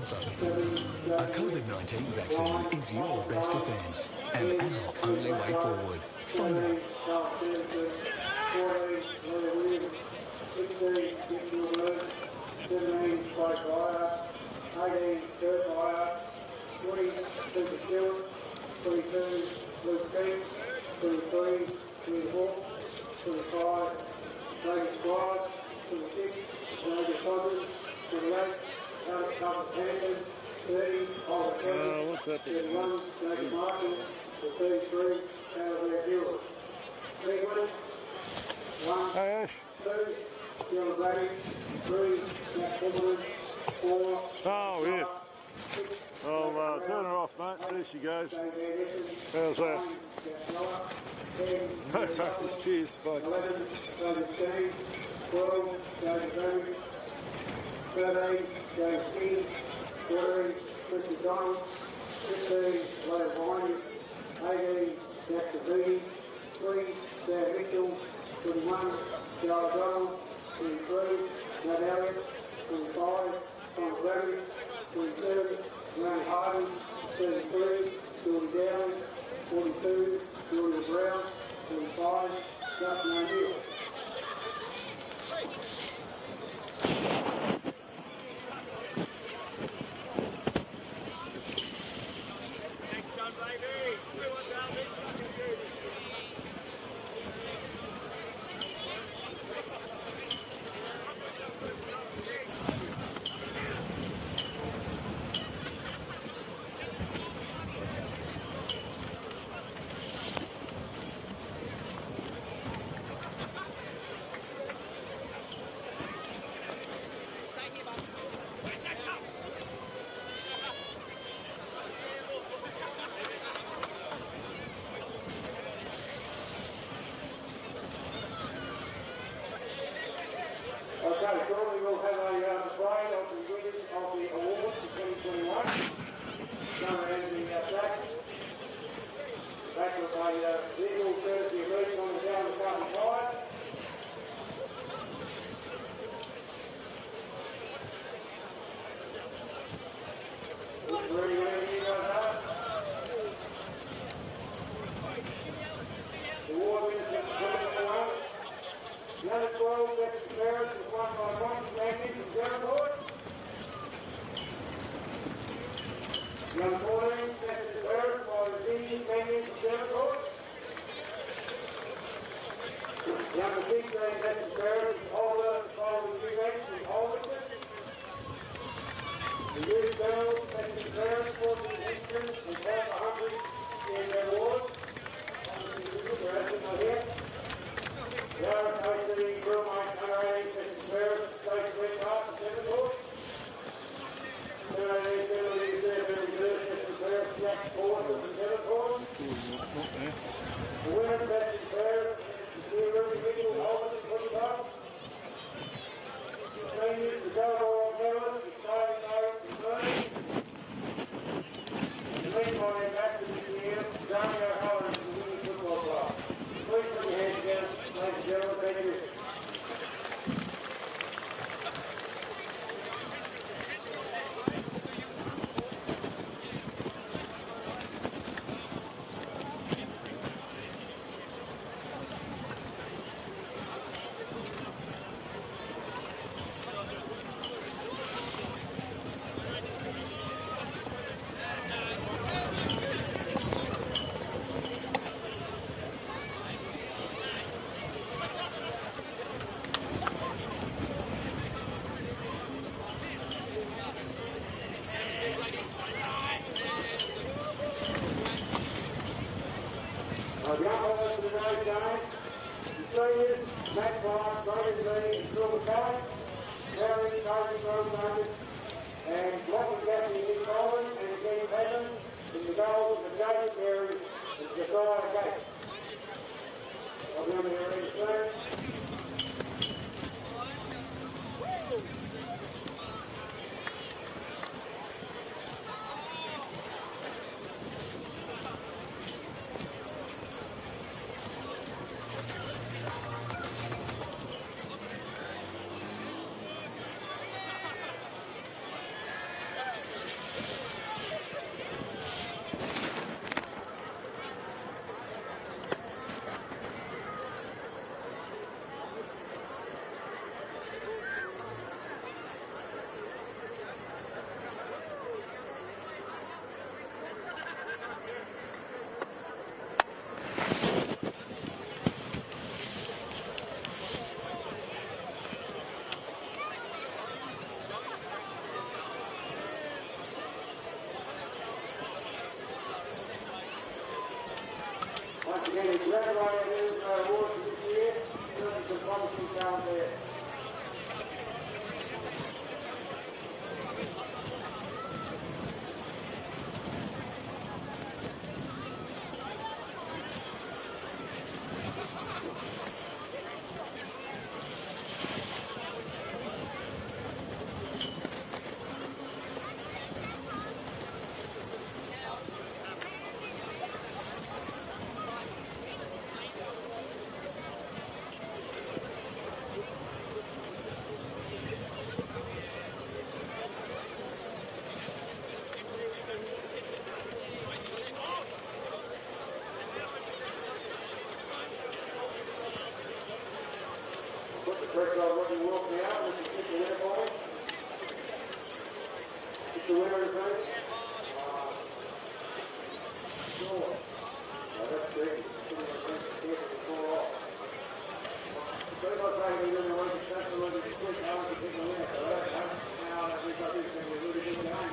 sponsor. A COVID-19 vaccine is your best defence and our only way forward. Find out. What's that? Hey, Ash. Oh, yeah. I'll turn her off, mate. There she goes. How's that? Cheers, bye. 13, goes 10, 14, Christy Donald, 15, Latrobe, 18, Jack Savini, 3, Sam Mitchell, 21, Charles Donald, 23, Matt Elliott, 25, Tom Bradley, 27, Ray Hardy, 33, Jordan Dowling, 42, Julia Brown, 45, Justin O'Neill. Okay, shortly we'll have a parade of the winners of the awards for 2021. Going around the track. Back with a visual courtesy of Luke on the down the front side. Ready whenever you guys are. The award winners of 2021. Number 12, Texas Ferris, was won by Ron Stanley from Devonport. Number 14, Texas Ferris, by Virginia Stanley from Devonport. Number 16, Texas Ferris, Holder, following the events from Holder. The youth girls, Texas Ferris, 14 Eastern, and half 100 in their award. Yara Coasting, Bromite, Unrated, Texas Ferris, State Red Heart, and Devonport. Unrated, Penalty, Texas Ferris, Jack Porter, and Devonport. The winner, Texas Ferris, is the Ruby Mitchell, Holden, and Woodbuck. The seniors, the Delaware Medalist, the Starting Note, and Moon. The meanwhile, their matches this year, Johnny O'Hara is the winning football club. Please put your hands together, ladies and gentlemen, thank you. The umpires for today's game, the seniors, Matt Clark, Brandon Lee, and Silver Collins, Larry, Coach, Rose Marcus, and Lachlan Gaffney, Nick Coleman, and Kenny Patton, in the goals of David Berry and Josiah Gates. I'll be on the ready soon. Once again, we congratulate you for our awards for this year. Certainly some promising talent there. Put the pressure on what you walk now, and just get the winner for me. Get the winner in first. Sure. That's great. Very much like we're doing the way to start the way to quick hours to pick the winner. So now that we've got this thing, we're really good behind.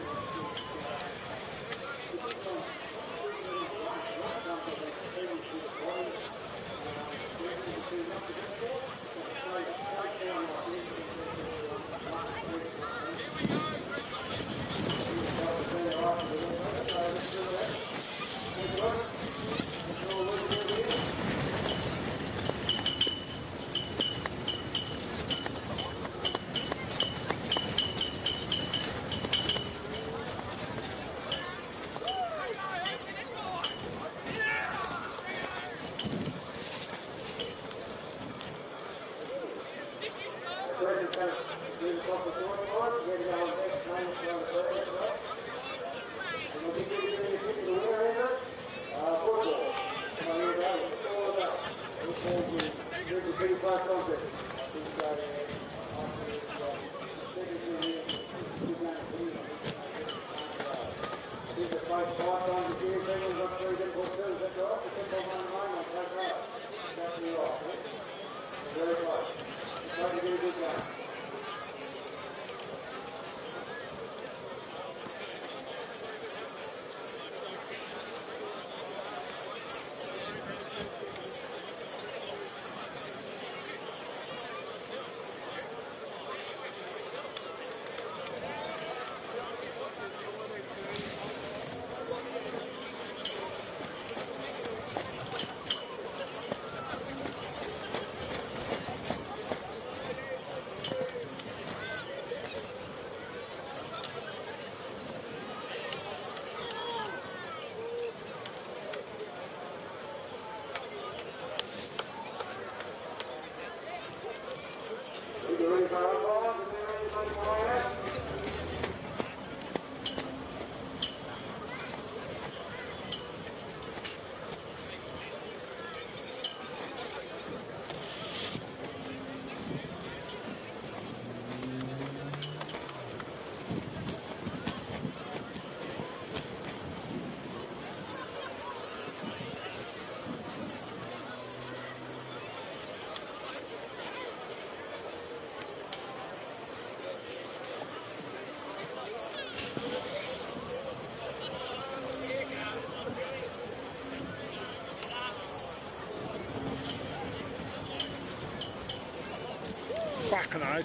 Fucking hell.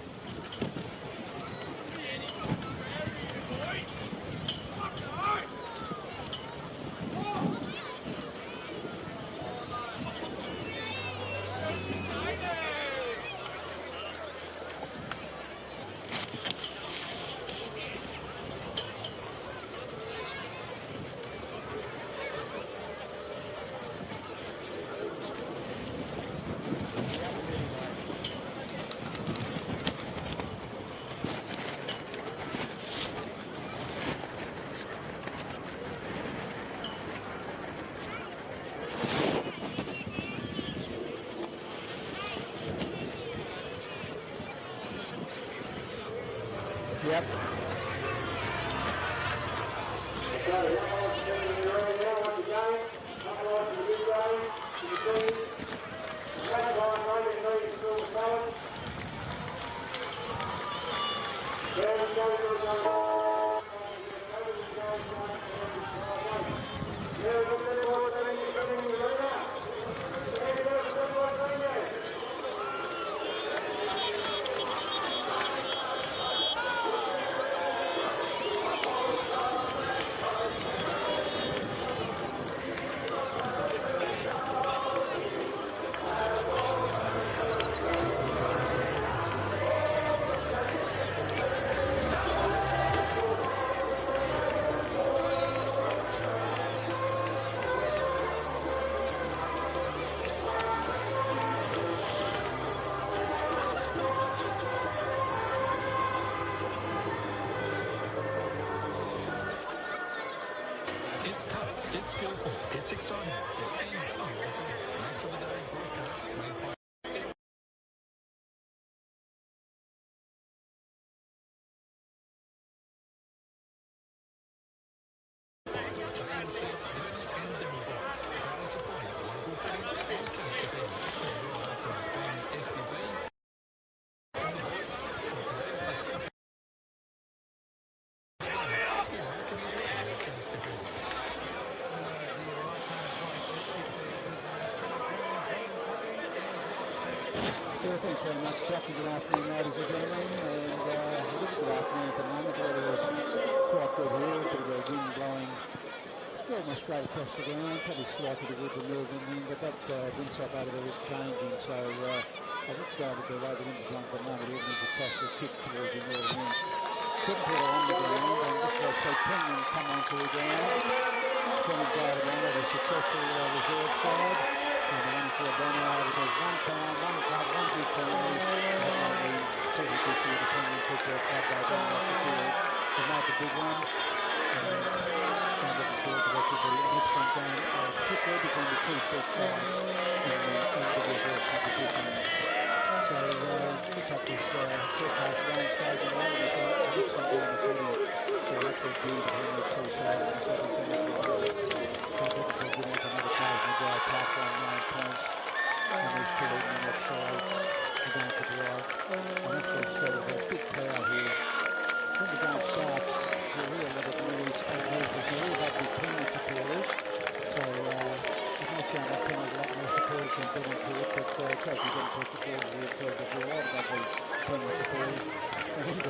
Yep. It's tough, it's skillful, it's exciting. It's NWFL. Match of the day broadcast made by AMC, Dirty and Devonport. Proudly supporting local fitting and connected events. From your after a family SUV and the boys for today's discussion. Yeah, thanks very much, Doctor. Good afternoon, ladies and gentlemen. And it is a good afternoon at the moment. The weather is quite good here, a bit of a wind blowing. Still almost straight across the ground, probably slightly towards the northern wind, but that wind side over there is changing. So I think the way the wind is blowing at the moment, even as a toss will kick towards the northern wind. Devonport on the ground, and this was Pete Penguin come onto the ground. From guarded on with a successful reserve side. And the one for a banner because one town, one club, one big family. That might be certainly this year the Penguin Football Club. They don't like the field. They made the big one. And I'm looking forward to what will be an excellent game of football between the two best sides in the NWFL competition. So looks like this forecast rain stays in line. So an excellent game of footy. So actually be between the two sides in the second semi-final. Devonport getting up another occasion to go park on 9 points. And these two leading on that sides are going to the right. And actually sort of a big crowd here. When the game starts, you'll hear a lot of noise and noises. You'll hear about big Penguin supporters. So it may sound like Penguin's a lot more supporters than Devonport, but Coach Devonport supporters here too. But you're right about the Penguin supporters. And every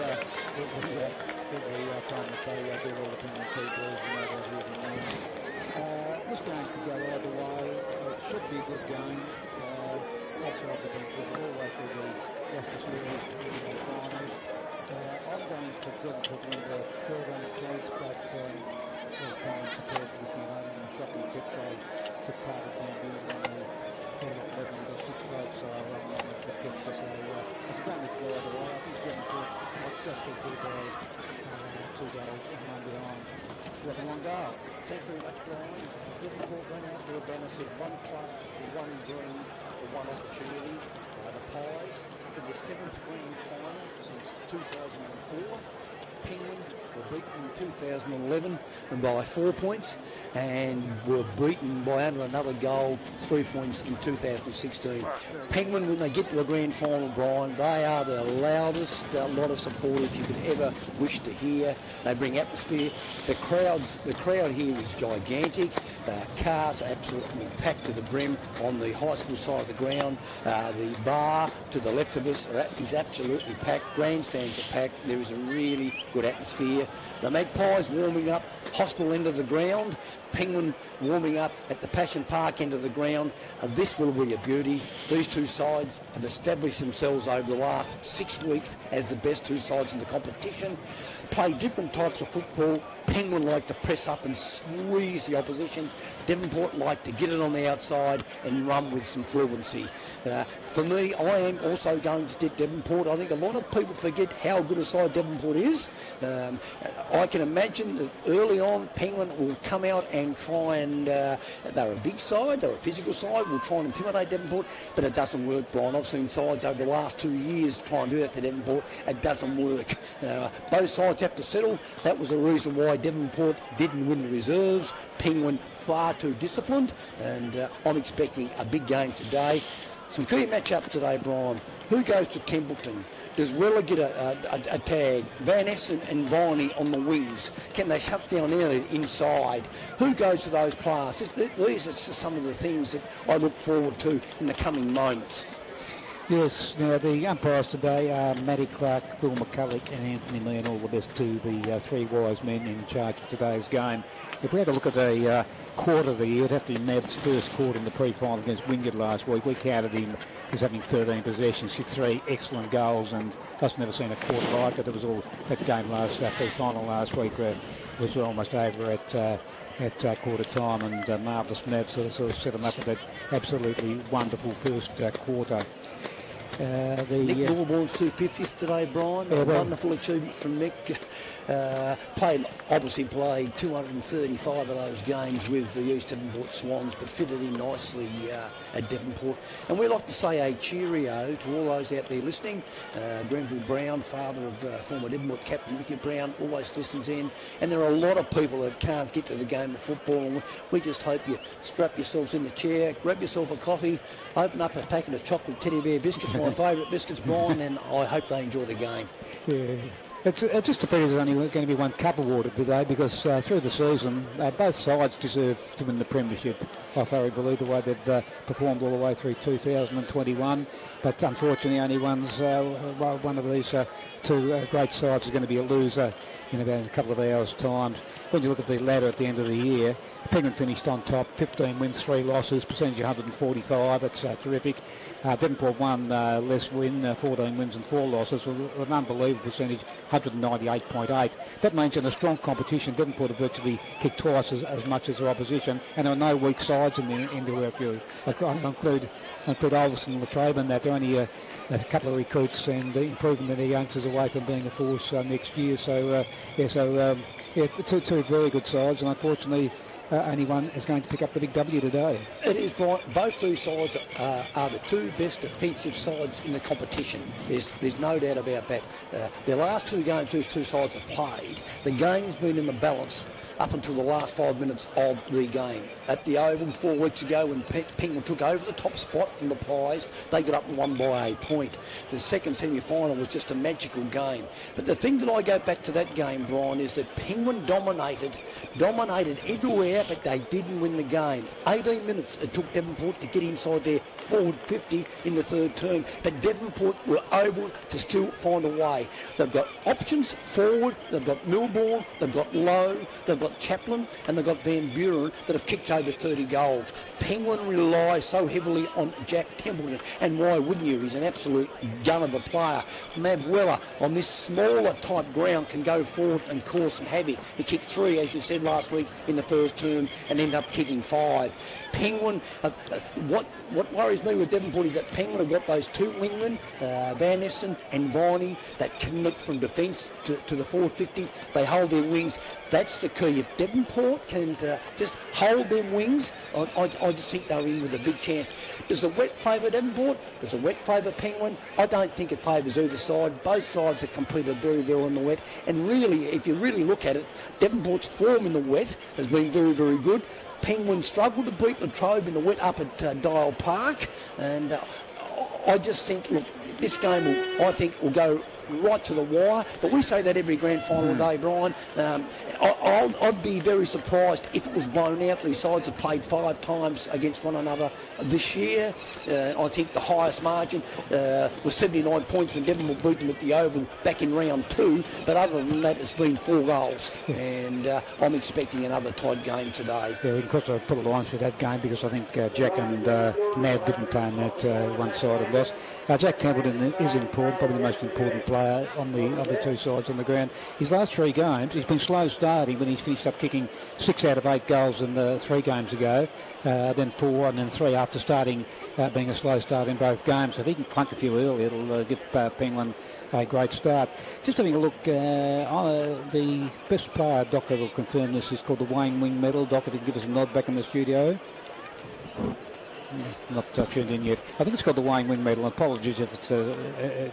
time that they do all the Penguin T-balls, we know they're here from them. This game could go either way. It should be a good game. Both sides have been through all the way through the Leicester Series and the finals. I'm going for Devonport to win by 13 points, but all Penguin supporters with me on the shocking tip they took part of being on the tournament level with 6 votes, so I'm not much to tip to say it's a game that could go either way. I think Devonport might just get through by 2 goals and 1 behind. Got the one goal. Thanks very much, Brian. Devonport went out there, banner said one club, one dream, one opportunity. The Pies in their 7th grand final since 2004. Penguin were beaten in 2011 by 4 points and were beaten by under another goal, 3 points in 2016. Penguin, when they get to the grand final, Brian, they are the loudest lot of supporters you could ever wish to hear. They bring atmosphere. The crowd here is gigantic. Cars are absolutely packed to the brim on the high school side of the ground. The bar to the left of us is absolutely packed. Grandstands are packed. There is a really good atmosphere. The Magpies warming up hospital end of the ground. Penguin warming up at the Passion Park end of the ground. This will be a beauty. These two sides have established themselves over the last 6 weeks as the best two sides in the competition. Play different types of football. Penguin like to press up and squeeze the opposition. Devonport like to get it on the outside and run with some fluency. For me, I am also going to tip Devonport. I think a lot of people forget how good a side Devonport is. I can imagine that early on Penguin will come out and try and, they're a big side, they're a physical side, will try and intimidate Devonport, but it doesn't work, Brian. I've seen sides over the last 2 years try and do that to Devonport. It doesn't work. Both sides have to settle. That was the reason why Devonport didn't win the reserves. Penguin far too disciplined, and I'm expecting a big game today. Some key match-up today, Brian. Who goes to Templeton? Does Weller get a tag? Van Essen and Viney on the wings. Can they shut down Elliott inside? Who goes to those players? These are some of the things that I look forward to in the coming moments. Yes, now the umpires today are Matty Clark, Phil McCulloch and Anthony Lee, and all the best to the 3 wise men in charge of today's game. If we had a look at a quarter of the year, it'd have to be Mav's first quarter in the pre-final against Wingard last week. We counted him as having 13 possessions, 3 excellent goals, and I've never seen a quarter like it. It was all that game pre-final last week was almost over at quarter time, and marvellous Mav sort of set them up with that absolutely wonderful first quarter. Nick Norborn's 250th today, Brian. Yeah, well, wonderful achievement from Nick. Obviously played 235 of those games with the East Devonport Swans, but fitted in nicely at Devonport. And we like to say a cheerio to all those out there listening. Grenville Brown, father of former Devonport captain Mickey Brown, always listens in. And there are a lot of people that can't get to the game of football. And we just hope you strap yourselves in the chair, grab yourself a coffee, open up a packet of chocolate teddy bear biscuits, my favourite biscuits, Brian, and I hope they enjoy the game. Yeah. It just appears there's only going to be one cup awarded today because through the season, both sides deserve to win the premiership. I thoroughly believe the way they've performed all the way through 2021. But unfortunately, only one of these two great sides is going to be a loser in about a couple of hours' time. When you look at the ladder at the end of the year, Penguin finished on top, 15 wins, 3 losses, percentage 145. It's terrific. Devonport one less win, 14 wins and 4 losses, with an unbelievable percentage, 198.8. That means in a strong competition, Devonport have virtually kicked twice as much as their opposition, and there are no weak sides in the NWFL. I include Ulverston and Latrobe in that. They're only a couple of recruits and improving their youngsters away from being a force next year. So, two very good sides, and unfortunately, only one is going to pick up the big W today. It is, Brian. Both these sides are the two best defensive sides in the competition. There's no doubt about that. The last 2 games these two sides have played, the game's been in the balance up until the last 5 minutes of the game. At the Oval 4 weeks ago, when Penguin took over the top spot from the Pies, they got up and won by a point. The second semi-final was just a magical game. But the thing that I go back to that game, Brian, is that Penguin dominated everywhere, but they didn't win the game. 18 minutes it took Devonport to get inside their forward 50 in the third term, but Devonport were able to still find a way. They've got options forward, they've got Milbourne, they've got Lowe, they've got Chaplin, and they've got Van Buren that have kicked over 30 goals. Penguin rely so heavily on Jack Templeton, and why wouldn't you? He's an absolute gun of a player. Mav Weller on this smaller type ground can go forward and cause some havoc. He kicked 3, as you said last week, in the first term and ended up kicking 5. Penguin, what worries me with Devonport is that Penguin have got those 2 wingmen, Van Essen and Viney, that connect from defence to the forward 50. They hold their wings. That's the key. If Devonport can just hold them wings, I just think they're in with a big chance. Does the wet favour Devonport? Does the wet favour Penguin? I don't think it favours either side. Both sides have competed very well in the wet. And really, if you really look at it, Devonport's form in the wet has been very, very good. Penguin struggled to beat Latrobe in the wet up at Dial Park. And I just think, look, this game will go right to the wire, but we say that every grand final day, Brian. I'd be very surprised if it was blown out. These sides have played 5 times against one another this year. I think the highest margin was 79 points when Devonport beat them at the Oval back in round 2, but other than that it's been 4 goals, and I'm expecting another tight game today. Yeah, of course I put a line through that game because I think Jack and Nav didn't play in that one-sided loss. Jack Templeton is important, probably the most important player on the other 2 sides on the ground. His last 3 games, he's been slow starting, but he's finished up kicking 6 out of 8 goals in the 3 games ago, then 4 and then 3 after starting, being a slow start in both games. So if he can clunk a few early, it'll give Penguin a great start. Just having a look, the best player, Docker will confirm this, is called the Wayne Wing Medal. Doc, if you can give us a nod back in the studio. Not tuned in yet. I think it's called the Wayne Wing Medal. Apologies if it's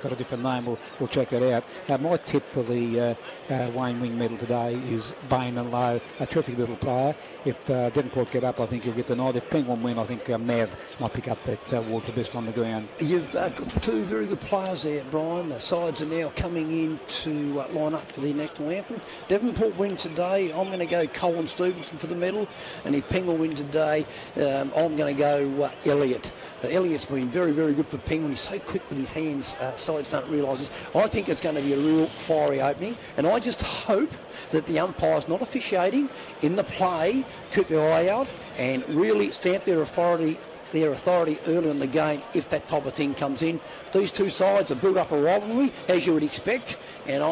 got a different name. We'll check that out. My tip for the Wayne Wing Medal today is Bain and Lowe, a terrific little player. If Devonport get up, I think he'll get the nod. If Penguin win, I think Mav might pick up that award for best on the ground. You've got 2 very good players there, Brian. The sides are now coming in to line up for the national anthem. Devonport win today. I'm going to go Colin Stevenson for the medal, and if Penguin win today, I'm going to go Elliott. Elliott's been very, very good for Penguin. He's so quick with his hands, sides don't realise this. I think it's going to be a real fiery opening, and I just hope that the umpires not officiating in the play keep their eye out and really stamp their authority their authority early in the game if that type of thing comes in. These two sides have built up a rivalry, as you would expect, and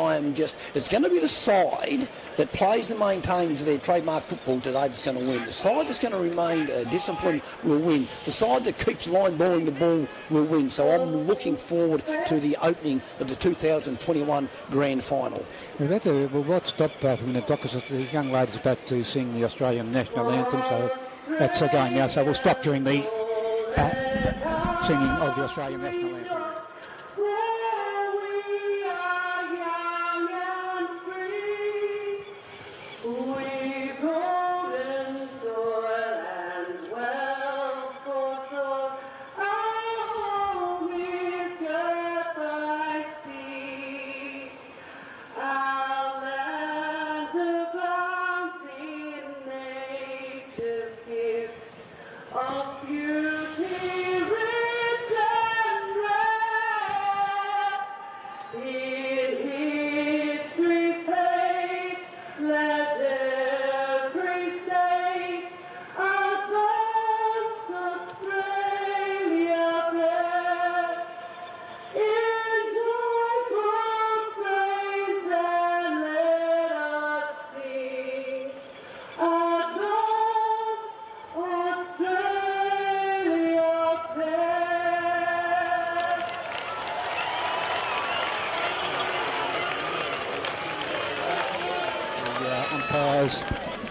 it's going to be the side that plays and maintains their trademark football today that's going to win. The side that's going to remain disciplined will win. The side that keeps line balling the ball will win. So I'm looking forward to the opening of the 2021 Grand Final. We'll won't stop for a minute, Doc, because the young lady's about to sing the Australian national anthem, so that's going now. So we'll stop during the singing of the Australian national anthem.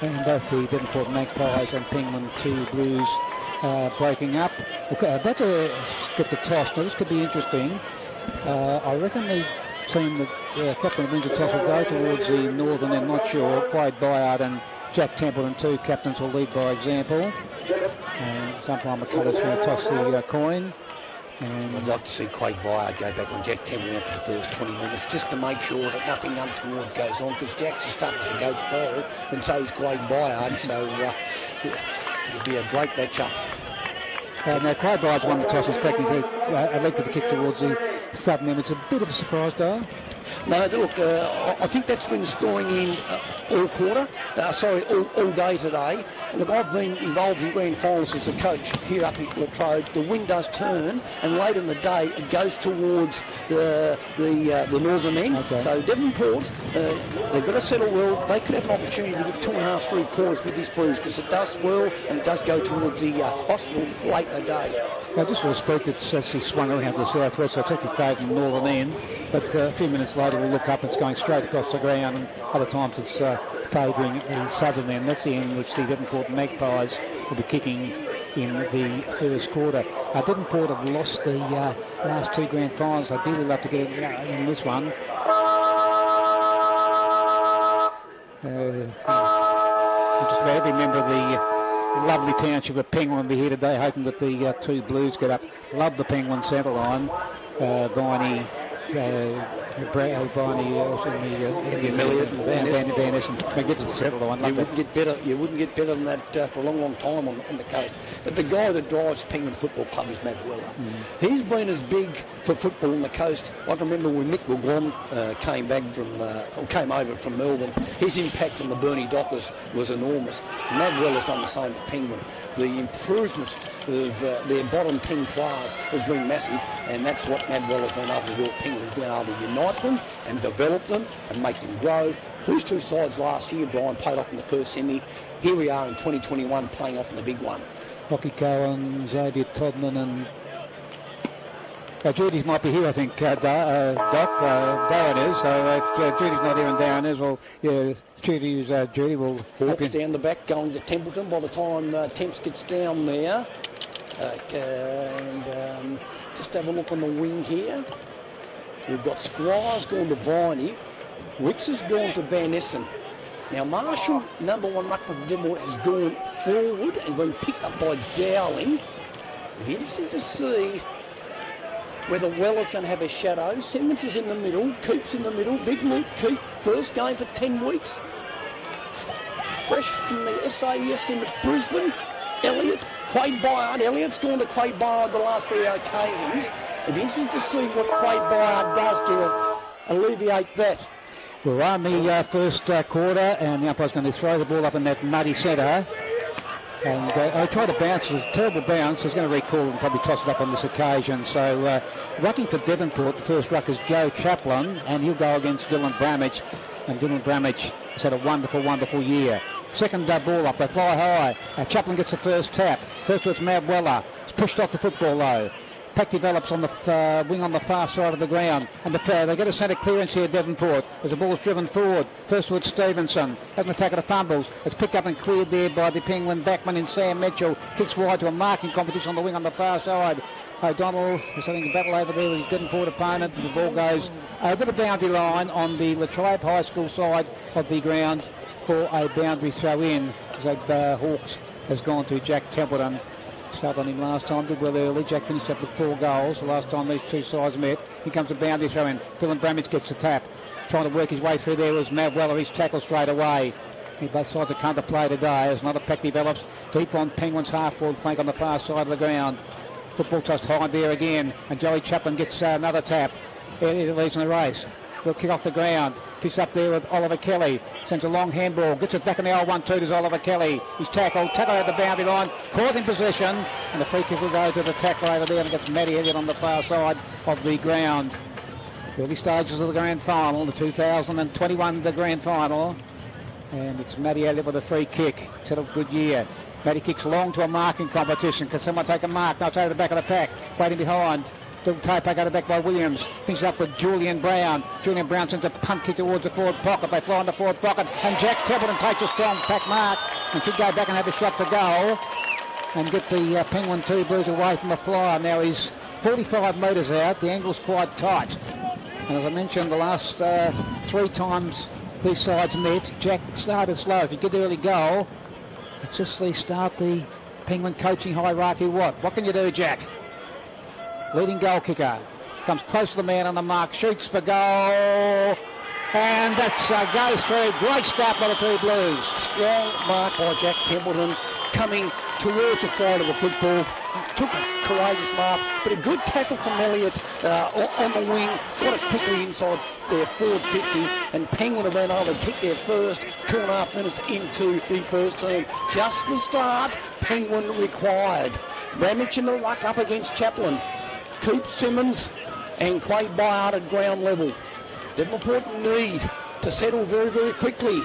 And both the Devonport Magpies and Penguin 2 Blues breaking up. About to get the toss. Now this could be interesting. I reckon the team that captain wins the toss will go towards the northern end. Not sure. Quade Byard and Jack Templeton, two captains, will lead by example. And sometime McCullers going to toss the coin. And I'd like to see Quade Byard go back on Jack Templeton for the first 20 minutes just to make sure that nothing untoward goes on, because Jack's just starting to go forward and so is Quade Byard, so it'll be a great matchup. Now Quade Byard's won the toss. He's technically elected to kick towards the southern end. It's a bit of a surprise, though. No, look, I think that's been scoring in all day today. Look, I've been involved in grand finals as a coach here up at Latrobe. The wind does turn, and late in the day it goes towards the northern end. Okay. So Devonport, they've got to settle well. They could have an opportunity to get 2.5, 3 quarters with this breeze, because it does swirl and it does go towards the hospital late in the day. Now, just for respect, it's actually swung around to the southwest, so it's actually favouring the northern end. But a few minutes later, we'll look up, it's going straight across the ground, and other times it's favouring the southern end. That's the end which the Devonport Magpies will be kicking in the first quarter. Devonport have lost the last 2 grand finals. I'd really love to get in this one. Just about every member of the lovely township of Penguin will be here today, hoping that the 2 Blues get up. Love the Penguin centre line. Viney, Elliott, Van Essen, magnificent centre line. You wouldn't get better than that for a long time on the coast. But the guy that drives Penguin Football Club is Matt Weller. He's been as big for football on the coast. I can remember when Mick McGuan came over from Melbourne. His impact on the Burnie Dockers was enormous. Matt Weller's done the same at Penguin. The improvement of their bottom 10 players has been massive, and that's what Matt Weller's been able to do at Penguin. He's been able to unite them and develop them and make them grow. These two sides last year, Brian, played off in the first semi. Here we are in 2021 playing off in the big one. Rocky Cohen, Xavier Todman and Judy's might be here, I think, Doc. Darren is. So if Judy's not here and Darren is, well, yeah, Judy will... Hawks down the back going to Templeton by the time Temps gets down there. And just have a look on the wing here. We've got Squires going to Viney. Wicks has gone to Van Essen. Now Marshall, number 1 ruckman of Devonport, has gone forward and been picked up by Dowling. It'll be interesting to see whether Weller's going to have a shadow. Simmons is in the middle, Keep's in the middle. Big Luke Keep, first game for 10 weeks. Fresh from the SAS in Brisbane. Elliott, Quade Byard. Elliott's gone to Quade Byard the last 3 occasions. It'll be interesting to see what Quade Byard does to alleviate that. We're on the first quarter, and the umpire's going to throw the ball up in that muddy centre. And I tried to bounce. It was a terrible bounce. He's going to recall and probably toss it up on this occasion. So rucking for Devonport, the first ruck is Joe Chaplin, and he'll go against Dylan Bramage. And Dylan Bramage has had a wonderful, wonderful year. Second ball up, they fly high. Chaplin gets the first tap. First to it's Mav Weller. It's pushed off the football though. Pack develops on the wing on the far side of the ground. And they get a centre clearance here, Devonport, as the ball's driven forward. First to it's Stevenson. Has an attack of the fumbles. It's picked up and cleared there by the Penguin backman in Sam Mitchell. Kicks wide to a marking competition on the wing on the far side. O'Donnell is having a battle over there with his Devonport opponent. The ball goes over the boundary line on the Latrobe High School side of the ground for a boundary throw in. So Hawks has gone to Jack Templeton. Started on him last time, did well early. Jack finished up with 4 goals the last time these two sides met. Here comes a boundary throw in. Dylan Bramage gets the tap. Trying to work his way through there was Mav Weller. He's tackled straight away. Both sides are come to play today as another pack develops deep on Penguins' half-forward flank on the far side of the ground. Football tossed high there again, and Joey Chaplin gets another tap. It leads in the race. Will kick off the ground. Fish up there with Oliver Kelly. Sends a long handball. Gets it back in the old 1-2 to Oliver Kelly. He's tackled at the boundary line. Caught in possession. And the free kick will go to the tackler over there and gets Matty Elliott on the far side of the ground. Early stages of the grand final. The 2021 the grand final. And it's Matty Elliott with a free kick. It's had a good year. Matty kicks long to a marking competition. Can someone take a mark? No, take the back of the pack. Waiting behind. Little toe pack out of back by Williams. Finishes up with Julian Brown. Julian Brown sends a punt kick towards the forward pocket. They fly in the forward pocket. And Jack Templeton takes a strong pack mark and should go back and have a shot to goal and get the Penguin 2 Blues away from the flyer. Now he's 45 metres out. The angle's quite tight. And as I mentioned, the last 3 times these sides met, Jack started slow. If you get the early goal, it's just the start the Penguin coaching hierarchy. What can you do, Jack? Leading goal kicker. Comes close to the man on the mark. Shoots for goal. And that's goes through. Great start by the 2 Blues. Strong mark by Jack Templeton coming towards the side of the football. Took a courageous mark, but a good tackle from Elliott on the wing. Got it quickly inside their forward 50, and Penguin have been able to kick their first 2.5 minutes into the first term. Just the start Penguin required. Bramage in the ruck up against Chaplin. Keep Simmons and Quade Byard at ground level. Devonport need to settle very, very quickly.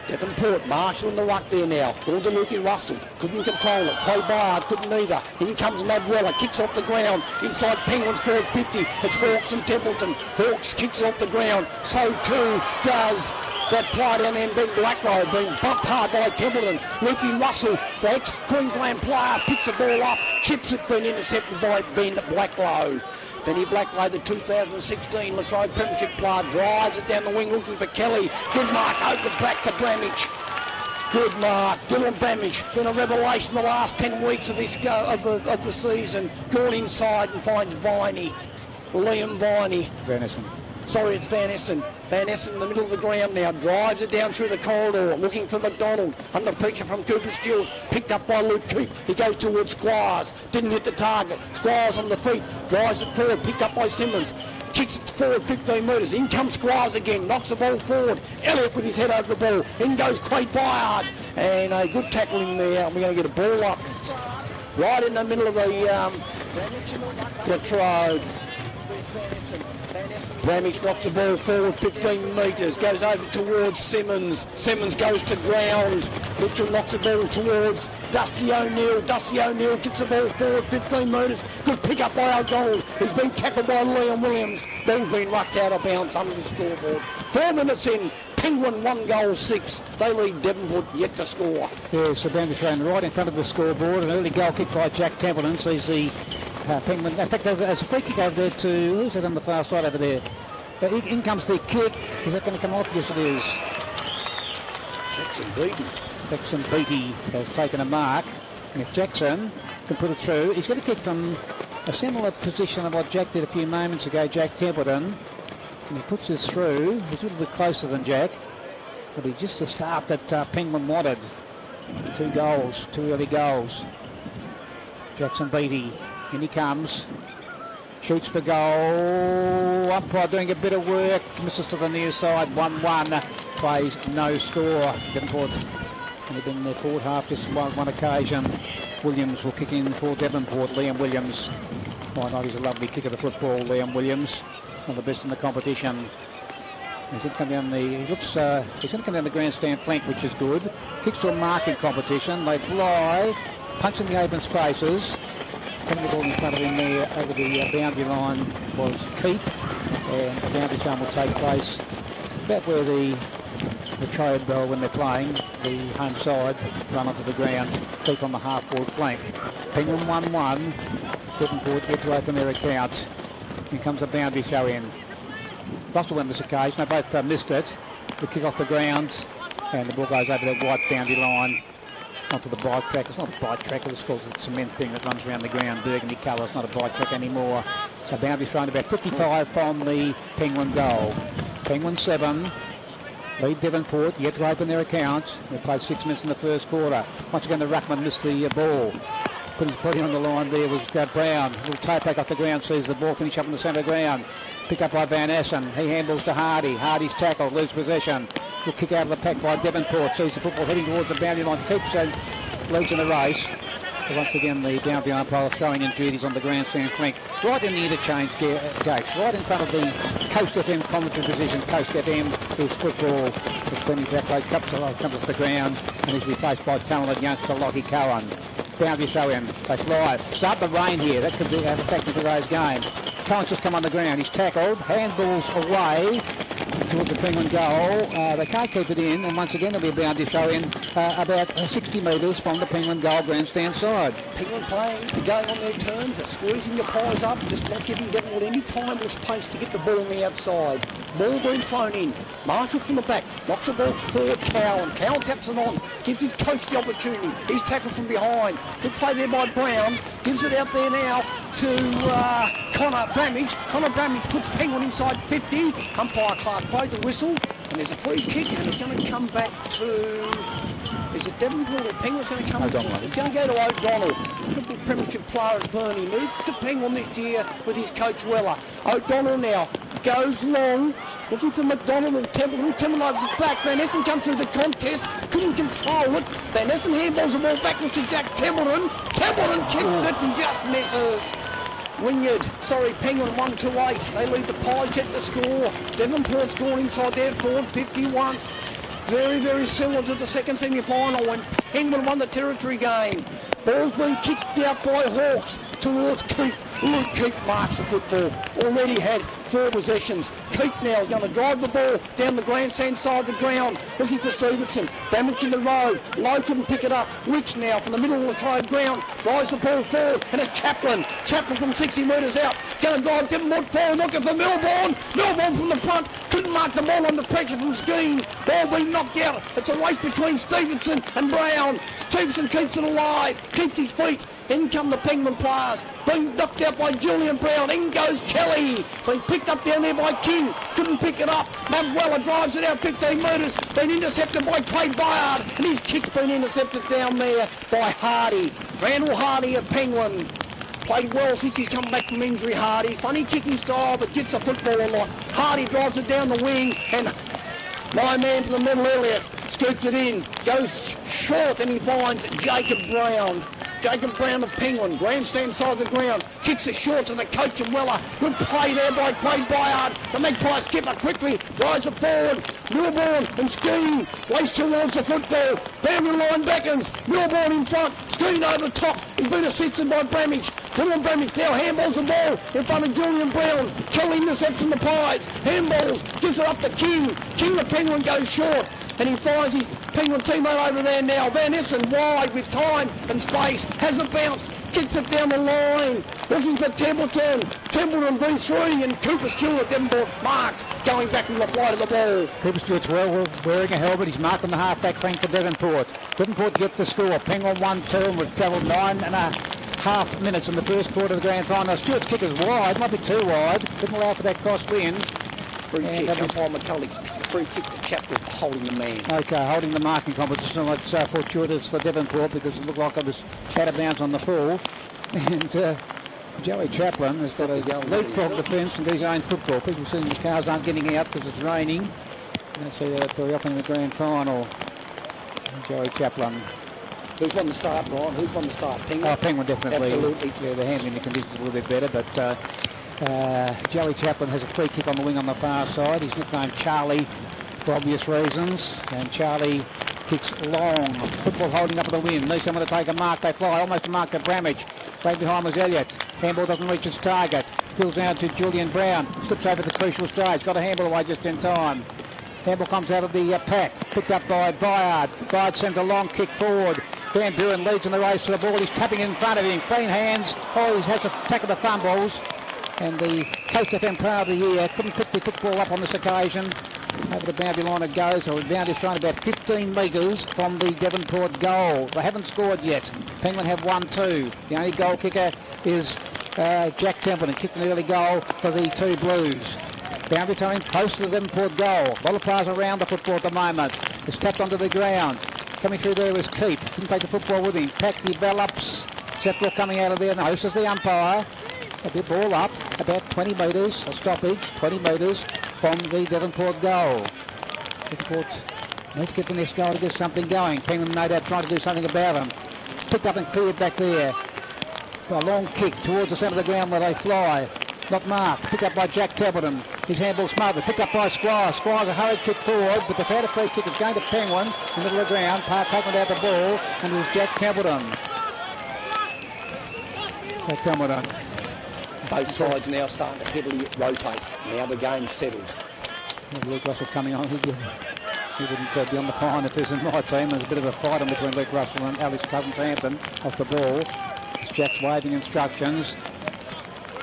Devonport, Marshall in the ruck there now. All to Lukey Russell. Couldn't control it. Quade Byard couldn't either. In comes Mav Weller. Kicks off the ground. Inside Penguins forward 50. It's Hawks and Templeton. Hawks kicks off the ground. So too does that play down there, Ben Blacklow, being bumped hard by Templeton. Lukey Russell, the ex-Queensland player, picks the ball up, chips it, been intercepted by Ben Blacklow. Benny Blacklow, the 2016 Latrobe Premiership player, drives it down the wing looking for Kelly. Good mark, over back to Bramage. Good mark. Dylan Bramage, been a revelation the last 10 weeks of this of the season. Gone inside and finds Viney. Liam Viney. Van Essen. Sorry, it's Van Essen. Van Essen in the middle of the ground now, drives it down through the corridor, looking for McDonald. Under pressure from Cooper Stewart, picked up by Luke Keep. He goes towards Squires, didn't hit the target. Squires on the feet, drives it forward, picked up by Simmons. Kicks it forward 15 metres. In comes Squires again, knocks the ball forward. Elliott with his head over the ball. In goes Quade Byard. And a good tackle in there. And we're going to get a ball up right in the middle of the Latrobe. Bramage knocks the ball forward 15 metres, goes over towards Simmons. Simmons goes to ground. Mitchell knocks the ball towards Dusty O'Neill. Dusty O'Neill gets the ball forward 15 metres. Good pick up by O'Donnell, who's been tackled by Liam Williams. Ball's been rushed out of bounds under the scoreboard. 4 minutes in, Penguin 1 goal 6. They lead Devonport yet to score. Yes, the boundary thrown right in front of the scoreboard. An early goal kick by Jack Templeton sees the Penguin. In fact, there's a free kick over there to, who's that on the far side over there? In comes the kick. Is that going to come off? Yes, it is. Jackson Beattie. Jackson Beattie has taken a mark. And if Jackson can put it through, he's got a kick from a similar position of what Jack did a few moments ago, Jack Templeton. And he puts this through. He's a little bit closer than Jack. But he's just the start that Penguin wanted. 2 goals, 2 early goals. Jackson Beattie. In he comes. Shoots for goal. Umpire doing a bit of work. Misses to the near side. 1-1. Plays no score. Devonport Only been in their forward half just one occasion. Williams will kick in for Devonport. Liam Williams. Why not? He's a lovely kick of the football, Liam Williams. One of the best in the competition. He's going to come down he's going to come down the grandstand flank, which is good. Kicks to a marking competition. They fly, punch in the open spaces. Putting the ball in front of him there over the boundary line was Keep, and the boundary zone will take place about where the Latrobe, when they're playing, the home side run onto the ground. Keep on the half-forward flank. Penguin 1-1. Devonport yet to open their account. Here comes a boundary throw in. Russell won this occasion. They both missed it. The kick off the ground, and the ball goes over the white boundary line onto the bike track. It's not a bike track, it's called a cement thing that runs around the ground, burgundy colour. It's not a bike track anymore. So boundary thrown about 55 from the Penguin goal. Penguin 7. Lead Devonport, yet to open their account. They played 6 minutes in the first quarter. Once again, the ruckman missed the ball. Put his body on the line there was Brown. A little toe back off the ground, sees the ball finish up in the centre of the ground. Picked up by Van Essen. He handles to Hardy. Hardy's tackled, loses possession. Will kick out of the pack by Devonport. Sees the football heading towards the boundary line. Keeps leads in the race. But once again, the boundary umpire throwing in duties on the grandstand flank. Right in the interchange gates. Right in front of the Coast FM commentary position. Coast FM is football. The Spenny Blackload comes to the ground and is replaced by talented youngster Lockie Cohen. Boundary throw in. They fly. Start the rain here. That could have a factor in today's game. Cohen's just come on the ground. He's tackled. Handballs away towards the Penguin goal. They can't keep it in, and once again there'll be a boundary throw in about 60 metres from the Penguin goal grandstand side. Penguin playing, they're going on their terms, they're squeezing the pies up, just not giving Devonport any time or space to get the ball on the outside. Ball being thrown in. Marshall from the back, knocks the ball forward, Cowan. Cowan taps it on, gives his coach the opportunity. He's tackled from behind. Good play there by Brown, gives it out there now to Connor Bramage. Connor Bramage puts Penguin inside 50. Umpire Clark blows a whistle, and there's a free kick, and it's going to come back to... Is it Devonport or Penguin's going to come? O'Donnell. It's going to go to O'Donnell. Triple premiership player as Bernie moved to Penguin this year with his coach Weller. O'Donnell now goes long, looking for McDonald and Templeton. Templeton back. Van Essen comes through the contest, couldn't control it. Van Essen handballs the ball backwards to Jack Templeton. Templeton kicks it and just misses. Penguin 1-8. They lead the Pies yet to score. Devonport's gone inside their forward 50 once. Very, very similar to the second semi-final when Penguin won the territory game. Ball's been kicked out by Hawks towards Keep. Luke Keep marks the football. Already had 4 possessions. Keep now is going to drive the ball down the grandstand side of the ground, looking for Stevenson. Damage in the road. Lowe couldn't pick it up. Rich now from the middle of the trade ground drives the ball forward, and it's Chaplin. Chaplin from 60 metres out. Going to drive Devonport forward, looking for Milbourne. Milbourne from the front. Couldn't mark the ball under pressure from Skeen. Ball being knocked out. It's a race between Stevenson and Brown. Stevenson keeps it alive. Keeps his feet. In come the Penguin players. Being knocked out by Julian Brown. In goes Kelly. Being picked up down there by King. Couldn't pick it up. Matt Weller drives it out 15 metres. Been intercepted by Craig Bayard. And his kick's been intercepted down there by Hardy. Randall Hardy of Penguin. Played well since he's come back from injury, Hardy. Funny kicking style, but gets the football a lot. Hardy drives it down the wing, and my man from the middle, Elliott, scoops it in. Goes short, and he finds Jacob Brown. Jacob Brown of Penguin, grandstand side of the ground, kicks it short to the coach of Weller. Good play there by Craig Bayard. The Magpie skipper quickly drives it forward. Milbourne and Skeen race towards the football. Boundary line beckons. Milbourne in front. Skeen over the top. He's been assisted by Bramage. Julian Bramage now handballs the ball in front of Julian Brown. Kelly intercepts from the Pies. Handballs, gives it up to King. King the Penguin goes short, and he finds his Penguin teammate over there now. Van Essen wide with time and space. Has a bounce. Kicks it down the line. Looking for Templeton. Templeton V3 and Cooper Stewart. Devonport marks. Going back from the flight of the ball. Cooper Stewart's wearing a helmet. He's marking the half-back flank for Devonport. Devonport get the score. Penguin 1-2, and we've travelled 9.5 minutes in the first quarter of the grand final. Stewart's kick is wide. Might be too wide. Didn't allow for that cross-win. Free kick. Umpire McCullough's free kick to Chaplin holding the man. Okay, holding the marking competition. Like fortuitous for Devonport because it looked like it was out of bounds on the full. And Joey Chaplin has got a leapfrog defence and his own football. People seeing the cars aren't getting out because it's raining. You don't see that very often in the grand final. Joey Chaplin. Who's won the start, Ron? Who's won the start? Penguin? Oh, Penguin definitely. Absolutely. Yeah, the handling the conditions a little bit better, but Joey Chaplin has a free kick on the wing on the far side. He's nicknamed Charlie for obvious reasons, and Charlie kicks long. Football holding up at the wind. Needs someone to take a mark. They fly almost a mark to Bramage. Right behind was Elliott. Handball doesn't reach its target. Spills down to Julian Brown. Slips over the crucial stage. Got a handball away just in time. Handball comes out of the pack. Picked up by Byard. Byard sends a long kick forward. Van Buren leads in the race to the ball. He's tapping in front of him. Clean hands. Oh, he has a attack of the fumbles. And the Coast FM Player of the Year couldn't pick the football up on this occasion. Over the boundary line it goes. So the boundary's thrown about 15 metres from the Devonport goal. They haven't scored yet. Penguin have 1-2. The only goal kicker is Jack Templeton. Kicked an early goal for the two Blues. Boundary time close to the Devonport goal. A lot of players around the football at the moment. It's tapped onto the ground. Coming through there is Keep. Didn't take the football with him. Pack develops. Settle coming out of there. No, this is the umpire. A bit ball up, about 20 metres, a stoppage, 20 metres from the Devonport goal. Devonport need to get the next goal to get something going. Penguin no doubt trying to do something about them. Picked up and cleared back there. A long kick towards the centre of the ground where they fly. Not marked. Picked up by Jack Templeton. His handball smothered. Picked up by Squire. Squire's a hurried kick forward, but the fair free kick is going to Penguin in the middle of the ground. Park taking out the ball, and it was Jack Templeton. Jack Templeton. Both sides now starting to heavily rotate. Now the game's settled. Luke Russell coming on. He wouldn't be on the pine if there's in my team. There's a bit of a fight on between Luke Russell and Alex Cousins-Hampton off the ball. It's Jack's waving instructions.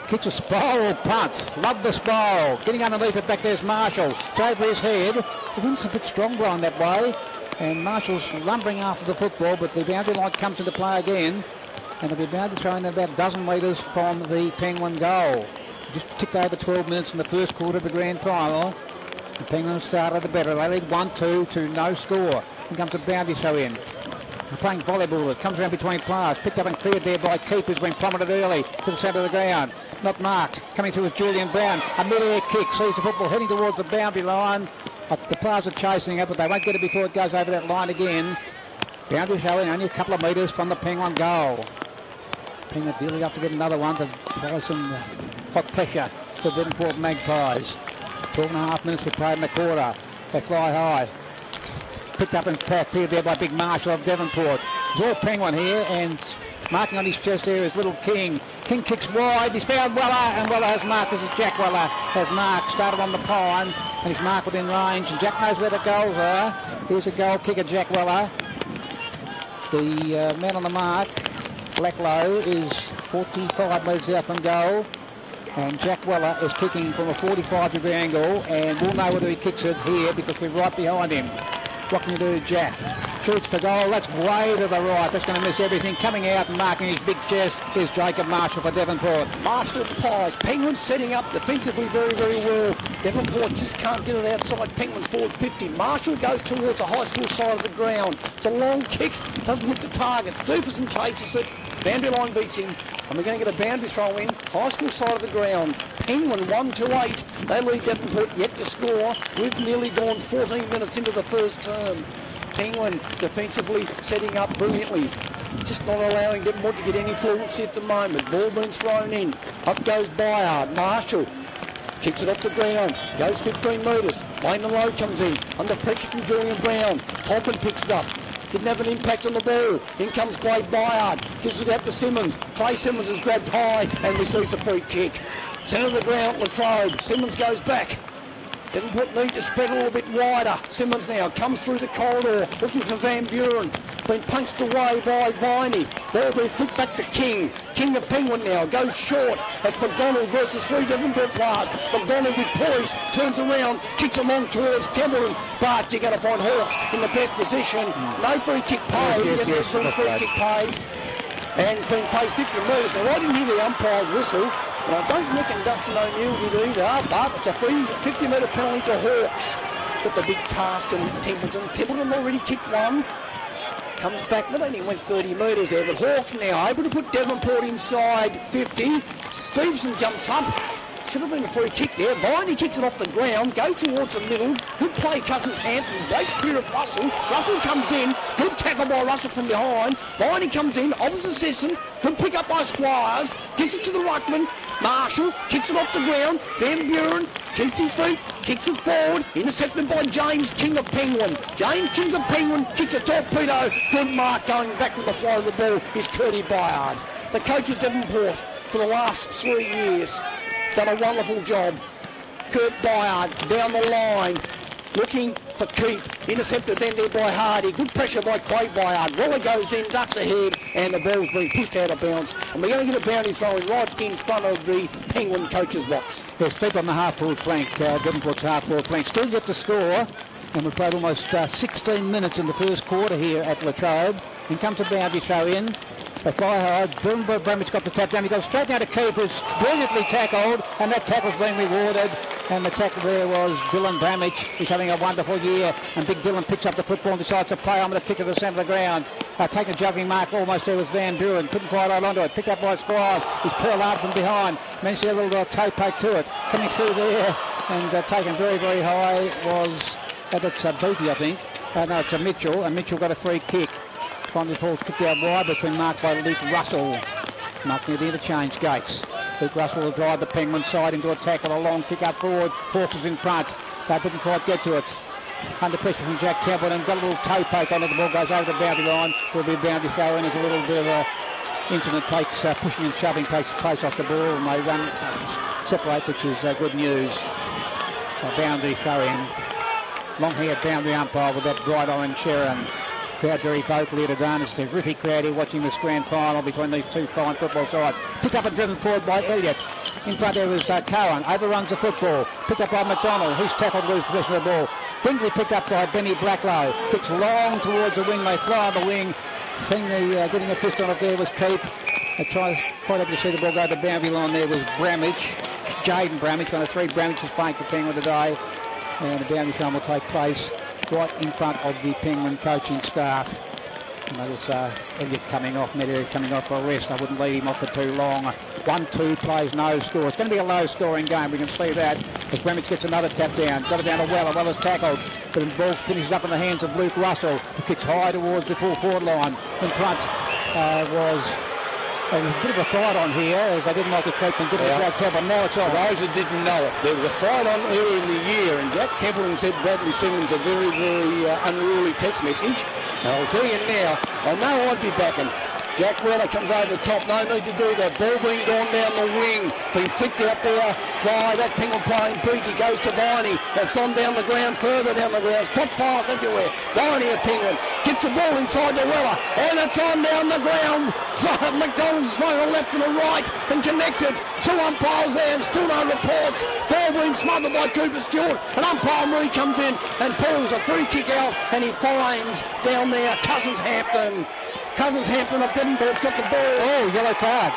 Kicks a spiral punt. Love the spiral. Getting underneath it back there's Marshall. It's over his head. The wind's a bit strong blowing that way. And Marshall's lumbering after the football, but the boundary line comes into play again. And it'll be bound to throw in about a dozen metres from the Penguin goal. Just ticked over 12 minutes in the first quarter of the grand final. The Penguins started the better. They lead 1-2 to no score. Here comes the boundary throw in. They're playing volleyball. It comes around between players. Picked up and cleared there by Keep, who's been plummeted early to the centre of the ground. Not marked. Coming through is Julian Brown. A mid-air kick. Sees the football heading towards the boundary line. The players are chasing it, but they won't get it before it goes over that line again. Boundary throw in only a couple of metres from the Penguin goal. Penguin dealing up to get another one to apply some hot pressure to the Devonport Magpies. 12.5 minutes to play in the quarter. They fly high. Picked up and packed here there by Big Marshall of Devonport. It's all Penguin here, and marking on his chest there is Little King. King kicks wide. He's found Weller, and Weller has marked. This is Jack Weller has marked. Started on the pine, and he's marked within range. And Jack knows where the goals are. Here's a goal kicker, Jack Weller. The man on the mark, Blacklow, is 45 metres out from goal, and Jack Weller is kicking from a 45-degree angle, and we'll know whether he kicks it here because we're right behind him. What can you do, Jack? Shoots for goal. That's way to the right. That's going to miss everything. Coming out and marking his big chest is Jacob Marshall for Devonport. Marshall Pies. Penguins setting up defensively very, very well. Devonport just can't get it outside. Penguins forward 50. Marshall goes towards the high school side of the ground. It's a long kick. Doesn't hit the target. Stupison chases it. Boundary line beats him. And we're going to get a boundary throw in. High school side of the ground. Penguin 1-8. They lead Devonport yet to score. We've nearly gone 14 minutes into the first term. Penguin defensively setting up brilliantly. Just not allowing Devonport to get any fluency at the moment. Ball being thrown in. Up goes Byard. Marshall kicks it off the ground. Goes 15 metres. Lane and Low comes in. Under pressure from Julian Brown. Toppin picks it up. Didn't have an impact on the ball. In comes Clay Byard. Gives it out to Simmons. Clay Simmons is grabbed high and receives a free kick. Centre of the ground, Latrobe. Simmons goes back. Devonport need to spread a little bit wider. Simmons now comes through the corridor, looking for Van Buren. Been punched away by Viney. Ball being flipped back to King. King the Penguin now goes short. That's McDonald versus 3 Devonport players. McDonald with poise, turns around, kicks along towards Templeton. But you're going to find Hawks in the best position. No free kick paid. Yes, there's been a free kick paid. And been paid 50 metres. Now I didn't hear the umpire's whistle. And I don't reckon Dustin O'Neill did either, but it's a free 50-metre penalty to Hawks. Got the big task on Templeton. Templeton already kicked one. Comes back, not only went 30 metres there, but Hawks now able to put Devonport inside 50. Stevenson jumps up, Should have been a free kick there. Viney kicks it off the ground, goes towards the middle. Good play, Cousins Hampton. Breaks clear of Russell. Russell comes in. Good tackle by Russell from behind. Viney comes in, opposite system. Good pick up by Squires. Gets it to the ruckman. Marshall kicks it off the ground. Van Buren keeps his feet, kicks it forward. Intercepted by James King of Penguin. James King of Penguin kicks a torpedo. Good mark going back with the flow of the ball is Curdy Byard. The coach of Devonport for the last 3 years. Done a wonderful job. Kurt Byard down the line. Looking for Keith. Intercepted then there by Hardy. Good pressure by Craig Byard. Waller goes in, ducks ahead, and the ball's been pushed out of bounds. And we're going to get a boundary throwing right in front of the Penguin coach's box. There's people on the half-forward flank, Devonport's half-forward flank. Still yet to score, and we've played almost 16 minutes in the first quarter here at Latrobe. In comes a boundary throw in. They fly hard. Bramage got the tap down. He goes straight down to Keith, who's brilliantly tackled, and that tackle's been rewarded. And the tackle there was Dylan Bramage. He's having a wonderful year. And Big Dylan picks up the football and decides to play. I'm going to kick it to the centre of the ground. Taking a juggling mark almost there was Van Buren. Couldn't quite hold onto it. Picked up by Squires. He's pearled out from behind. Managed to get a little toe poke to it. Coming through there and taken very, very high was, that's Booty, I think. No, it's a Mitchell. And Mitchell got a free kick. Finally falls kicked out wide, but it's been marked by Luke Russell. Marked near the interchange gates. Luke Russell will drive the Penguin side into a tackle, a long kick up forward. Hawkins in front. Didn't quite get to it. Under pressure from Jack Templeton. Got a little toe poke on it. The ball goes over the boundary line. There'll be a boundary throw in. There's a little bit of a incident takes, pushing and shoving takes place off the ball, and they run, separate, which is good news. So boundary throw in. Long-haired boundary umpire with that bright orange Sharon. Crowd very vocal here today. It's a terrific crowd here watching this grand final between these two fine football sides. Picked up and driven forward by Elliott. In front there was Cowan. Overruns the football. Picked up by McDonald. He's tackled, lose possession of the ball. Brinkley picked up by Benny Blacklow. Kicks long towards the wing. They fly on the wing. Getting a fist on it there was Keith. They quite able to see the ball go to the boundary line there was Bramage. Jaden Bramage. One of three Bramages playing for Penguin today. And the boundary throw will take place right in front of the Penguin coaching staff. Notice Elliott coming off, Medeiros coming off for a rest. I wouldn't leave him off for too long. 1-2 plays, no score. It's going to be a low scoring game. We can see that as Bramage gets another tap down. Got it down to Weller. Weller's tackled. But the ball finishes up in the hands of Luke Russell, who kicks high towards the full forward line. In front was a bit of a fight on here, as they didn't like the treatment given to Jack Templeton. Now it's on. Those that didn't know it, there was a fight on earlier in the year, and Jack Templeton sent Bradley Simmons a very, very unruly text message. And I'll tell you now, I know I'd be backing. Jack Weller comes over the top, no need to do that. Ball being gone down the wing, being flicked out there by that Penguin playing beat. He goes to Viney. That's on down the ground, further down the ground. Spot pass everywhere. Viney a Penguin. Gets the ball inside the Weller. And it's on down the ground. McDonald's thrown a left and a right and connected. Two umpires there and still no reports. Ball being smothered by Cooper Stewart. And umpire Murray comes in and pulls a free kick out, and he finds down there Cousins Hampton. Cousins Hampton of Devonport's got the ball. Oh, yellow card.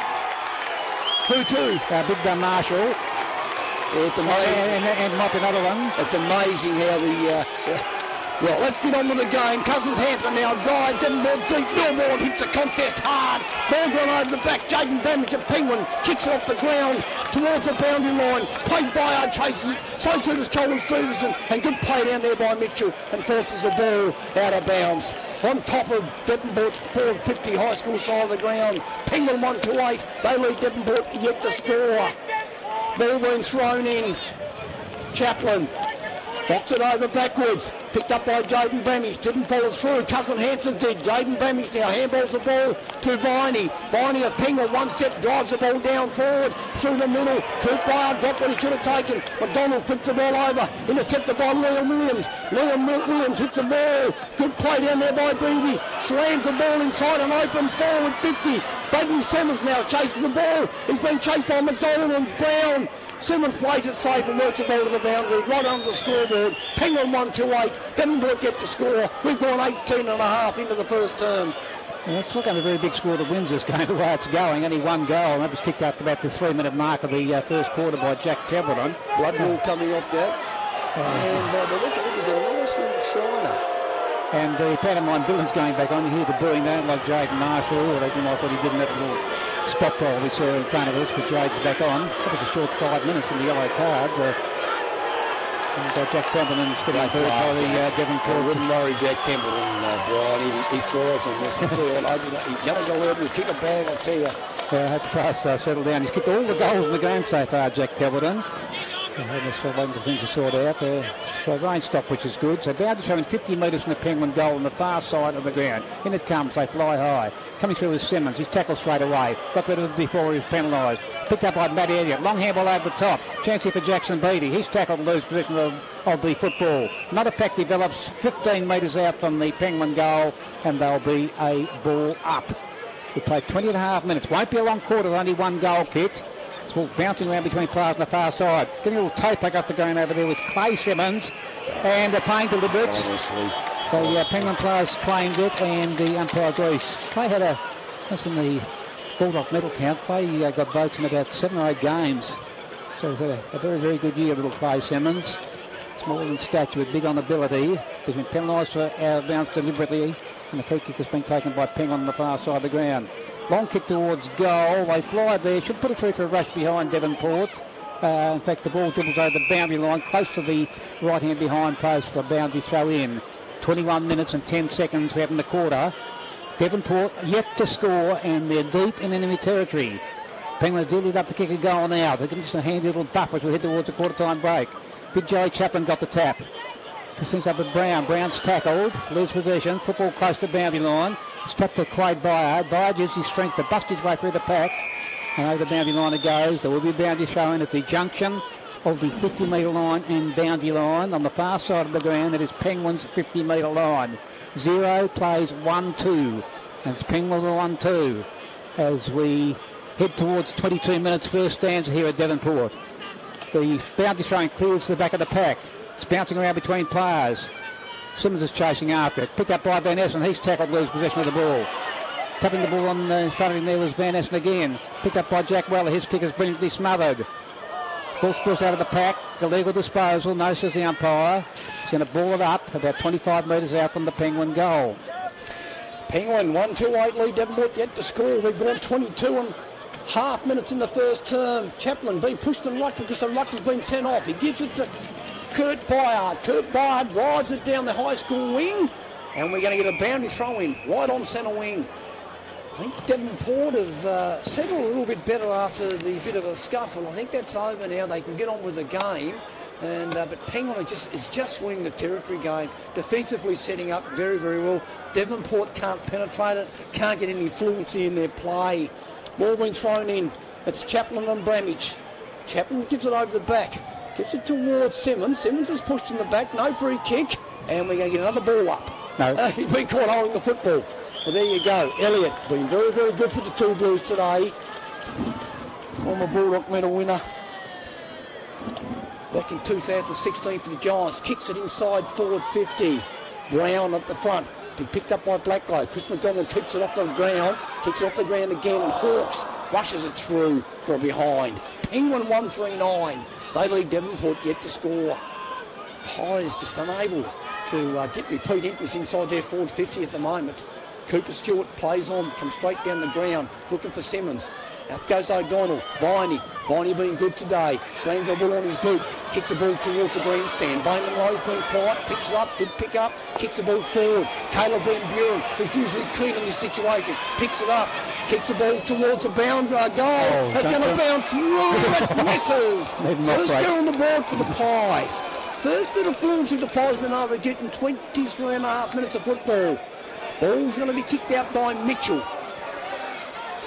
Who to? Big Marshall. Yeah, it's amazing. And might be another one. It's amazing how the... well, let's get on with the game. Cousins Hampton now drives Devonport deep. Millbourne hits the contest hard. Ball gone over the back. Jaden Bramage, a Penguin, kicks it off the ground towards the boundary line. Craig Byard chases it. So too does Colin Stevenson. And good play down there by Mitchell and forces the ball out of bounds. On top of Devonport's 450 high school side of the ground. Penguin 1-8. They lead Devonport yet to score. Ball being thrown in. Chaplin box it over backwards. Picked up by Jaden Bramage. Didn't follow through. Cousin Hampton did. Jaden Bramage now handballs the ball to Viney. Viney of Penguin, one step, drives the ball down forward through the middle. Kurt Byard dropped what he should have taken. McDonald flips the ball over. Intercepted by Liam Williams. Liam Williams hits the ball. Good play down there by Beatty. Slams the ball inside an open forward 50. Bradley Simmons now chases the ball. He's been chased by McDonald and Brown. Simmons plays it safe and works the ball to the boundary, right under the scoreboard. Penguin 1-8. Devonport get the score. We've gone 18.5 into the first term. Well, it's not going to be a very big score that wins this game the way it's going. Only one goal, and that was kicked up about the 3-minute mark of the first quarter by Jack Templeton. Bloodwall coming off that. And by the look of it, he's got a nice little shiner. And the pantomime villain's going back on. You hear the booing. They don't like Jaden Marshall, or they didn't like what he did in that little spot trial we saw in front of us with Jade's back on. That was a short 5 minutes from the yellow cards. And Jack Templeton's getting burst by the Devonport. I wouldn't worry Jack Templeton, Brian. He thrives on this material. He's going to go out and kick a bag, I'll tell you. I had the pass settle down. He's kicked all the goals in the game so far, Jack Templeton. Just waiting for things to sort out. So rain stop, which is good. So boundary showing 50 metres from the Penguin goal on the far side of the ground. In it comes, they fly high. Coming through with Simmons. He's tackled straight away. Got rid of it before he was penalised. Picked up by Matt Elliott. Long handball over the top. Chance here for Jackson Beattie. He's tackled to lose possession of the football. Another pack develops 15 metres out from the Penguin goal, and there'll be a ball up. We played 20 and a half minutes. Won't be a long quarter, only one goal kicked. It's all bouncing around between players on the far side. Getting a little toe back after going over there with Clay Simmons. And they're playing deliberate. The Penguin players claimed it, and the umpire agrees. Clay had that's in the Bulldog medal count. Clay got votes in about 7 or 8 games. So he's had a very, very good year, little Clay Simmons. Small in stature, but big on ability. He's been penalised for out of bounds deliberately, and the free kick has been taken by Penguin on the far side of the ground. Long kick towards goal. They fly there. Should put it through for a rush behind Devonport. In fact, the ball dribbles over the boundary line, close to the right-hand behind post for a boundary throw in. 21 minutes and 10 seconds we have in the quarter. Devonport yet to score, and they're deep in enemy territory. Penguin do lead up to kick a goal now. They can just a handy little buffer as we head towards the quarter-time break. Big Joey Chaplin got the tap. Things up with Brown. Brown's tackled. Lose possession. Football close to boundary line. It's tapped to Quade Byard. Byard uses his strength to bust his way through the pack. And over the boundary line it goes. There will be a boundary throw-in at the junction of the 50-metre line and boundary line. On the far side of the ground, it is Penguin's 50-metre line. 0 plays 1-2. And it's Penguin 1-2 as we head towards 22 minutes. First stanza here at Devonport. The boundary throw-in clears to the back of the pack. It's bouncing around between players. Simmons is chasing after it. Picked up by Van Essen. He's tackled, lose possession of the ball. Tapping the ball on in front of him there was Van Essen again. Picked up by Jack Weller. His kick is brilliantly smothered. Ball spills out of the pack. Illegal disposal. No, says the umpire. He's going to ball it up about 25 metres out from the Penguin goal. Penguin 1-2-8 lead. Devonport yet to score. We've gone 22 and half minutes in the first term. Chaplin being pushed and rucked because the ruck has been sent off. He gives it to Kurt Byard. Kurt Byard drives it down the high school wing, and we're going to get a boundary throw in right on centre wing. I think Devonport have settled a little bit better after the bit of a scuffle. I think that's over now. They can get on with the game. And but Penguin is just winning the territory game. Defensively setting up very, very well. Devonport can't penetrate it, can't get any fluency in their play. Ball being thrown in. It's Chaplin and Bramage. Chaplin gives it over the back. Gives it towards Simmons. Simmons is pushed in the back. No free kick. And we're going to get another ball up. No. He's been caught holding the football. Well, there you go. Elliott been very, very good for the Two Blues today. Former Bulldog medal winner. Back in 2016 for the Giants. Kicks it inside forward 50. Brown at the front. Been picked up by Blacklow. Chris McDonald keeps it off the ground. Kicks it off the ground again. And Hawks rushes it through for a behind. Penguin 139. They lead Devonport yet to score. Pies just unable to get repeat entries inside their forward 50 at the moment. Cooper Stewart plays on, comes straight down the ground, looking for Simmons. Out goes O'Donnell. Viney being good today. Slams the ball on his boot. Kicks the ball towards the grandstand. Bainman Lowe's been quiet. Picks it up. Good pick up. Kicks the ball forward. Caleb Van Buren, who's usually keen in this situation, picks it up. Kicks the ball towards the boundary goal. That's going to bounce through. It misses. First go on the board for the Pies. First bit of fluency the Pies been able to get in 23 and a half minutes of football. Ball's going to be kicked out by Mitchell.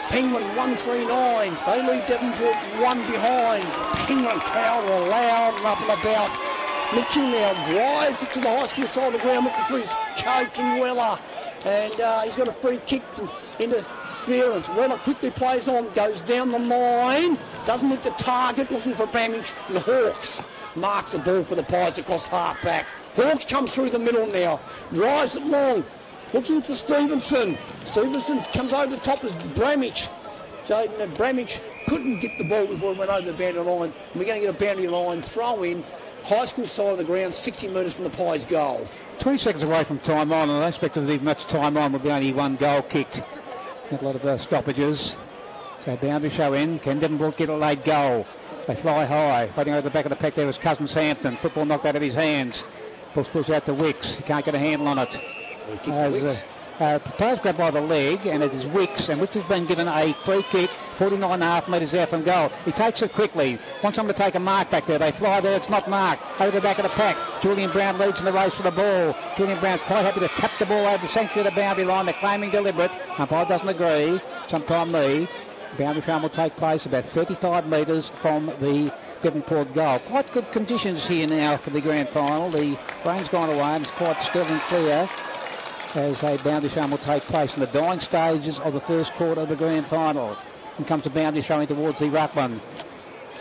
Penguin 139. They lead Devonport one behind. Penguin crowd are loud and up and about. Mitchell now drives it to the high school side of the ground looking for his coach and Weller. And he's got a free kick interference. Weller quickly plays on, goes down the line. Doesn't hit the target, looking for Bramage. And Hawks marks the ball for the Pies across half back. Hawks comes through the middle now. Drives it long. Looking for Stevenson. Stevenson comes over the top as Bramage. Jaden Bramage couldn't get the ball before it went over the boundary line. And we're going to get a boundary line throw in. High school side of the ground, 60 metres from the Pies goal. 20 seconds away from time on, and I don't expect there to be much time on with only one goal kicked. Not a lot of stoppages. So boundary show in. Can Devonport get a late goal? They fly high. Waiting over the back of the pack there was Cousins Hampton. Football knocked out of his hands. Ball spills out to Wicks. He can't get a handle on it. Players grabbed by the leg, and it is Wicks, and Wicks has been given a free kick 49.5 metres out from goal. He takes it quickly, wants someone to take a mark back there. They fly there, it's not marked. Over the back of the pack, Julian Brown leads in the race for the ball. Julian Brown's quite happy to tap the ball over the sanctuary of the boundary line. They're claiming deliberate. Umpire doesn't agree. Sometime the boundary foul will take place about 35 metres from the Devonport goal. Quite good conditions here now for the grand final. The rain's gone away and it's quite still and clear as a boundary showing will take place in the dying stages of the first quarter of the grand final. And comes the boundary showing towards the ruckman.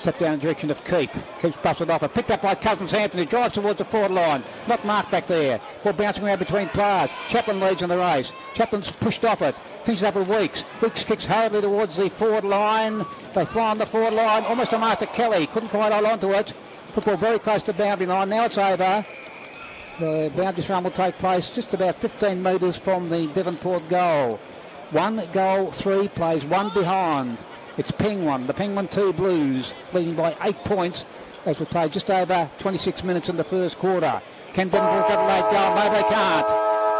Step down in the direction of Keep. Keeps busted off. Picked up by Cousins Hampton, who drives towards the forward line. Not marked back there. Ball bouncing around between players. Chaplin leads in the race. Chaplin's pushed off it. Finishes up with Weeks. Weeks kicks hurriedly towards the forward line. They fly on the forward line. Almost a mark to Kelly. Couldn't quite hold on to it. Football very close to the boundary line. Now it's over. The boundary run will take place just about 15 metres from the Devonport goal. 1 goal, 3 plays, 1 behind. It's Penguin, the Penguin 2 Blues, leading by 8 points as we play just over 26 minutes in the first quarter. Can Devonport get a late goal? No, they can't.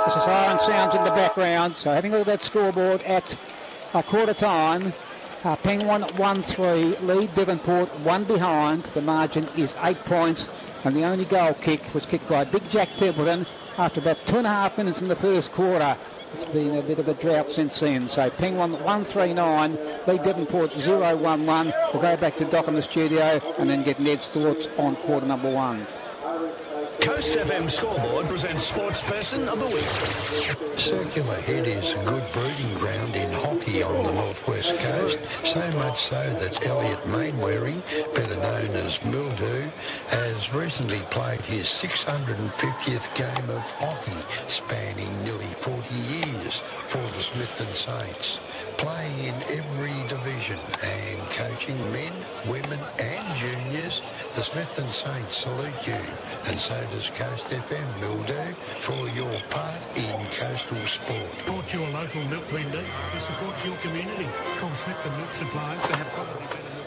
As the siren sounds in the background. So having a look at that scoreboard at quarter time, Penguin 1-3, lead Devonport 1 behind. The margin is 8 points. And the only goal kick was kicked by Big Jack Templeton after about 2.5 minutes in the first quarter. It's been a bit of a drought since then. So Penguin 1-3-9, lead Devonport 0-1-1. We'll go back to Doc in the studio and then get Ned's thoughts on quarter number 1. Coast FM Scoreboard presents Sportsperson of the Week. Circular Head is a good breeding ground in hockey on the northwest coast, so much so that Elliot Mainwaring, better known as Mildew, has recently played his 650th game of hockey, spanning nearly 40 years for the Smithton Saints, playing in every division and coaching men, women and juniors. The Smithton Saints salute you, and so does Coast FM, Mildew, for your part in coastal sport. Support your local milk vendor who supports your community. Call Smithton Milk Supplies to have quality better milk.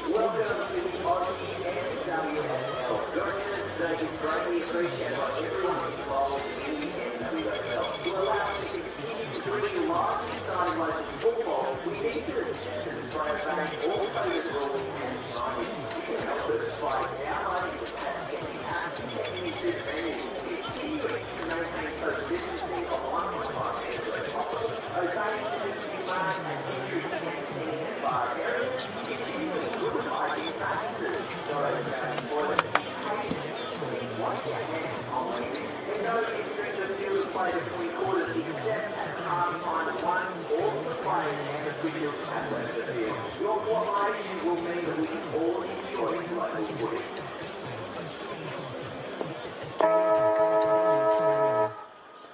Welcome to the Aussie NWFL. Your attendance is greatly appreciated by everyone involved in the NWFL. To allow us to continue to bring you live exciting local football, we need your assistance by obeying all COVID rules and signage. You can help us by downloading the Tasmanian app and using it it's key to maintain social distancing of 1.5 meters. Obeying community marks and entry in bar areas. Your cooperation will mean that we can all enjoy local footy.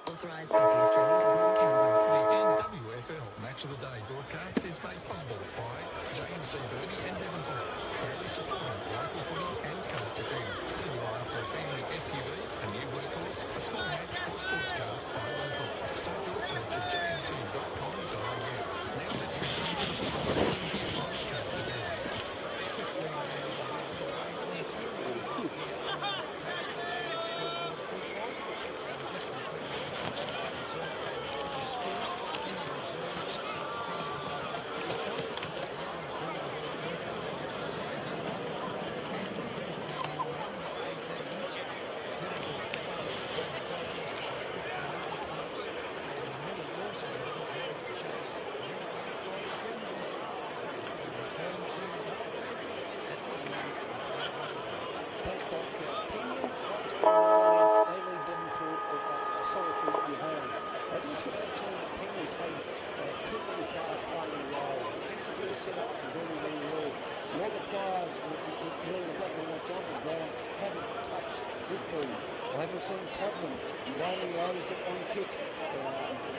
Authorised by the Australian Government, Canberra. The NWFL Match of the Day broadcast is made possible by JMC Birdie and Devonport, proudly supporting local footy and Coast FM. Whether you are after a family SUV, a new workhorse, a small hatch or sports car, buy local. Start your search at jmc.com.au. Now let's return to the football here on Coast FM. 3. I haven't seen Todman. Bowling Lowe's got one kick.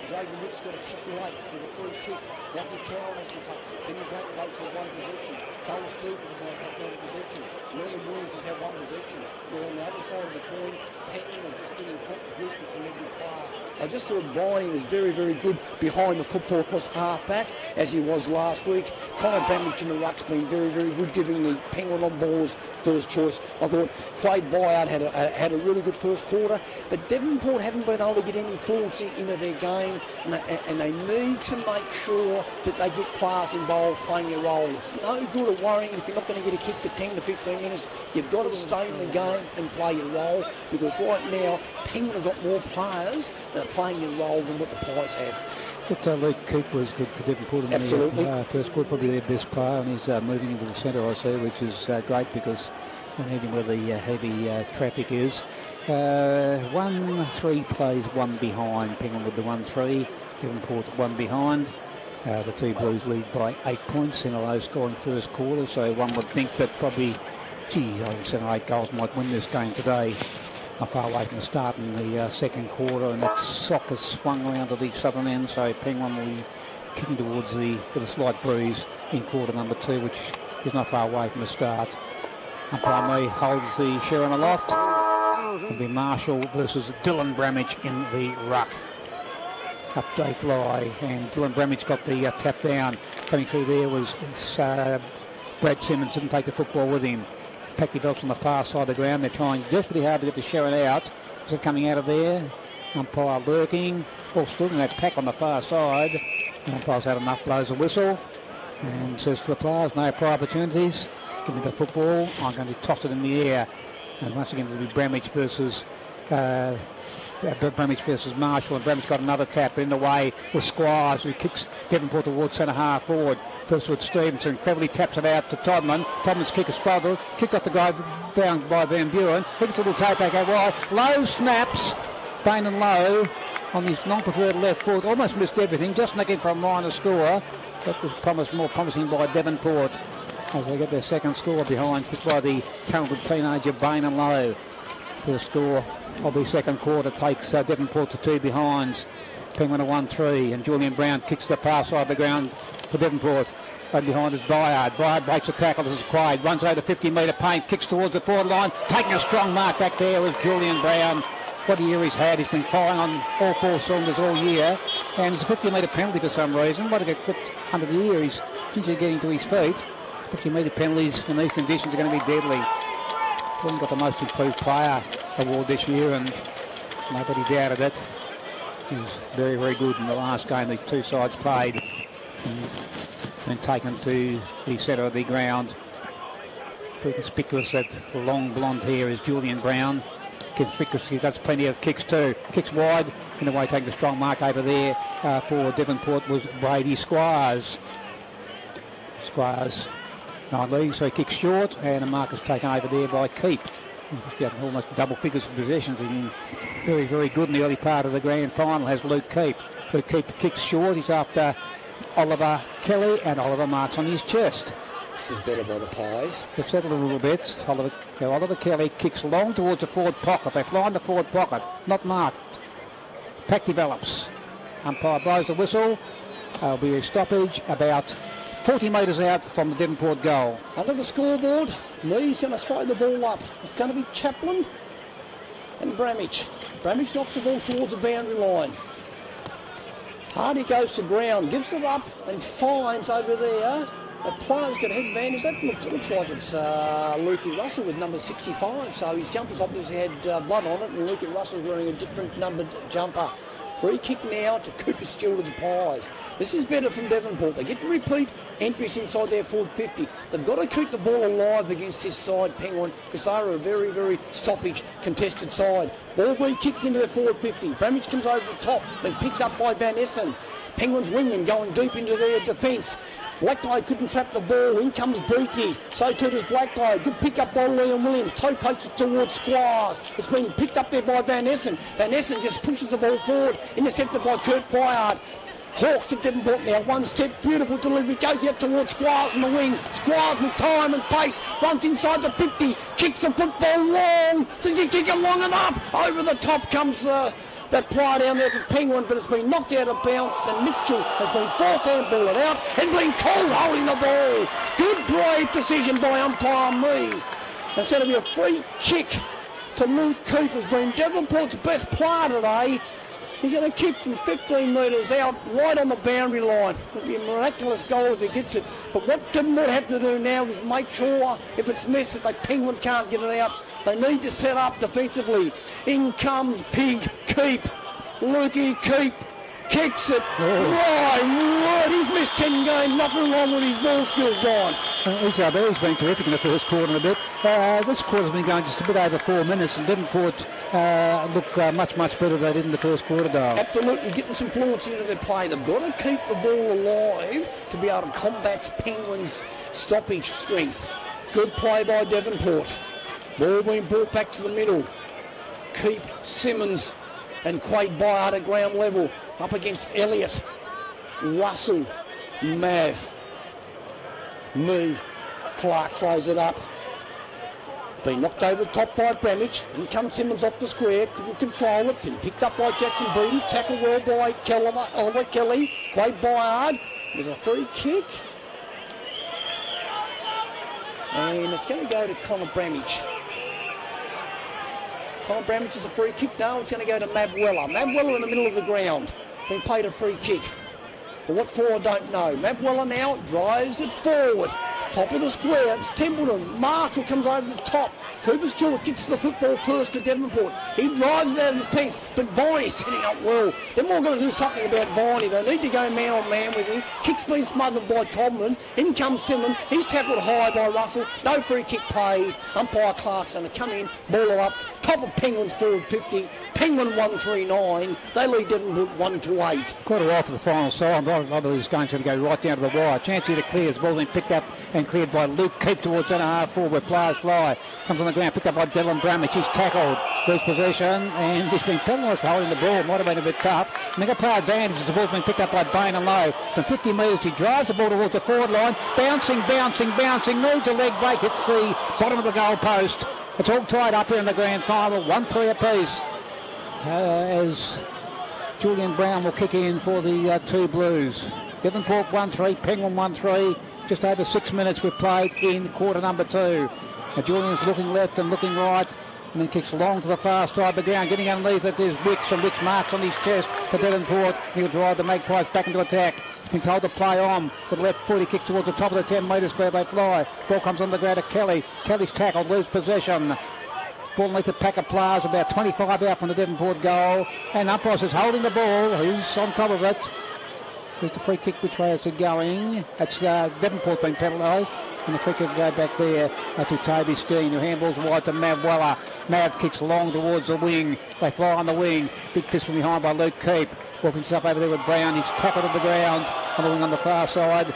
Jaden Witt's got a kick late with a free kick. Lucky Cowan has some touch. Benny Black votes for one possession. Cole Stevens has no possession. William Williams has had one possession. Well, on the other side of the coin, Patton are just getting contributions from every player. I just thought Viney was very, very good behind the football across half-back, as he was last week. Connor Bramage in the ruck's been very, very good, giving the Penguin on balls first choice. I thought Quade Byard had a really good first quarter, but Devonport haven't been able to get any fluency into their game, and they need to make sure that they get players involved playing their role. It's no good at worrying if you're not going to get a kick for 10 to 15 minutes. You've got to stay in the game and play your role, because right now, Penguin have got more players that are playing their role than what the Pies have. But Luke Keep was good for Devonport in the first quarter, probably their best player, and he's moving into the centre, I see, which is great because they need him where the heavy traffic is. 1-3 plays one behind. Penguin with the 1-3, Devonport one behind. The two Blues lead by 8 points in a low scoring first quarter, so one would think that probably, 7 or 8 goals might win this game today. Not far away from the start in the second quarter, and that sock has swung around to the southern end, so Penguin will be kicking towards with a slight breeze in quarter number 2, which is not far away from the start. Umpire Mee holds the Sharon aloft. It'll be Marshall versus Dylan Bramage in the ruck. Up they fly, and Dylan Bramage got the tap down. Coming through there was Brad Simmons, didn't take the football with him. Pack develops on the far side of the ground. They're trying desperately hard to get the Sharon out. Is it coming out of there? Umpire lurking. Ball stood in that pack on the far side. And umpire's had enough, blows a whistle. And says to the players, no prior opportunities. Give me the football. I'm going to toss it in the air. And once again, it'll be Bramage versus Marshall, and Bramage got another tap in the way with Squires, who kicks Devonport towards centre half forward. First with Stevenson, cleverly taps it out to Todman. Todman's kick is struggled, kick off the guy down by Van Buren. He gets a little toe back out wide. Lowe snaps, Bain and Lowe on his non-preferred left foot, almost missed everything, just nicking for a minor score. That was more promising by Devonport as they get their second score behind, kicked by the talented teenager Bain and Lowe. First score of the second quarter takes Devonport to 2 behinds. Penguin a 1-3, and Julian Brown kicks the far side of the ground for Devonport. Right behind is Byard. Byard breaks the tackle. This is Quade. Runs over the 50-metre paint, kicks towards the forward line. Taking a strong mark back there was Julian Brown. What a year he's had. He's been firing on all 4 cylinders all year. And it's a 50-metre penalty for some reason. What to get clipped under the ear. He's getting to his feet. 50-metre penalties in these conditions are going to be deadly. He got the most improved player award this year, and nobody doubted it. He was very, very good in the last game these two sides played. And taken to the centre of the ground. Pretty conspicuous, that long blonde hair is Julian Brown. Conspicuous, he does plenty of kicks too. Kicks wide, in the way taking a strong mark over there for Devonport was Brady Squires. Squires, 9 leagues, so he kicks short, and a mark is taken over there by Keep. He's got almost double figures of possessions. He's been very, very good in the early part of the grand final, has Luke Keep. Luke Keep kicks short. He's after Oliver Kelly, and Oliver marks on his chest. This is better by the Pies. They've settled a little bit. Oliver Kelly kicks long towards the forward pocket. They fly in the forward pocket, not marked. Pack develops. Umpire blows the whistle. There'll be a stoppage about 40 metres out from the Devonport goal. Under the scoreboard, Lee's going to throw the ball up. It's going to be Chaplin and Bramage. Bramage knocks the ball towards the boundary line. Hardy goes to ground, gives it up and finds over there. The player's got headbandage. That looks like it's Lukey Russell with number 65. So his jumper's obviously had blood on it, and Lukey Russell's wearing a different numbered jumper. Free kick now to Cooper Steele to the Pies. This is better from Devonport. They get to repeat entries inside their forward 50. They've got to keep the ball alive against this side, Penguin, because they are a very, very stoppage contested side. Ball being kicked into their forward 50. Bramage comes over the top, been picked up by Van Essen. Penguins wingman going deep into their defence. Blackguy couldn't trap the ball. In comes Beatty. So too does Blackguy. Good pick up by Liam Williams. Toe pokes it towards Squires. It's been picked up there by Van Essen. Van Essen just pushes the ball forward. Intercepted by Kurt Byard. Hawks of Devonport now, one step, beautiful delivery, goes out towards Squires on the wing. Squires with time and pace, runs inside the 50, kicks the football long. Does he kick it long enough? Over the top comes that player down there for Penguin, but it's been knocked out of bounds, and Mitchell has been forced to handball it out and been called holding the ball. Good brave decision by umpire me. It's going to be a free kick to Luke Cooper, who's been Devonport's best player today. He's going to kick from 15 metres out, right on the boundary line. It'll be a miraculous goal if he gets it. But what Devonport have to do now is make sure if it's missed that the Penguin can't get it out. They need to set up defensively. In comes Pig, Keep. Lukey, Keep. Kicks it. Right. He's missed 10 games. Nothing wrong with his ball skills, Brian. He's been terrific in the first quarter a bit. This quarter's been going just a bit over 4 minutes, and Devonport look much better than they did in the first quarter, Dale. Absolutely, getting some fluency into their play. They've got to keep the ball alive to be able to combat Penguins' stoppage strength. Good play by Devonport. Ball being brought back to the middle. Keep Simmons and Quade Byard at ground level. Up against Elliott, Russell, Mav, Me, Clark throws it up. Been knocked over the top by Bramage. In comes Simmons off the square, couldn't control it. Been picked up by Jackson Beattie, tackled well by Oliver Kelly. Quade Byard, there's a free kick. And it's going to go to Connor Bramage. Connor Bramage is a free kick. No, it's going to go to Mav Weller. Mav Weller in the middle of the ground. Been paid a free kick. For what for, I don't know. Mav Weller now drives it forward. Top of the square, it's Templeton. Marshall comes over the top. Cooper Stewart gets the football first for Devonport. He drives it out of the piece, but Viney's setting up well. They're more going to do something about Viney. They need to go man on man with him. Kick's been smothered by Todman. In comes Simmons. He's tackled high by Russell. No free kick paid. Umpire Clark's going to come in, ball her up. Top of Penguins forward 50. Penguin 139. They lead Devonport 1-8. Quite a while for the final side. I believe this game's going to go right down to the wire. Chance here to clear. His ball being picked up and cleared by Luke Keep towards centre half forward where players fly. Comes on the ground, picked up by Dylan Bramage. He's tackled. Lose possession and he's been penalised for holding the ball. Might have been a bit tough. And they got play advantage as the ball's been picked up by Bain and Lowe. From 50 metres he drives the ball towards the forward line. Bouncing. Needs a leg break. Hits the bottom of the goal post. It's all tied up here in the grand final. 1-3 apiece. As Julian Brown will kick in for the two Blues. Devonport 1-3, Penguin 1-3. Just over 6 minutes we've played in quarter number 2. Julian's looking left and looking right, and then kicks long to the far side of the ground. Getting underneath it, there's Wicks, and Wicks marks on his chest for Devonport. He'll drive the Magpies back into attack. He's been told to play on with left foot. He kicks towards the top of the 10 metres where they fly. Ball comes on the ground to Kelly. Kelly's tackled, lose possession. Ball underneath the pack of players, about 25 out from the Devonport goal. And umpires is holding the ball. Who's on top of it? There's the free kick, which way is it going? That's Devonport being penalised. And the free kick will go back there to Toby Skeen, who handballs wide to Mav Weller. Mav kicks long towards the wing. They fly on the wing. Big fist from behind by Luke Keep. Ball finishes up over there with Brown. He's tackled at the ground on the wing on the far side.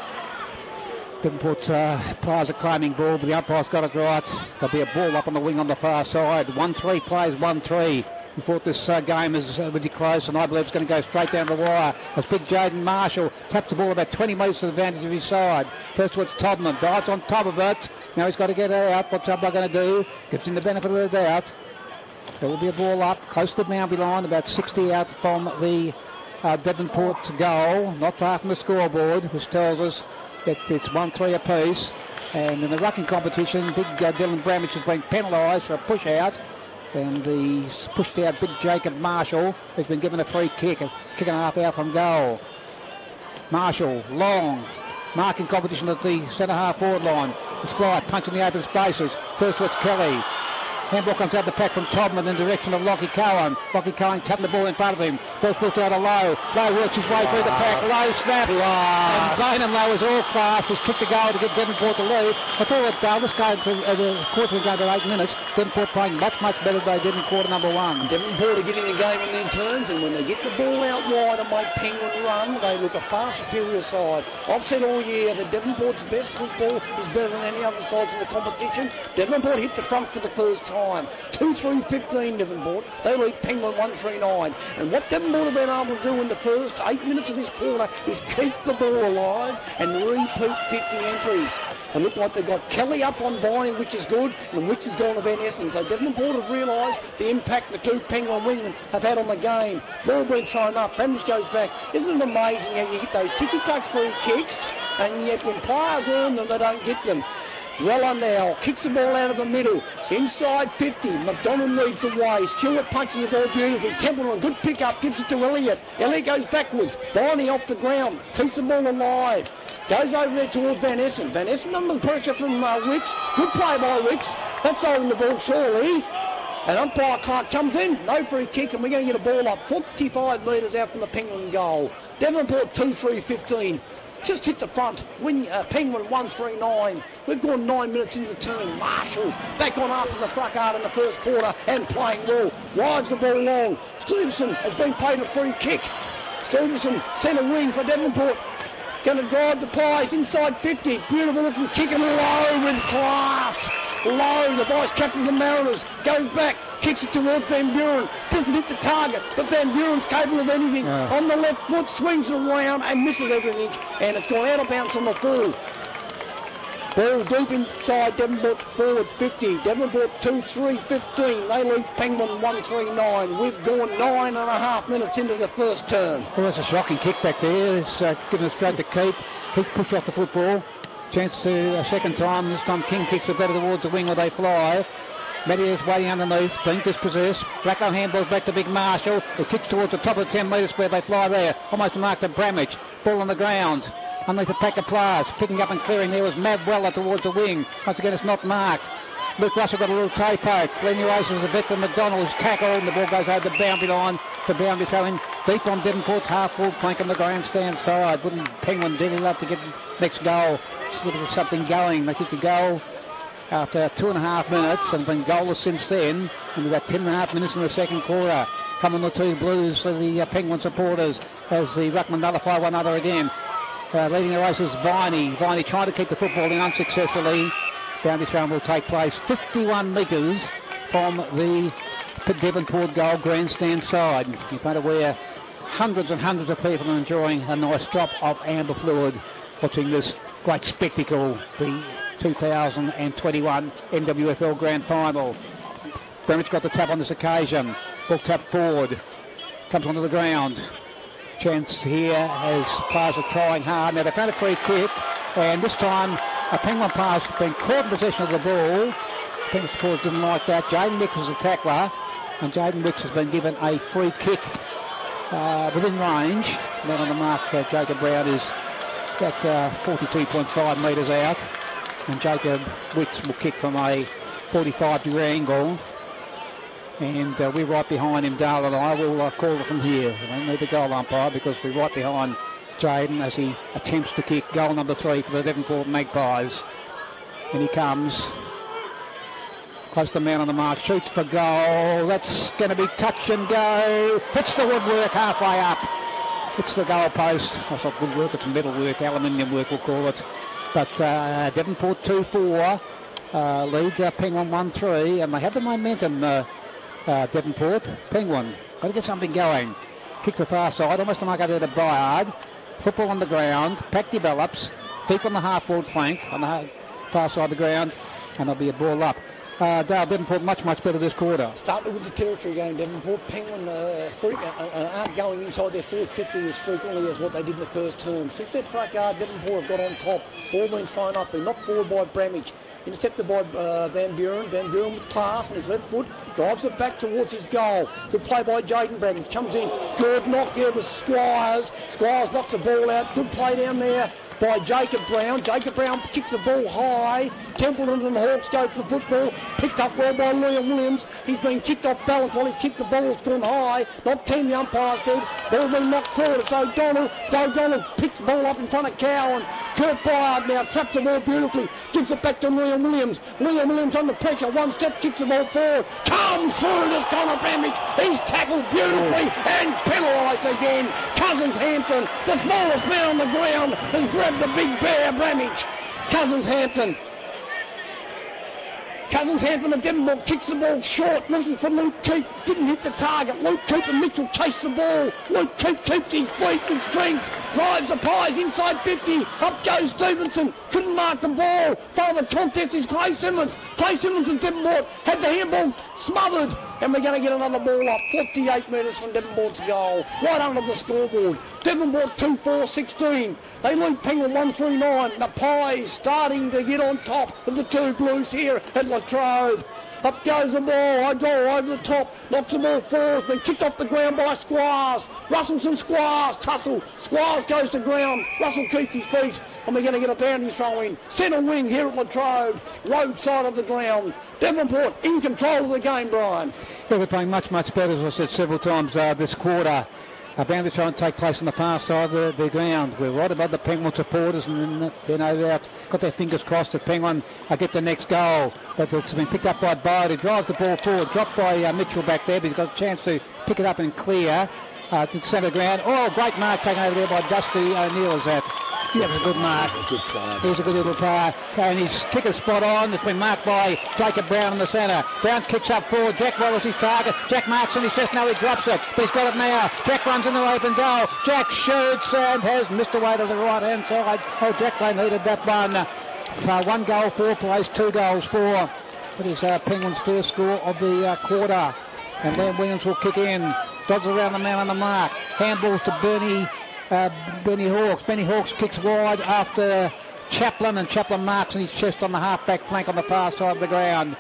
Devonport's players are claiming ball, but the umpire's got it right. There'll be a ball up on the wing on the far side. 1-3 plays 1-3. We thought this game is really close, and I believe it's going to go straight down the wire. As big Jaden Marshall taps the ball about 20 metres to the advantage of his side. First towards Todman, dives on top of it. Now he's got to get it out. What's Umpire going to do? Gives him the benefit of the doubt. There will be a ball up close to the boundary line, about 60 out from the Devonport goal, not far from the scoreboard, which tells us that it's 1-3 apiece. And in the rucking competition, big Dylan Bramage has been penalised for a push out. And he's pushed out big Jacob Marshall, who's been given a free kick, a kick and a half out from goal. Marshall, long, marking competition at the centre half forward line. It's fly, punching the open spaces. First it's Kelly. Handball comes out the pack from Todman in the direction of Lockie Cohen. Lockie Cohen cutting the ball in front of him. Ball's pushed out of Lowe. Lowe works his way through the pack. Lowe snaps. And Bain and Lowe is all class. Has kicked the goal to get Devonport to lead. I thought that this game, the quarter was going about 8 minutes. Devonport playing much better than they did in quarter number 1. Devonport are getting the game on their terms, and when they get the ball out wide and make Penguin run, they look a far superior side. I've said all year that Devonport's best football is better than any other sides in the competition. Devonport hit the front for the first time. time. 2-3-15 Devonport. They lead Penguin 1-3-9. And what Devonport have been able to do in the first 8 minutes of this quarter is keep the ball alive and repeat 50 entries. They look like they've got Kelly up on Vying, which is good, and which has gone to Van Essen. So Devonport have realised the impact the two Penguin wingmen have had on the game. Ball being thrown up. Brandis goes back. Isn't it amazing how you get those ticky-tack free kicks, and yet when players earn them, they don't get them? Weller now kicks the ball out of the middle. Inside 50. McDonald leads away. Stewart punches the ball beautifully. Templeton, good pick up, gives it to Elliott. Elliott goes backwards. Viney off the ground. Keeps the ball alive. Goes over there towards Van Essen. Van Essen under the pressure from Wicks. Good play by Wicks. That's holding the ball surely. And umpire Clark comes in. No free kick, and we're going to get a ball up 45 metres out from the Penguin goal. Devonport 2-3-15. Just hit the front. Penguin 1-3-9. We've gone 9 minutes into the turn. Marshall back on after the fuck out in the first quarter and playing well. Drives the ball long. Stevenson has been paid a free kick. Stevenson centre wing for Devonport. Going to drive the Pies inside 50. Beautiful looking kick and low with class. Low, the vice captain of the Mariners goes back, kicks it towards Van Buren. Doesn't hit the target, but Van Buren's capable of anything. On the left foot, swings it around and misses everything. And it's gone out of bounds on the full. Ball deep inside Devonport's forward 50. Devonport 2-3-15. They lead Penguin 1-3-9. We've gone 9.5 minutes into the first turn. Well, that's a shocking kick back there. It's given it straight to Keith. Keith pushed off the football. Chance to a second time. This time King kicks it better towards the wing where they fly. Matty is waiting underneath. Being dispossessed. Blackwell handballs back to Big Marshall. It kicks towards the top of the 10 metre square. They fly there. Almost marked to Bramage. Ball on the ground. Underneath a pack of players. Picking up and clearing. There was Mav Weller towards the wing. Once again, it's not marked. Luke Russell got a little toe poke. Lenny Race is a bit from McDonald's tackle, and the ball goes over the boundary line. The boundary throwing deep on Devonport's half-forward flank on the grandstand side. Wouldn't Penguin dearly love to get next goal? Just looking for something going. They kicked the goal after 2.5 minutes and been goalless since then. And we've got 10.5 minutes in the second quarter. Coming the two Blues for the Penguin supporters as the Ruckman nullify one another again. Leading the race is Viney. Viney trying to keep the football in unsuccessfully. Boundary throw will take place 51 metres from the Devonport goal grandstand side. You're going to where hundreds and hundreds of people are enjoying a nice drop of amber fluid watching this great spectacle, the 2021 NWFL Grand Final. Bramage got the tap on this occasion. Ball tap forward. Comes onto the ground. Chance here as players are trying hard. Now they've found a free kick, and this time a Penguin player's been caught in possession of the ball. Penguin supporters didn't like that. Jaden Wicks was the tackler, and Jaden Wicks has been given a free kick within range. Man on the mark, Jacob Brown is at 42.5 metres out, and Jacob Wicks will kick from a 45-degree angle. And we're right behind him, Dale and I. We'll call it from here. We don't need the goal umpire because we're right behind Jaden as he attempts to kick goal number 3 for the Devonport Magpies. And he comes close to the man on the mark, shoots for goal. That's going to be touch and go. Hits the woodwork halfway up. Hits the goal post. I thought woodwork, it's metal work, aluminium work we'll call it. But Devonport 2-4, lead Penguin 1-3, and they have the momentum, Devonport. Penguin, got to get something going. Kick the far side, almost like I did a Byard. Football on the ground, pack develops, deep on the half-forward flank, on the far side of the ground, and there'll be a ball up. Dale, Devonport much better this quarter. Started with the territory game, Devonport. Penguin aren't going inside their forward 50 as frequently as what they did in the first term. Since that front yard, Devonport have got on top. Ball being thrown up, they're knocked forward by Bramage. Intercepted by Van Buren. Van Buren with class on his left foot. Drives it back towards his goal. Good play by Jaden Bramage. Comes in. Good knock there with Squires. Squires knocks the ball out. Good play down there by Jacob Brown. Jacob Brown kicks the ball high. Templeton and Hawks go for the football. Picked up well by Liam Williams. He's been kicked off balance while he's kicked the ball. It's gone high. Not 10, the umpire said. Ball been knocked forward. It's O'Donnell. O'Donnell picks the ball up in front of Cowan. Kurt Byard now traps the ball beautifully. Gives it back to Liam Williams. Liam Williams under pressure. One step, kicks the ball forward. Comes through this Connor Bramage. He's tackled beautifully and penalised again. Cousins Hampton, the smallest man on the ground, has grabbed the big bear Bramage. Cousins Hampton. Cousins Hampton and Devonport kicks the ball short, looking for Luke Keep. Didn't hit the target. Luke Keep and Mitchell chase the ball. Luke Keep keeps his feet with strength. Drives the Pies inside 50. Up goes Stevenson. Couldn't mark the ball. Follow the contest is Clay Simmons. Clay Simmons and Devonport had the handball smothered. And we're going to get another ball up. 48 metres from Devonport's goal. Right under the scoreboard. Devonport 2-4-16. They lead Penguin 1-3-9. The Pies starting to get on top of the two Blues here at Latrobe. Up goes the ball. I go over the top. Knocks the ball forward. Been kicked off the ground by Squires. Russellson Squires. Tussle. Squires goes to ground. Russell keeps his feet. And we're going to get a boundary throw in. Centre wing here at Latrobe. Road side of the ground. Devonport in control of the game, Brian. Yeah, we're playing much better, as I said several times this quarter. A boundary try and take place on the far side of the ground. We're right above the Penguin supporters, and they're no doubt got their fingers crossed that Penguin get the next goal. But it's been picked up by Bode, who drives the ball forward, dropped by Mitchell back there, but he's got a chance to pick it up and clear to the centre ground. Oh, great mark taken over there by Dusty O'Neill is that. That was a good mark. He's a good little player. And his kick is spot on. It's been marked by Jacob Brown in the centre. Brown kicks up forward. Jack Wallace his target. Jack marks and he says no, he drops it. But he's got it now. Jack runs in the open goal. Jack shoots and has missed away to the right hand side. Oh, Jack, they needed that one. 1 goal, 4 plays, 2 goals, 4. It is Penguin's first score of the quarter. And then Williams will kick in. Dodges around the man on the mark. Handballs to Benny Hawkes. Benny Hawkes kicks wide after Chaplin, and Chaplin marks in his chest on the half-back flank on the far side of the ground.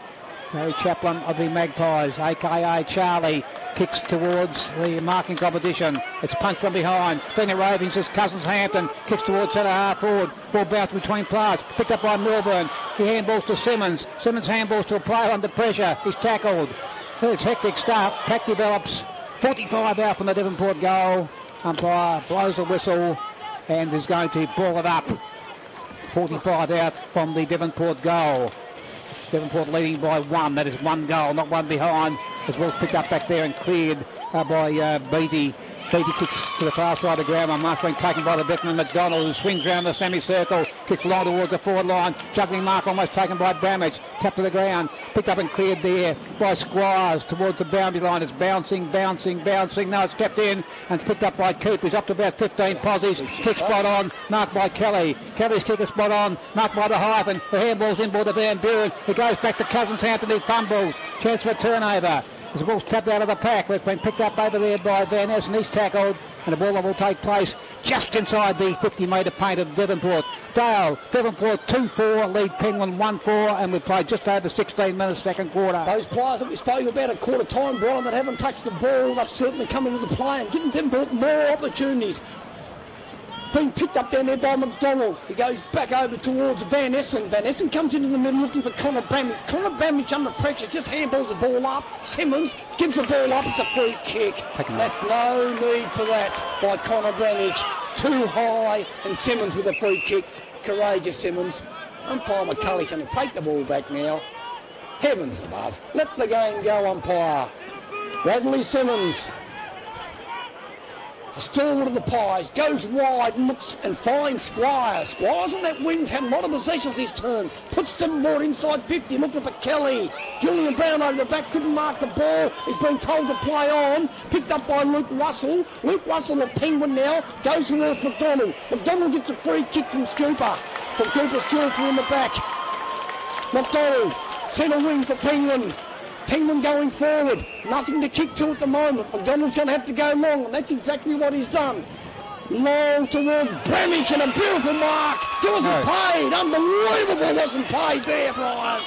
Harry Chaplin of the Magpies, a.k.a. Charlie, kicks towards the marking competition. It's punched from behind. Benny Ravings is Cousins Hampton. Kicks towards centre half forward. Ball bounced between players. Picked up by Milburn. He handballs to Simmons. Simmons handballs to a player under pressure. He's tackled. It's hectic stuff. Pack develops. 45 out from the Devonport goal. Umpire blows the whistle and is going to ball it up. 45 out from the Devonport goal. Devonport leading by 1. That is 1 goal, not 1 behind. As well picked up back there and cleared by Beatty. Beatty kicks to the far side of the ground. Mark's been taken by the veteran McDonald, who swings round the semicircle, kicks long towards the forward line. Juggling mark almost taken by Bramage. Tapped to the ground. Picked up and cleared there by Squires towards the boundary line. It's bouncing. No, it's kept in and picked up by Coop. He's up to about 15 posies. Kick spot on. Marked by Kelly. Kelly's kick is spot on. Marked by the Hyphen. The handball's inboard to Van Buren. It goes back to Cousins Hampton. He fumbles. Chance for a turnover. The ball's tapped out of the pack. It's been picked up over there by Van Essen. He's tackled, and the ball will take place just inside the 50-metre paint of Devonport. Devonport 2-4, lead Penguin 1-4, and we've played just over 16 minutes second quarter. Those players that we spoke about at quarter time, Brian, that haven't touched the ball, they've certainly come into the play and given Devonport more opportunities. Being picked up down there by McDonald. He goes back over towards Van Essen. Van Essen comes into the middle looking for Connor Bramage. Connor Bramage under pressure, just handballs the ball up. Simmons gives the ball up. It's a free kick. That's no need for that by Connor Bramage. Too high, and Simmons with a free kick. Courageous Simmons. Umpire McCulley's going to take the ball back now. Heavens above. Let the game go, umpire. Bradley Simmons. A stalwart of the Pies, goes wide and looks and finds Squires. Squires on that wing's had a lot of possessions this turn. Puts Devonport inside 50, looking for Kelly. Julian Brown over the back, couldn't mark the ball. He's been told to play on. Picked up by Luke Russell. Luke Russell, the Penguin now, goes towards McDonald. McDonald gets a free kick from Cooper. From Cooper still in the back. McDonald, centre wing for Penguin. Penguin going forward. Nothing to kick to at the moment. McDonald's going to have to go long, and that's exactly what he's done. Long toward Bramage, and a beautiful mark. It wasn't paid. Unbelievable wasn't paid there, Brian.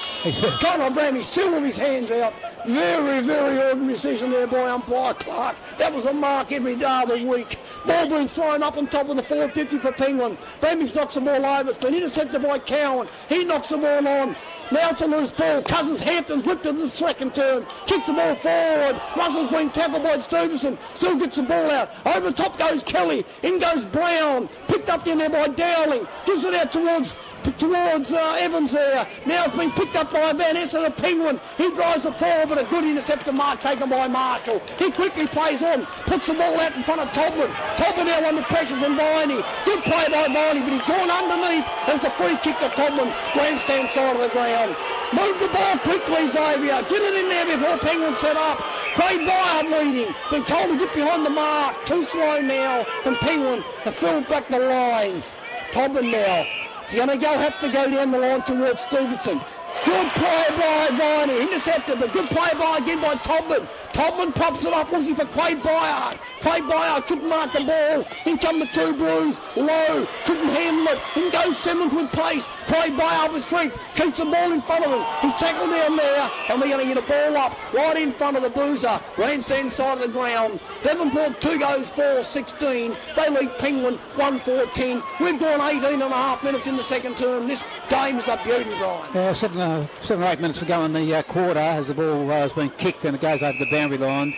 Connor Bramage still with his hands out. Very, very ordinary decision there by umpire Clark. That was a mark every day of the week. Ball being thrown up on top of the 450 for Penguin. Bramage knocks the ball over. It's been intercepted by Cowan. He knocks the ball on. Now it's a loose ball. Cousins Hampton's whipped in the second turn. Kicks the ball forward. Russell's been tackled by Stevenson. Still gets the ball out. Over the top goes Kelly. In goes Brown. Picked up in there by Dowling. Gives it out towards Evans there. Now it's been picked up by Van Essen, the Penguin. He drives the forward, but a good interceptor mark taken by Marshall. He quickly plays on. Puts the ball out in front of Todman. Topman now under pressure from Viney. Good play by Viney, but he's gone underneath. There's a free kick to Topman, grandstand side of the ground. Move the ball quickly, Xavier. Get it in there before Penguin set up. Craig Byard leading. Been told to get behind the mark. Too slow now. And Penguin have filled back the lines. Topman now. He's going to have to go down the line towards Stevenson. Good play by Viney, intercepted, but good play again by Topman. Topman pops it up looking for Craig Byard. Craig Byard couldn't mark the ball. In come the two Blues, low, couldn't handle it. In goes Simmons with pace. Craig Byard with strength, keeps the ball in front of him. He's tackled down there, and we're going to get a ball up right in front of the Boozer. Grandstand side of the ground. Devonport 2 goes 4-16. They lead Penguin 1-4-10. We've gone 18 and a half minutes in the second term. This game is a beauty, Brian. 7 or 8 minutes to go in the quarter as the ball has been kicked and it goes over the boundary line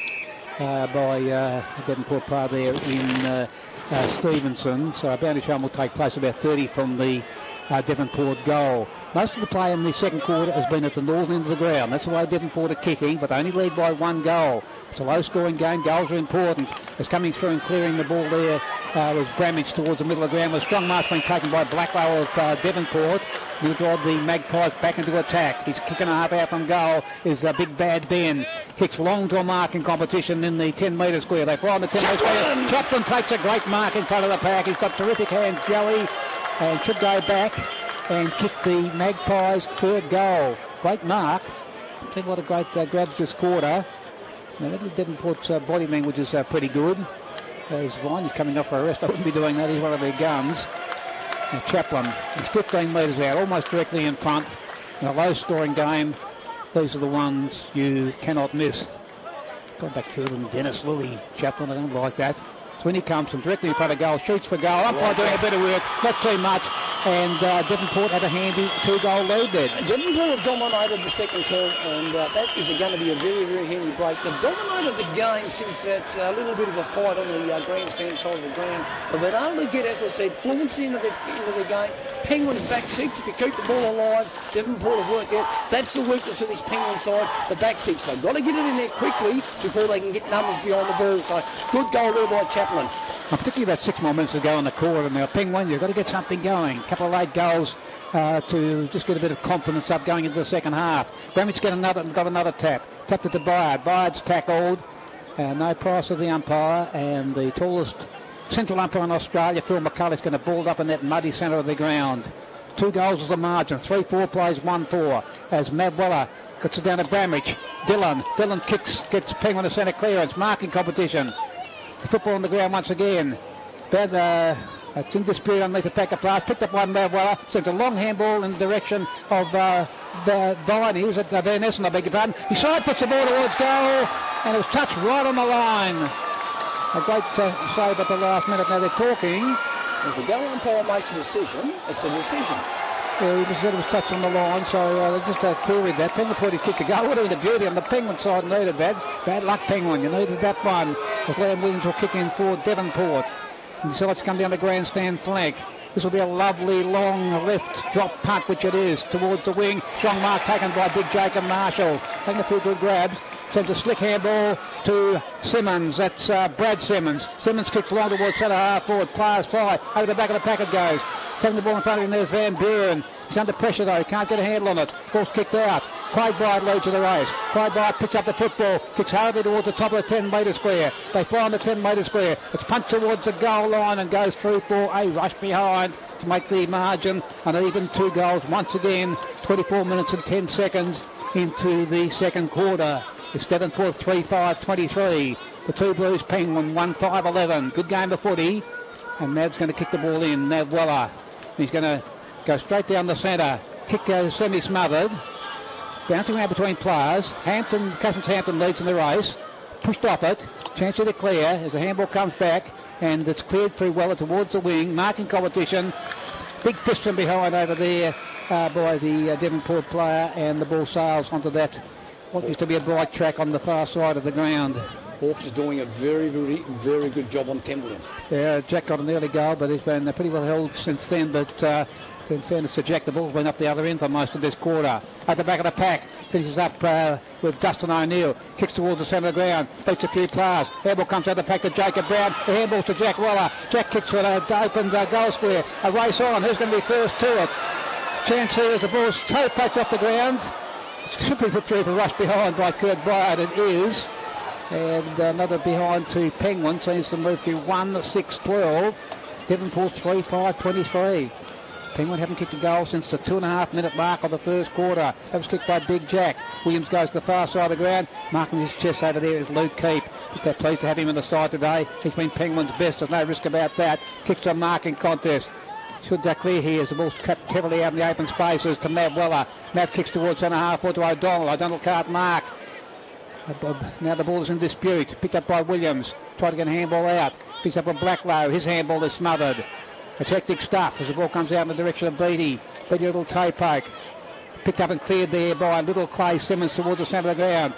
by Devonport player there in Stevenson. So a boundary shot will take place about 30 from the Devonport goal. Most of the play in the second quarter has been at the northern end of the ground. That's the way Devonport are kicking, but only lead by 1 goal. It's a low-scoring game. Goals are important. It's coming through and clearing the ball there was Bramage towards the middle of the ground. With strong march being taken by Blackwell of Devonport. He'll drive the Magpies back into attack. He's kicking a half out from goal. Is Big Bad Ben. Kicks long to a marking competition in the 10-metre square. They fly on the 10-metre square. Chaplin takes a great mark in front of the pack. He's got terrific hands, Joey, and should go back and kick the Magpies' third goal. Great mark. I've seen a lot of great grabs this quarter. Now, Devonport's body language is pretty good. As Viney's coming off for a rest, I wouldn't be doing that. He's one of their guns. Now, Chaplin is 15 metres out, almost directly in front. In a low-scoring game, these are the ones you cannot miss. Going back through them, Dennis Lilly, Chaplin, I don't like that. So when he comes from directly in front of goal, shoots for goal, up by doing a bit of work, not too much. And Devonport had a handy 2-goal lead there. Devonport have dominated the second term, and that is going to be a very, very handy break. They've dominated the game since that little bit of a fight on the grandstand side of the ground. They've been able to get, as I said, fluency into the game. Penguins back six, if you keep the ball alive, Devonport have worked out. That's the weakness of this Penguin side, the back six. They've got to get it in there quickly before they can get numbers behind the ball. So good goal there by Chaplin. Particularly about 6 more minutes to go in the quarter. Now, Penguin, you've got to get something going. A couple of late goals to just get a bit of confidence up going into the second half. Bramage got another tap. Tapped it to Byard. Byard's tackled. No price of the umpire. And the tallest central umpire in Australia, Phil McCulley's going to ball up in that muddy centre of the ground. 2 goals as the margin. 3-4 plays 1-4. As Matt Weller gets it down to Bramage. Dillon kicks, gets Penguin to centre clearance. Marking competition. The football on the ground once again. It's in dispute underneath the pack of pass. Picked up by Weller. Sends a long handball in the direction of Viney. He was at Van Essen, I beg your pardon. He side puts the ball towards goal, and it was touched right on the line. A great save at the last minute. Now they're talking. If the goal umpire makes a decision, it's a decision. Yeah, he just said it was touched on the line, so they just queried that. Penguin thought he kicked a goal. Would have been a beauty on the Penguin side. Needed that. Bad luck, Penguin. You needed that one. As Liam Williams will kick in for Devonport. And so let's come down the grandstand flank. This will be a lovely long left drop punt, which it is, towards the wing. Strong mark taken by Big Jacob Marshall. Taking a few good grabs. Sends a slick handball to Simmons. That's Brad Simmons. Simmons kicks long towards centre half forward. Players fly. Over the back of the pack it goes. Taking the ball in front of him, there's Van Buren. He's under pressure though, can't get a handle on it. Ball's kicked out. Craig Bryant leads the race. Craig Bryant picks up the football, kicks hardly towards the top of the 10-metre square. They fly on the 10-metre square. It's punched towards the goal line and goes through for a rush behind to make the margin an even 2 goals once again. 24 minutes and 10 seconds into the second quarter. It's Devonport 3-5-23. The two Blues Penguin 1-5-11. Good game of footy. And Nav's going to kick the ball in. Nav Weller. He's going to go straight down the centre. Kick goes semi-smothered. Bouncing around between players. Cousins Hampton leads in the race. Pushed off it. Chance to clear as the handball comes back. And it's cleared through Weller towards the wing. Marking competition. Big fist from behind over there by the Devonport player. And the ball sails onto that, what used to be a bright track on the far side of the ground. Hawks is doing a very, very, very good job on Templeton. Yeah, Jack got an early goal, but he's been pretty well held since then. But In fairness to Jack, the ball's been up the other end for most of this quarter. At the back of the pack, finishes up with Dustin O'Neill. Kicks towards the centre of the ground, beats a few players. Handball comes out of the pack to Jacob Brown. The handball's to Jack Weller. Jack kicks for an open goal square. A race on. Who's going to be first to it? Chance here as the ball's toe poked off the ground. Should be put through for rush behind by Kurt Bryant. It is. And another behind to Penguin. Seems to move to 1-6-12. Devonport 3-5-23. Penguin haven't kicked a goal since the 2.5-minute mark of the first quarter. That was kicked by Big Jack. Williams goes to the far side of the ground. Marking his chest over there is Luke Keep. They're pleased to have him on the side today. He's been Penguin's best. There's no risk about that. Kicks a marking contest. Should clear here as the ball's cut heavily out in the open spaces to Mav Weller. Mav kicks towards centre half or to O'Donnell. O'Donnell can't mark. Now the ball is in dispute. Picked up by Williams. Tried to get a handball out. Picks up a Blacklow. His handball is smothered. It's hectic stuff as the ball comes out in the direction of Beattie. Beattie a little toe poke. Picked up and cleared there by little Clay Simmons towards the centre of the ground.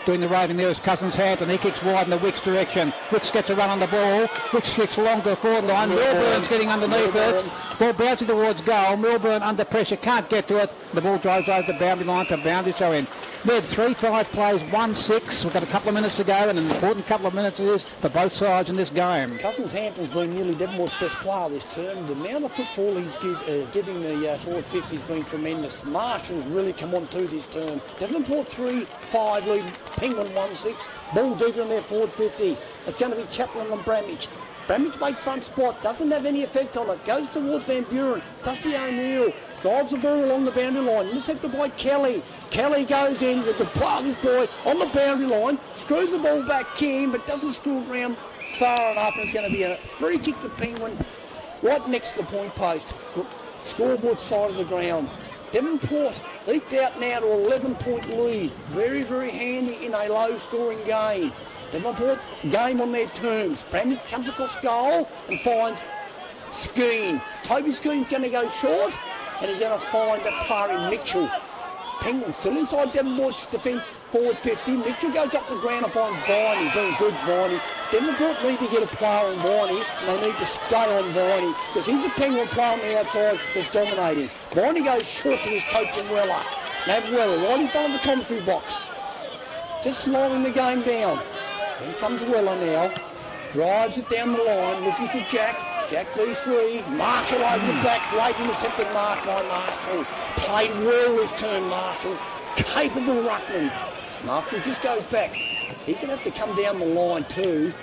Doing the roving there is Cousins Hampton. He kicks wide in the Wicks direction. Wicks gets a run on the ball. Wicks kicks long to the forward line. Milburn's getting underneath it. Ball bouncing towards goal. Milburn under pressure. Can't get to it. The ball drives over the boundary line to boundary throw in. Ned, 3-5 plays 1-6. We've got a couple of minutes to go, and an important couple of minutes it is for both sides in this game. Cousins Hampton's been nearly Devonport's best player this term. The amount of football he's giving the forward 50 has been tremendous. Marshall's really come on to this term. Devonport 3-5 lead, Penguin 1-6. Ball deeper in their forward 50. It's going to be Chaplin and Bramage. Bramage make front spot, doesn't have any effect on it. Goes towards Van Buren. Dusty O'Neill drives the ball along the boundary line. Intercepted by Kelly. Kelly goes in. He's a good player, this boy, on the boundary line. Screws the ball back in, but doesn't screw it around far enough. And it's going to be a free kick to Penguin right next to the point post. Scoreboard side of the ground. Devonport eked out now to 11-point lead. Very, very handy in a low-scoring game. Devonport game on their terms. Bramage comes across goal and finds Skeen. Toby Skeen's going to go short and he's going to find that player in Mitchell. Penguin still inside Devonport's defence forward 50. Mitchell goes up the ground and finds Viney. Being good, Viney. Devonport need to get a player on Viney and they need to stay on Viney because he's a Penguin player on the outside that's dominating. Viney goes short to his coach in Weller. Nav Weller right in front of the commentary box. Just slowing the game down. Then comes Weller now. Drives it down the line, looking for Jack. Jack V3. Marshall over the back. Great intercepted mark by Marshall. Played well this turn, Marshall. Capable ruckman. Marshall just goes back. He's going to have to come down the line too.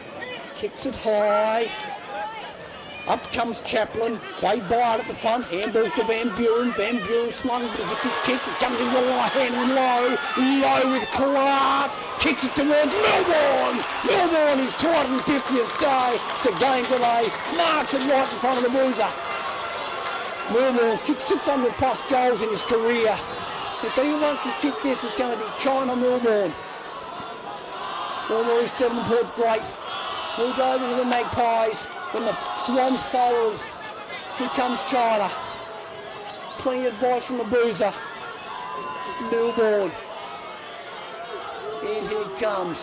Kicks it high. Up comes Chaplin. Played by it at the front. Handballs to Van Buren. Van Buren slung, but he gets his kick. It comes in the right hand and low with class. Kicks it towards Milbourne. Milbourne is 250th day to game today. Marks it right in front of the Boozer. Milbourne kicks 600 plus goals in his career. If anyone can kick this, it's going to be China Milbourne. Former East Devonport great. Moved over to the Magpies. When the Swans fold, here comes China. Plenty of advice from the Boozer. Milbourne. In he comes.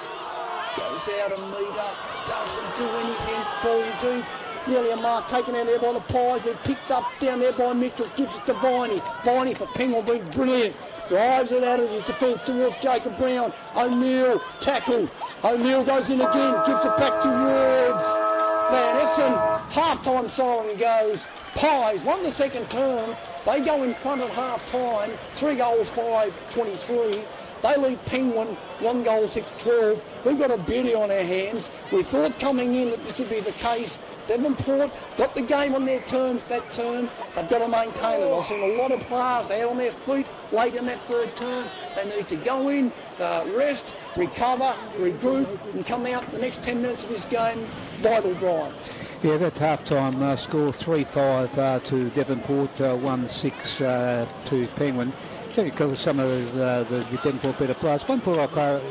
Goes out a metre. Doesn't do anything. Ball deep. Nearly a mark taken out there by the Pies. Been picked up down there by Mitchell. Gives it to Viney. Viney for Penguin been brilliant. Drives it out of his defence towards Jacob Brown. O'Neill tackled. O'Neill goes in again. Gives it back towards Van Essen. Half-time siren goes. Pies won the second term. They go in front at half-time. 3 goals, 5-23. They lead Penguin 1 goal, 6-12. We've got a beauty on our hands. We thought coming in that this would be the case. Devonport got the game on their terms that term. They've got to maintain it. I've seen a lot of players out on their feet late in that third term. They need to go in, rest, recover, regroup, and come out the next 10 minutes of this game vital, Brian. Yeah, that half-time score 3-5 to Devonport, 1-6 to Penguin. Very cool. Some of the Devonport better players. One poor player,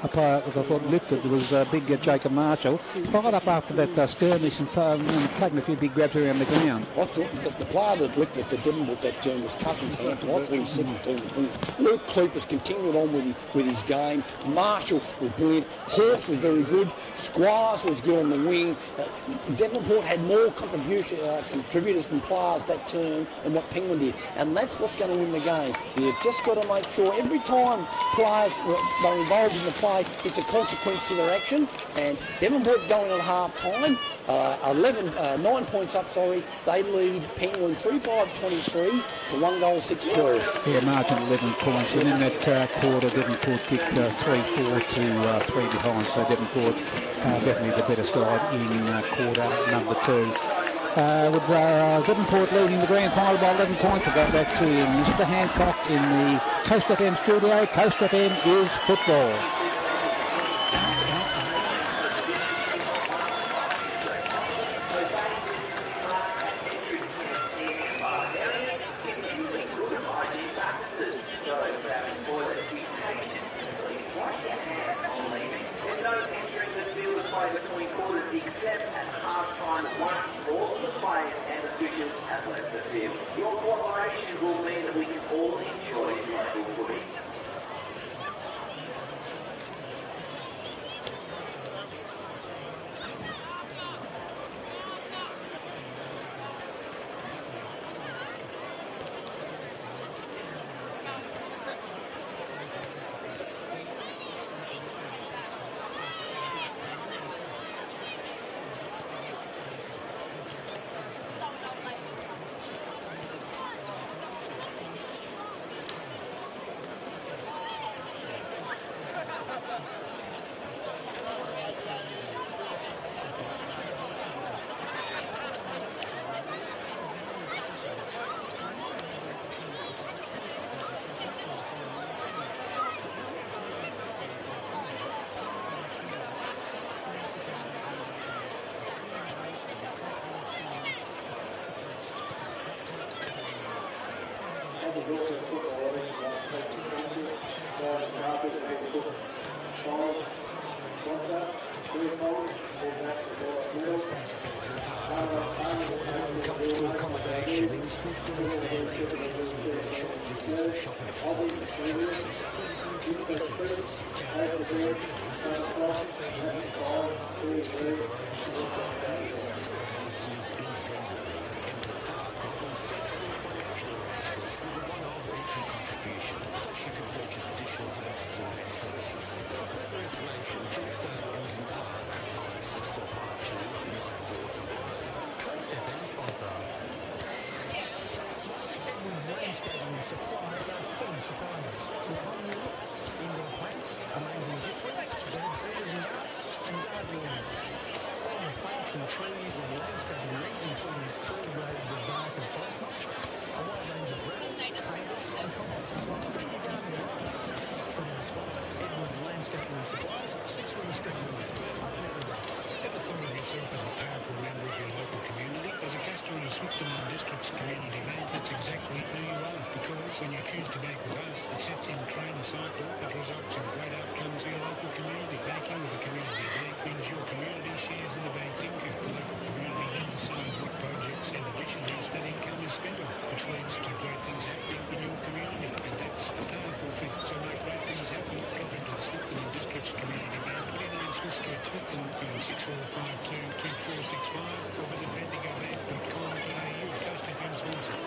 a player I thought lifted was big Jacob Marshall. Fired up after that skirmish and taking a few big grabs around the ground. I thought that the player that lifted the Devonport that turn was Cousins Hampton. I thought his second turn was brilliant. Luke Cleepers continued on with his game. Marshall was brilliant. Hawks was very good. Squires was good on the wing. Devonport had more contributors from players that turn than what Penguin did. And that's what's going to win the game. You've just got to make sure every time players are involved in the play, it's a consequence to their action. And Devonport going at half time, 9 points up, they lead Penguin 3-5-23 to 1 goal, 6-12. Yeah, margin 11 points. And in that quarter, Devonport kicked 3-4 to 3 behind. So Devonport definitely the better side in quarter number 2. With Devonport leading the grand final by 11 points, we'll go back to Mr. Hancock in the Coast FM studio. Coast FM is football. Between quarters, except at half-time once all of the players and officials have left the field. Your cooperation will mean that we can all enjoy local footy. Comfortable accommodation in Smithton and Stanley. See their short distance of shopping facilities, churches, community services, families, facilities, and years. For over 55 years, independently enter the park with these flexible financial arrangements with a one-off entry contribution. Plus, you can purchase additional house tools and services. For further information, please phone Ellington Park on 6452 Coast FM sponsor. Edwards Landscaping Supplies are full suppliers. With home unit, indoor plants, amazing gift wraps, bird feeders and ghosts, and gardening units. All the plants and trees and landscaping needs, including 3 grades of bark and forest mulch, a wide range of gravels, pavers and composts. Bring your garden to life. From our sponsor, Edwards Landscaping Supplies, 6 William Street North. Ever thought of yourself as a powerful member of your local community? As a customer of Smithton and District's Community Bank, that's exactly who you are. Because when you choose to bank with us, it sets in train a cycle that results in great outcomes for your local community. Banking with a community bank means your community shares in the bank's income. The local community then decides what projects and additions that income is spent on, which leads to great things happening in your community. And that's a powerful thing. So make great things happen. Drop into the Smithton and District's Community Bank. 29 Smith Street, Smithton, phone 6452 2465 or visit bendigobank.com.au. Coast FM sponsor.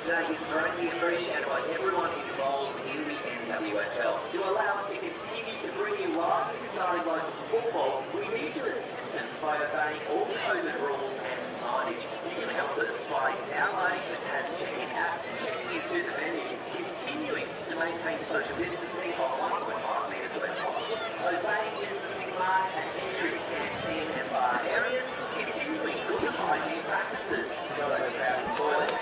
today is greatly appreciated by everyone involved in the NWFL. To allow us to continue to bring you live and exciting local football, we need your assistance by obeying all COVID rules and signage. You can help us by downloading the Tasmanian app, checking into the venue, continuing to maintain social distancing of 1.5 metres away from us, obeying distancing marks and entry canteen and bar areas, continuing good hygiene practices, no overcrowding toilets,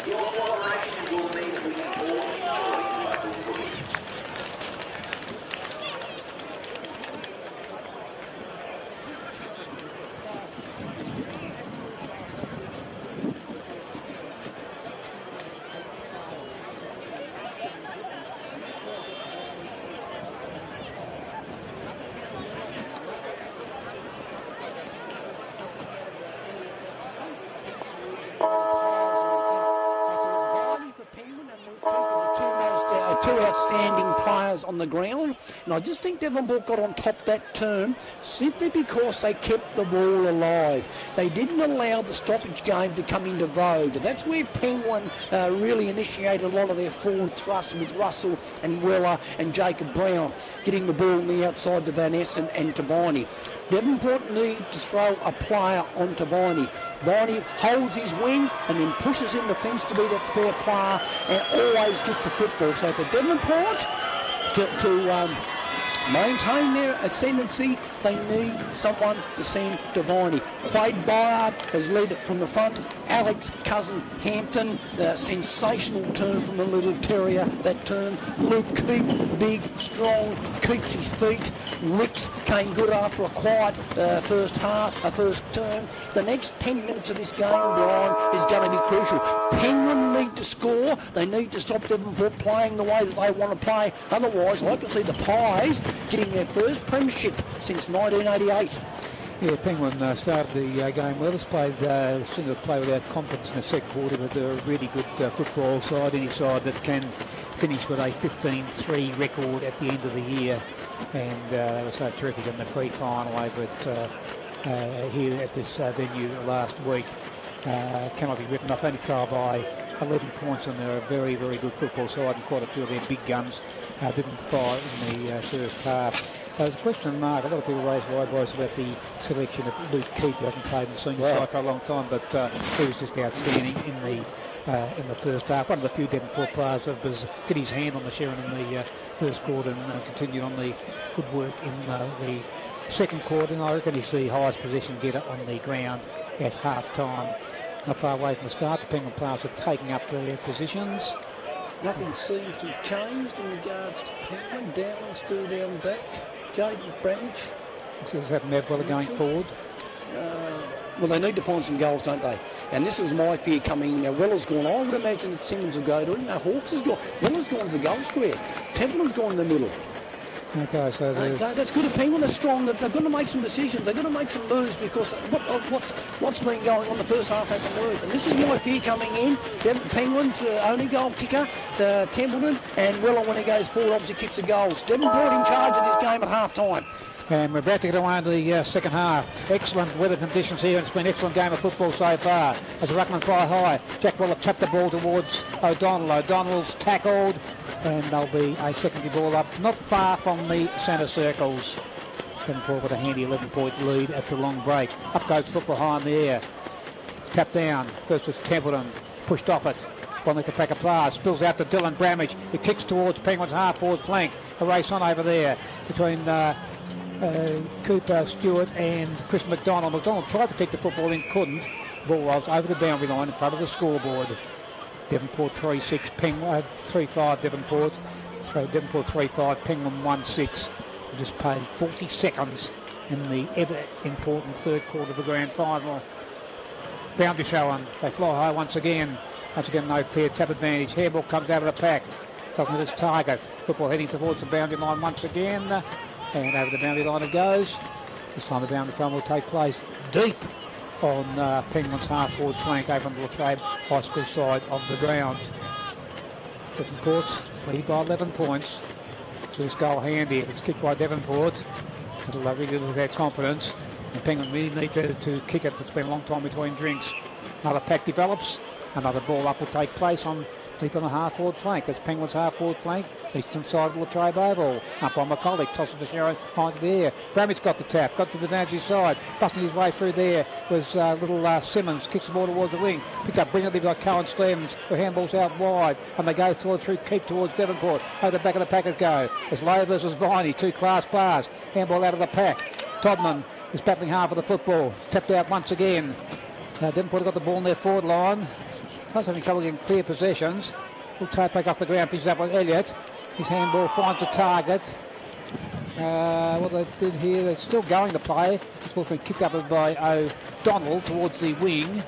your cooperation will mean that we can all enjoy local footy. Two outstanding players on the ground, and I just think Devonport got on top that turn simply because they kept the ball alive. They didn't allow the stoppage game to come into vogue. That's where Penguin really initiated a lot of their forward thrust with Russell and Weller and Jacob Brown getting the ball on the outside to Van Essen and to Viney. Devonport need to throw a player onto Viney. Viney holds his wing and then pushes in the fence to be that spare player and always gets the football. So for Devonport to maintain their ascendancy, they need someone to send to Viney. Quade Byard has led from the front. Alex Cousin Hampton, the sensational turn from the little terrier, that turn. Luke Keep, big, strong, keeps his feet. Wicks came good after a quiet first turn. The next 10 minutes of this game, Brian, is going to be crucial. Penguin need to score. They need to stop Devonport playing the way that they want to play. Otherwise, I can see the Pies getting their first premiership since 1988. Yeah, Penguin started the game well. It's played, seemed to play without confidence in the second quarter, but they're a really good football side, any side that can finish with a 15-3 record at the end of the year. And they were so terrific in the pre-final over at here at this venue last week. Cannot be written off. Only trailed by 11 points, and they're a very, very good football side, and quite a few of their big guns didn't fire in the first half. There's a question mark. A lot of people raised eyebrows about the selection of Luke Keith, who hasn't played in the senior side for a long time, but he was just outstanding in the first half. One of the few Devonport players that was get his hand on the Sharon in the first quarter and continued on the good work in the second quarter. And I reckon he's the highest possession getter on the ground at half time. Not far away from the start, the Penguin players are taking up their positions. Nothing seems to have changed in regards to Penguin. Dowling still down back. Jaden Brent. So is that Mabwell going forward? Well, they need to find some goals, don't they? And this is my fear coming. Weller's gone. I would imagine that Simmons will go to it. No, Hawks has gone. Weller's gone to the goal square. Templeton's gone in the middle. Okay, so that's good. Penguin are strong. They've got to make some decisions. They've got to make some moves because what's been going on the first half hasn't worked. And this is my fear coming in. Penguins only goal kicker, Templeton, and Weller when he goes forward obviously kicks the goals. Devonport in charge of this game at half time. And we're about to get away into the second half. Excellent weather conditions here. It's been an excellent game of football so far. As Ruckman fly high, Jack Weller tapped the ball towards O'Donnell. O'Donnell's tackled, and there'll be a secondary ball up not far from the centre circles. Devonport with a handy 11-point lead at the long break. Up goes football high in the air. Tap down. First was Templeton. Pushed off it. One needs to pack a pass. Spills out to Dylan Bramage. He kicks towards Penguin's half-forward flank. A race on over there between Cooper, Stewart and Chris McDonald. McDonald tried to kick the football in, couldn't. Ball rolls over the boundary line in front of the scoreboard. Devonport 3-6, Penguin 3-5 Devonport. So Devonport 3-5, Penguin 1-6. Just played 40 seconds in the ever important third quarter of the grand final. Boundary showing. They fly high once again. Once again, no clear tap advantage. Hairball comes out of the pack. Doesn't hit its target. Football heading towards the boundary line once again. And over the boundary line it goes. This time the boundary throw will take place deep on Penguin's half-forward flank over on the Latrobe High School side of the ground. Devonport lead by 11 points. First goal handy. It's kicked by Devonport. It'll really lose their confidence. And Penguin really need to kick it. It's been a long time between drinks. Another pack develops. Another ball up will take place on deep on the half-forward flank. That's Penguin's half-forward flank. Eastern side of the Latrobe Oval. Up on McCulloch. Tosses to Sherrow behind the air. Bramich got the tap. Got to the Devonport side. Busting his way through there was little Simmons. Kicks the ball towards the wing. Picked up brilliantly by Cohen Stevens. The handball's out wide. And they go through keep towards Devonport. Over the back of the pack it go. It's Lowe versus Viney. Two class bars. Handball out of the pack. Todman is battling hard for the football. Tapped out once again. Devonport got the ball in their forward line. Plus having trouble getting clear possessions. Will take back off the ground. Finishes up with Elliott. His handball finds a target. What they did here, they're still going to play. This ball's been kicked up by O'Donnell towards the wing.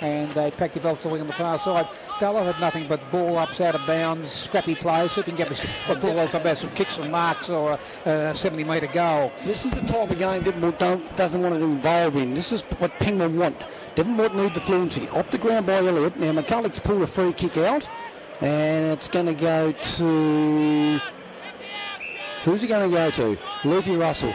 And they pack develops the wing on the far side. Dalla had nothing but ball ups out of bounds, scrappy plays. Who can get the ball off about some kicks and marks or a 70-metre goal? This is the type of game Devonport doesn't want to involve in. This is what Penguin want. Devonport need the fluency. Off the ground by Elliott. Now McCulloch's pulled a free kick out. And it's going to go to... Who's he going to go to? Lukey Russell.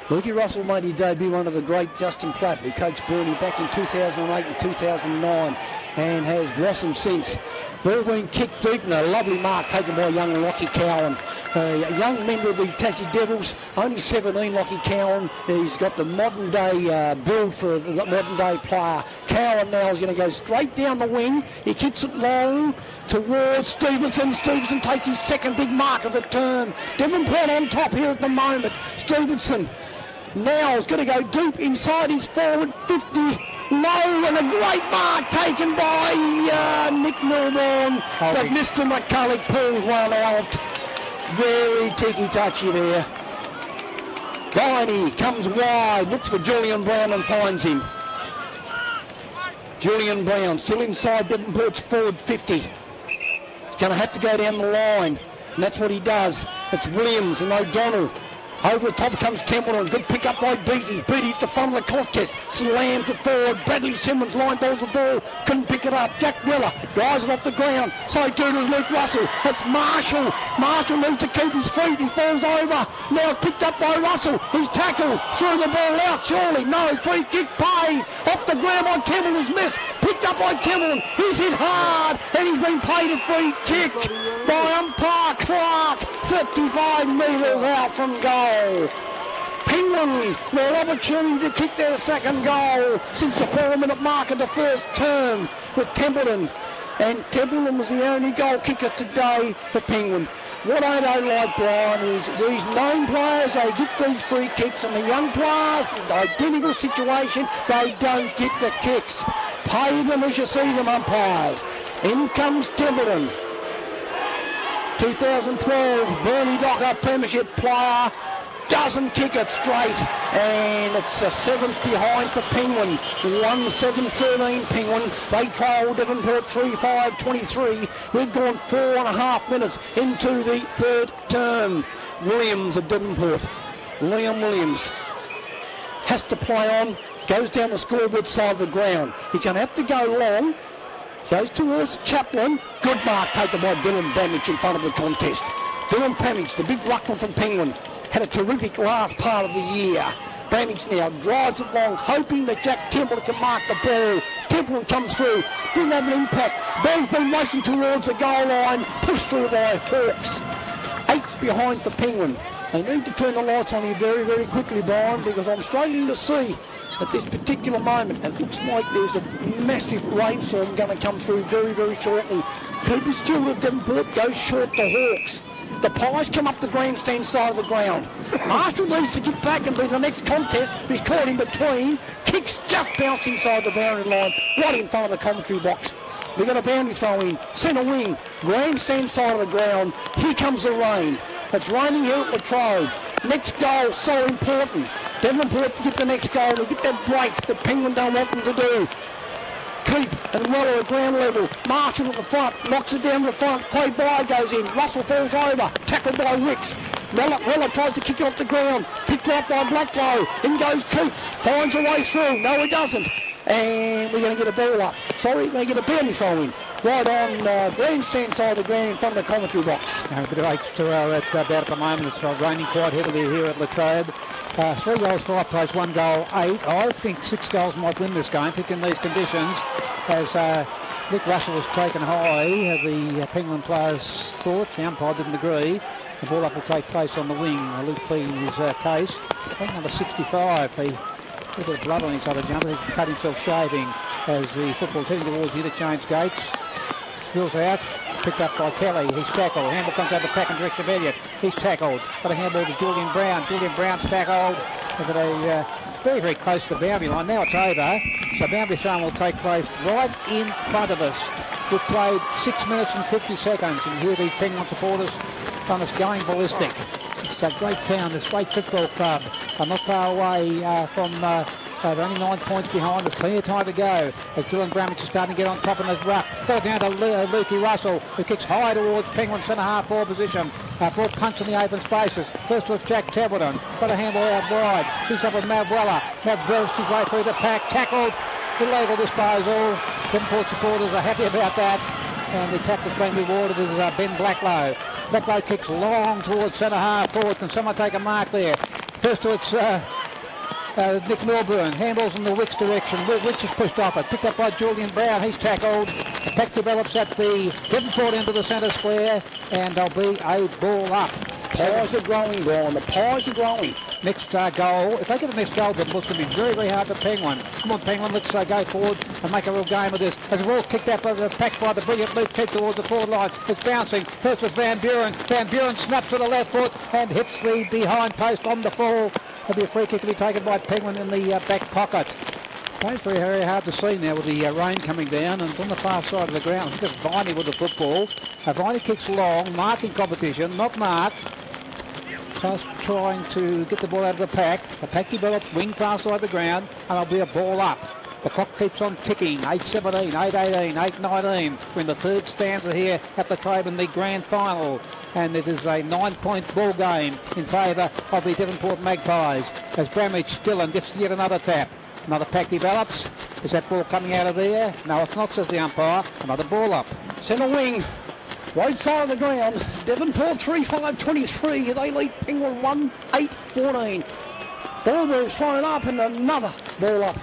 Lukey Russell made his debut under the great Justin Platt, who coached Burnie back in 2008 and 2009 and has blossomed since. Ball being kicked deep and a lovely mark taken by young Lockie Cowan. A young member of the Tassie Devils, only 17, Lockie Cowan. He's got the modern day build for the modern day player. Cowan now is going to go straight down the wing. He kicks it long towards Stevenson. Stevenson takes his second big mark of the term. Devonport on top here at the moment. Stevenson now is going to go deep inside his forward 50. Low and a great mark taken by Nick Milborn. But Mr. McCulloch pulls one out. Very ticky-touchy there. Viney comes wide, looks for Julian Brown and finds him. Julian Brown still inside Devonport's forward 50. He's going to have to go down the line, and that's what he does. It's Williams and O'Donnell. Over the top comes Templeton. Good pick up by Beattie. Beattie at the front of the contest. Slams it forward. Bradley Simmons line balls the ball. Couldn't pick it up. Jack Weller drives it off the ground. So too does Luke Russell. It's Marshall. Marshall needs to keep his feet. He falls over. Now it's picked up by Russell. He's tackled. Threw the ball out. Surely no. Free kick paid. Off the ground by Templeton's missed. Picked up by Templeton. He's hit hard. And he's been paid a free kick by umpire Clark. 35 metres out from goal. Penguin with opportunity to kick their second goal since the 4-minute mark of the first term with Templeton. And Templeton was the only goal kicker today for Penguin. What I don't like, Brian, is these known players, they get these free kicks, and the young players, the identical situation, they don't get the kicks. Pay them as you see them, umpires. In comes Templeton. 2012 Burnie Docker Premiership player. Doesn't kick it straight, and it's a 7th behind for Penguin. 1-7-13 Penguin. They trail Devonport 3-5-23. We've gone 4.5 minutes into the third term. Williams of Devonport. Liam Williams has to play on, goes down the scoreboard side of the ground. He's going to have to go long. Goes towards Chaplin. Good mark taken by Dylan Bramich in front of the contest. Dylan Bramich, the big ruckman from Penguin, had a terrific last part of the year. Bramich now drives it long, hoping that Jack Templeton can mark the ball. Templeton comes through, didn't have an impact. Ball's been racing towards the goal line, pushed through by Hawks. 8's behind for Penguin. They need to turn the lights on here very, very quickly, Brian, because I'm struggling to see at this particular moment. It looks like there's a massive rainstorm going to come through very, very shortly. Cooper Stewart of Devonport goes short to Hawks. The Pies come up the grandstand side of the ground. Marshall needs to get back and be the next contest. He's caught in between. Kicks just bounced inside the boundary line, right in front of the commentary box. We've got a boundary throw in. Centre wing, grandstand side of the ground. Here comes the rain. It's raining here at Latrobe. Next goal, so important. Devonport to get the next goal, to get that break that Penguin don't want them to do. Keep and Weller at ground level. Marshall at the front, knocks it down to the front. Quade Byer goes in. Russell falls over. Tackled by Wicks. Weller tries to kick it off the ground. Picked up by Blacklow. In goes Keep. Finds a way through. No, he doesn't. And we're going to get a ball up. Sorry, we're going to get a boundary throw in. right on grandstand side of the ground in front of the commentary box. A bit of H2O about at the moment. It's raining quite heavily here at Latrobe. 3 goals, 5 plays, 1 goal, 8. I think 6 goals might win this game, picked in these conditions, as Nick Russell was taken high. The Penguin players thought, the umpire didn't agree. The ball up will take place on the wing. Luke pleading his case. I think number 65, he had a bit of blood on his other jumper. He cut himself shaving as the football's heading towards the interchange gates. Spills out, picked up by Kelly. He's tackled. Handball comes out the pack in direction of Elliott. He's tackled. Got a handball to Julian Brown. Julian Brown's tackled. They've got a very, very close to the boundary line. Now it's over. So boundary throwing will take place right in front of us. We've played 6 minutes and 50 seconds. And here the Penguin supporters on us going ballistic. It's a great town, this great football club. I'm not far away from... they're only 9 points behind. There's plenty of time to go. As Dylan Bramage is starting to get on top of his ruck. Fell down to Lukey Russell, who kicks high towards Penguin centre half ball position. Ball punch in the open spaces. First was Jack Templeton. Got a handball out wide. Picks up with Mav Weller. Mav bursts his way through the pack. Tackled. Illegal disposal. Devonport supporters are happy about that. And the tackle's been rewarded as Ben Blacklow. Blacklow kicks long towards centre half forward. Can someone take a mark there? First to it's Nick Milburn. Handballs in the Wicks direction. Wicks is pushed off it. Picked up by Julian Brown. He's tackled. The pack develops at the Devonport end of the centre square. And there'll be a ball up. Pies are growing, Brian. The pies are growing. Next goal. If they get the next goal, then it's going to be very, very hard for Penguin. Come on, Penguin. Let's go forward and make a real game of this. As the ball kicked out by the pack by the brilliant Luke Keith towards the forward line. It's bouncing. First was Van Buren. Van Buren snaps with the left foot and hits the behind post on the fall. There'll be a free kick to be taken by Penguin in the back pocket. It's very, very hard to see now with the rain coming down, and it's on the far side of the ground. I think it's Viney with the football. Viney kicks long, marking competition, not marked. Just trying to get the ball out of the pack. The pack develops, wing far side of the ground, and there'll be a ball up. The clock keeps on ticking. 8:17, 8:18, 8:19. We're in the third stanza here at the Latrobe in the grand final. And it is a 9-point ball game in favour of the Devonport Magpies. As Bramage Dillon gets yet another tap. Another pack develops. Is that ball coming out of there? No, it's not, says the umpire. Another ball up. Centre wing. Right side of the ground. Devonport 3-5-23. They lead Penguin 1-8-14. Ball was thrown up and another ball up.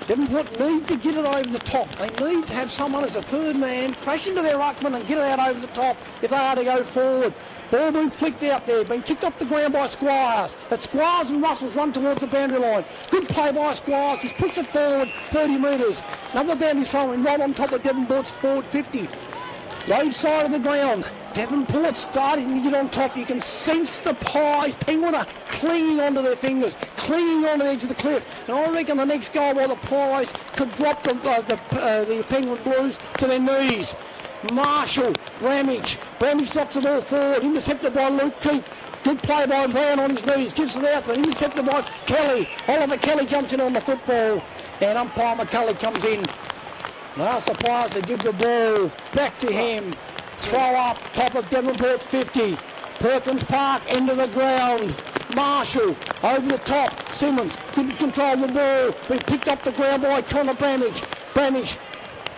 Devonport need to get it over the top. They need to have someone as a third man crash into their ruckman and get it out over the top if they are to go forward. Ball being flicked out there, being kicked off the ground by Squires. But Squires and Russell's run towards the boundary line. Good play by Squires. He's pushed it forward 30 metres. Another boundary throwing right on top of Devonport's forward 50. Right side of the ground. Devonport starting to get on top. You can sense the Pies. Penguin are clinging onto their fingers, clinging on the edge of the cliff. And I reckon the next goal by the Pies could drop the Penguin Blues to their knees. Marshall, Bramage drops the ball forward, intercepted by Luke Keith. Good play by Brown on his knees, gives it out, but intercepted by Kelly. Oliver Kelly jumps in on the football, and umpire McCulley comes in. And asks the players to give the ball back to him. Throw up, top of Devonport's 50. Perkins Park, end of the ground. Marshall, over the top. Simmons couldn't control the ball. Been picked up the ground by Connor Bramage. Bramage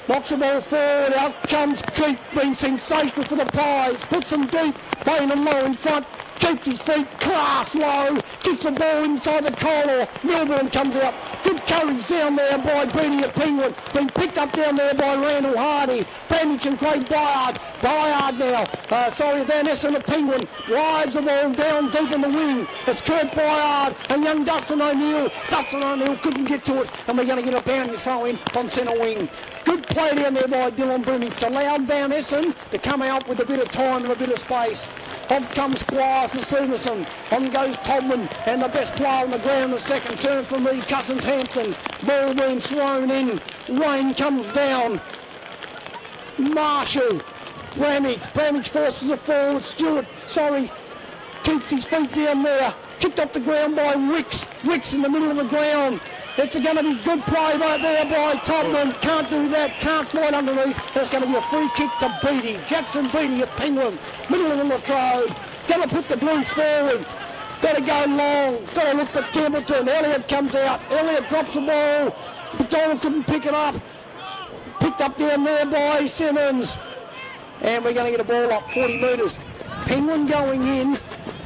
knocks the ball forward. Out comes Keith, been sensational for the Pies. Puts them deep, playing them low in front. Keeps his feet class low. Kicks the ball inside the corner. Milburn comes out. Good courage down there by beating the Penguin. Been picked up down there by Randall Hardy. Bramage and Craig Byard. Byard now. Van Essen, the Penguin, drives the ball down deep in the wing. It's Kurt Byard and young Dustin O'Neill. Dustin O'Neill couldn't get to it, and we're going to get a boundary throw in on centre wing. Good play down there by Dylan Brimage. Allowed Van Essen to come out with a bit of time and a bit of space. Off comes Squires and Stevenson. On goes Todman, and the best player on the ground, the second turn from me, Cousins Hampton. Ball being thrown in. Rain comes down. Marshall. Bramage forces it forward. Stewart, keeps his feet down there. Kicked off the ground by Wicks. Wicks in the middle of the ground. It's going to be good play right there by Todman. Can't do that. Can't slide underneath. There's going to be a free kick to Beattie. Jackson Beattie at Penguin. Middle of the Latrobe. Got to put the Blues forward. Got to go long. Got to look for Templeton. Elliott comes out. Elliott drops the ball. McDonald couldn't pick it up. picked up down there by Simmons. And we're going to get a ball up 40 metres. Penguin going in.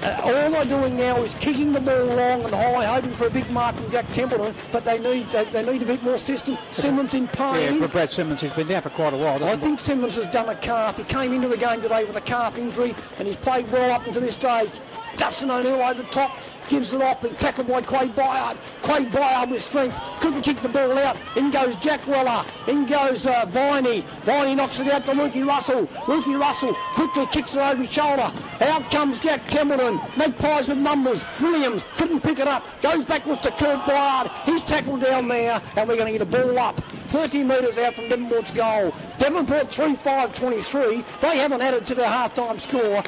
All they're doing now is kicking the ball long and high, hoping for a big mark from Jack Templeton, but they need a bit more system. Simmons in pain. Yeah, for Brad Simmons, he's been down for quite a while. I think Simmons has done a calf. He came into the game today with a calf injury, and he's played well up until this stage. Dustin O'Neill over the top, gives it off, and tackled by Quade Byard. Quade Byard with strength, couldn't kick the ball out. In goes Jack Weller, in goes Viney. Viney knocks it out to Lukey Russell. Lukey Russell quickly kicks it over his shoulder. Out comes Jack Templeton. Magpies with numbers. Williams couldn't pick it up. Goes backwards to Kurt Byard. He's tackled down there, and we're going to get a ball up. 30 metres out from Devonport's goal. Devonport 3-5-23. They haven't added to their half-time score.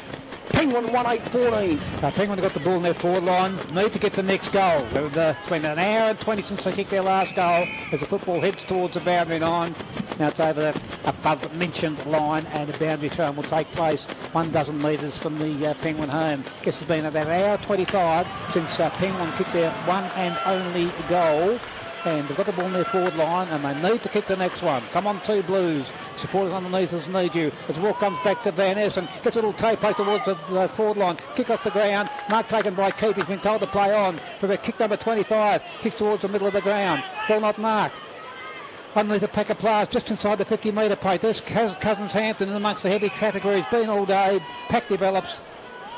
Penguin 1-8-14. Penguin have got the ball in their forward line. Need to get the next goal. It's been an hour and 20 since they kicked their last goal as the football heads towards the boundary line. Now it's over the above mentioned line, and the boundary throw will take place 12 metres from the Penguin home. Guess it's been about an hour 25 since Penguin kicked their one and only goal. And they've got the ball in their forward line, and they need to kick the next one. Come on, two Blues. Supporters underneath us need you. As the ball comes back to Van Essen, gets a little toe play towards the forward line. Kick off the ground. Mark taken by Keith. He's been told to play on for about kick number 25. Kicks towards the middle of the ground. Ball not marked. Underneath a pack of players just inside the 50-metre plate. This Cousins Hampton in amongst the heavy traffic where he's been all day. Pack develops.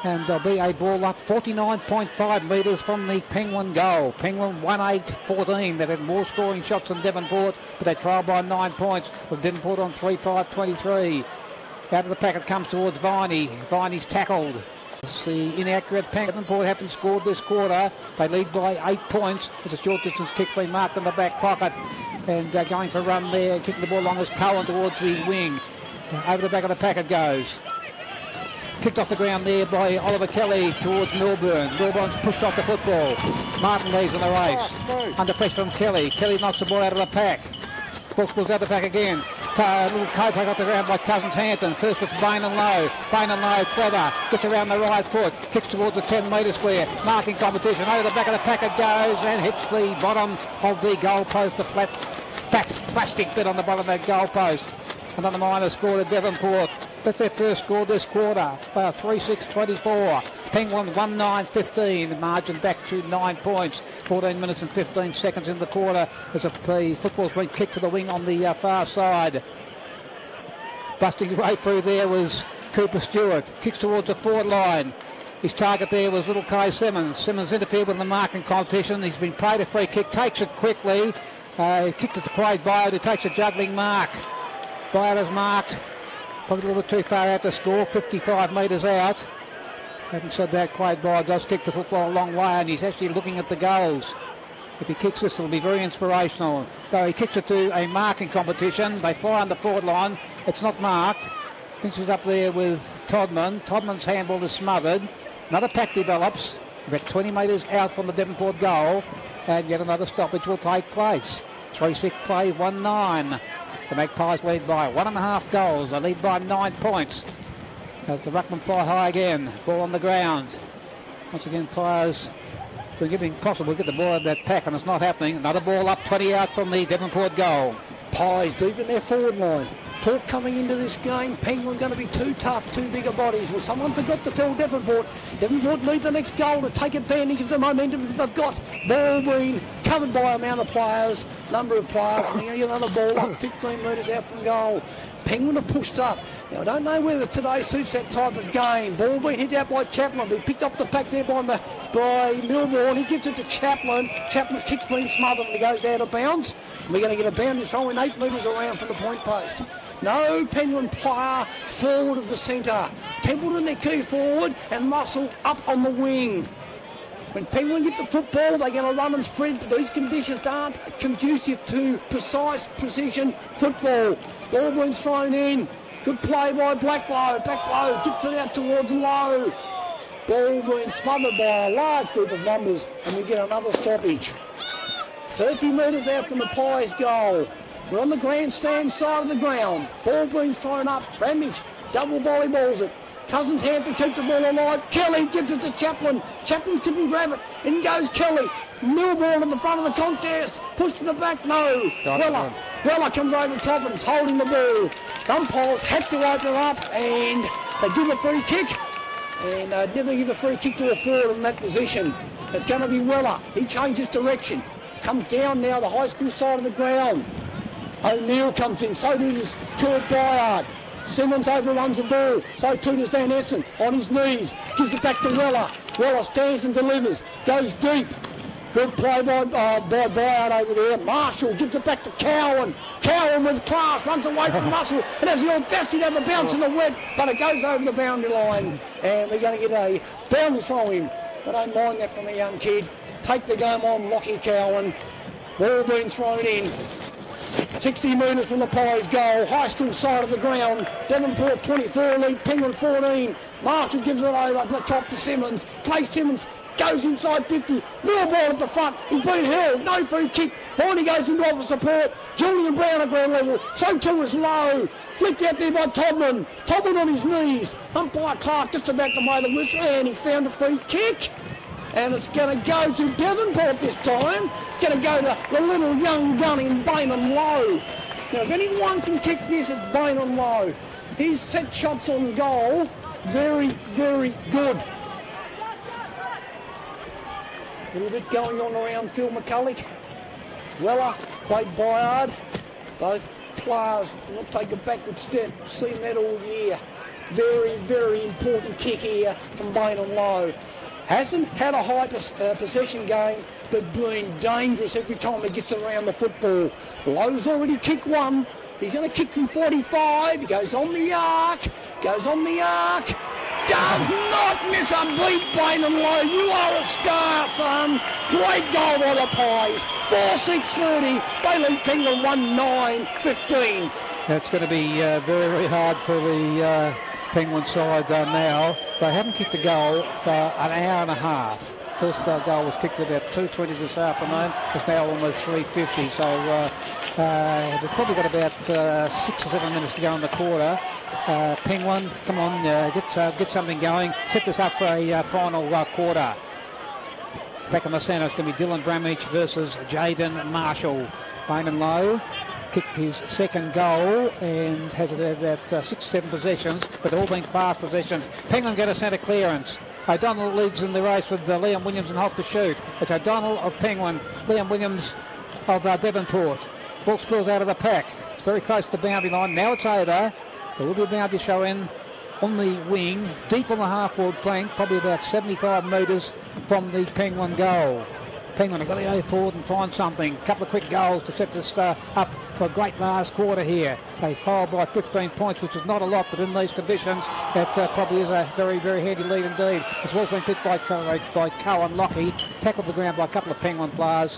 And there'll be a ball up 49.5 metres from the Penguin goal. Penguin 1-8-14. They've had more scoring shots than Devonport, but they trail by 9 points with Devonport on 3-5-23. Out of the packet comes towards Viney. Viney's tackled. It's the inaccurate pack. Devonport haven't scored this quarter. They lead by 8 points. It's a short distance kick being marked in the back pocket. And going for a run there, kicking the ball along as Cohen towards the wing. Over the back of the packet goes. Kicked off the ground there by Oliver Kelly towards Milburn. Milburn's pushed off the football. Martin leads in the race. Under pressure from Kelly. Kelly knocks the ball out of the pack. Ball spills out the pack again. A little toe play off the ground by Cousins Hampton. First with Bain and Lowe. Bain and Lowe, clever. Gets around the right foot. Kicks towards the 10-metre square. Marking competition. Over the back of the pack it goes and hits the bottom of the goalpost. The fat plastic bit on the bottom of that goalpost. Another minor score to Devonport. That's their first score this quarter. 3-6-24. Penguin 1-9-15. Margin back to 9 points. 14 minutes and 15 seconds in the quarter as the football's been kicked to the wing on the far side. Busting right through there was Cooper Stewart. Kicks towards the forward line. His target there was little Kai Simmons. Simmons interfered with the marking competition. He's been paid a free kick. Takes it quickly. Kicked it to Quade Byard, who takes a juggling mark. Byard is marked. Probably a little bit too far out to score, 55 metres out. Having said that, Quade Byard does kick the football a long way, and he's actually looking at the goals. If he kicks this, it'll be very inspirational. Though he kicks it to a marking competition, they fire on the forward line. It's not marked. Finishes up there with Todman. Todman's handball is smothered. Another pack develops, about 20 metres out from the Devonport goal, and yet another stoppage will take place. 3-6 play, 1-9. The Magpies lead by 1.5 goals. They lead by 9 points. As the ruckman fly high again. Ball on the ground. Once again, players doing everything possible to get the ball out of that pack, and it's not happening. Another ball up 20 out from the Devonport goal. Pies deep in their forward line. Talk coming into this game, Penguin going to be too tough, too bigger bodies. Well, someone forgot to tell Devonport. Devonport need the next goal to take advantage of the momentum they've got. Ball being covered by amount of players, number of players, and you get another ball up 15 metres out from goal. Penguin have pushed up. Now, I don't know whether today suits that type of game. Ball being hit out by Chaplin. He picked up the pack there by Milbourne. He gives it to Chaplin. Chaplin's kick's been smothered and he goes out of bounds. We're going to get a boundary throw in 8 metres around from the point post. No Penguin player forward of the centre. Templeton their key forward and Russell up on the wing. When Penguin get the football, they're going to run and sprint, but these conditions aren't conducive to precise precision football. Ball being thrown in. Good play by Blacklow. Blacklow gets it out towards Lowe. Ball being smothered by a large group of numbers, and we get another stoppage. 30 metres out from the Pies goal. We're on the grandstand side of the ground. Ball being thrown up. Bramage double volleyballs it. Cousins hand to keep the ball alive. Kelly gives it to Chaplin. Chaplin couldn't grab it. In goes Kelly. Mill ball at the front of the contest. Pushed to the back. No. Weller comes over top and is holding the ball. Umpires had to open it up and they give a free kick. And never give a free kick to a forward in that position. It's going to be Weller. He changes direction. Comes down now the high school side of the ground. O'Neill comes in. So does Kurt Byard. Simmons overruns the ball. So too does Van Essen on his knees. Gives it back to Weller. Weller stands and delivers. Goes deep. Good play by Byard over there. Marshall gives it back to Cowan. Cowan with class runs away from Russell and has the audacity to have a bounce in the wet, but it goes over the boundary line and we're going to get a boundary throw in. I don't mind that from a young kid. Take the game on, Lockie Cowan. Ball being thrown in. 60 metres from the Pies goal. High school side of the ground. Devonport 24 lead, Penguin 14. Marshall gives it over the top to Simmons. Clay Simmons goes inside 50. Mill ball at the front. He's been held. No free kick. Finally goes into offer support. Julian Brown at ground level. So too is Lowe. Flicked out there by Todman. Todman on his knees. Umpire Clark just about to blow the whistle and he found a free kick. And it's going to go to Devonport this time. It's going to go to the little young gun in Bainham Lowe. Now, if anyone can kick this, it's Bainham Lowe. His set shots on goal, very, very good. A little bit going on around Phil McCulloch. Weller, Quade Byard. Both players will not take a backward step. Seen that all year. Very, very important kick here from Bainham Lowe. Hasn't had a high possession game, but been dangerous every time he gets around the football. Lowe's already kicked one. He's going to kick from 45. He goes on the arc. Goes on the arc. Does not miss a beat, Bainham Lowe. You are a star, son. Great goal by the Pies. 4-6-30. They lead Penguin 1-9-15. It's going to be very, very hard for the Penguin side now. They haven't kicked a goal for an hour and a half. First goal was kicked at about 2:20 this afternoon. It's now almost 3:50. So they've probably got about 6 or 7 minutes to go in the quarter. Penguin, come on, get something going. Set this up for a final quarter. Back on the centre, it's going to be Dylan Bramage versus Jaden Marshall. Bainham Lowe kicked his second goal and has about 6-7 possessions, but all been class possessions. Penguin get a centre clearance. O'Donnell leads in the race with Liam Williams and Holt to shoot. It's O'Donnell of Penguin, Liam Williams of Devonport. Ball spills out of the pack. It's very close to the boundary line. Now it's over. There will be a boundary show in on the wing, deep on the half-forward flank, probably about 75 metres from the Penguin goal. Penguin have got to go forward and find something. A couple of quick goals to set this up for a great last quarter here. They followed by 15 points, which is not a lot, but in these conditions, that probably is a very, very handy lead indeed. It's well been picked by Cohen Lockie, tackled the ground by a couple of Penguin players,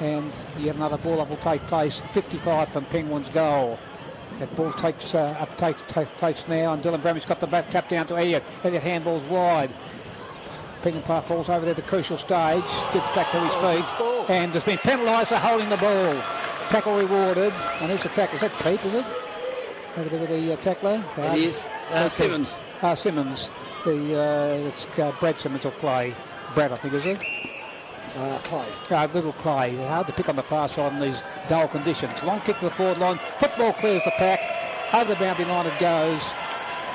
and yet another ball up will take place. 55 from Penguin's goal. That ball takes place now, and Dylan Brami's got the back tap down to Elliott. Elliott handballs wide. Penguin player falls over there at the crucial stage, gets back to his feet, and has been penalised for holding the ball. Tackle rewarded, and who's the tackle? Is that Pete, is it? Over there with the tackler? It is. Simmons. Simmons. It's Brad Simmons or Clay. Brad, I think, is it? Clay. Little Clay. Hard to pick on the far side in these dull conditions. Long kick to the forward line. Football clears the pack. Over the boundary line it goes.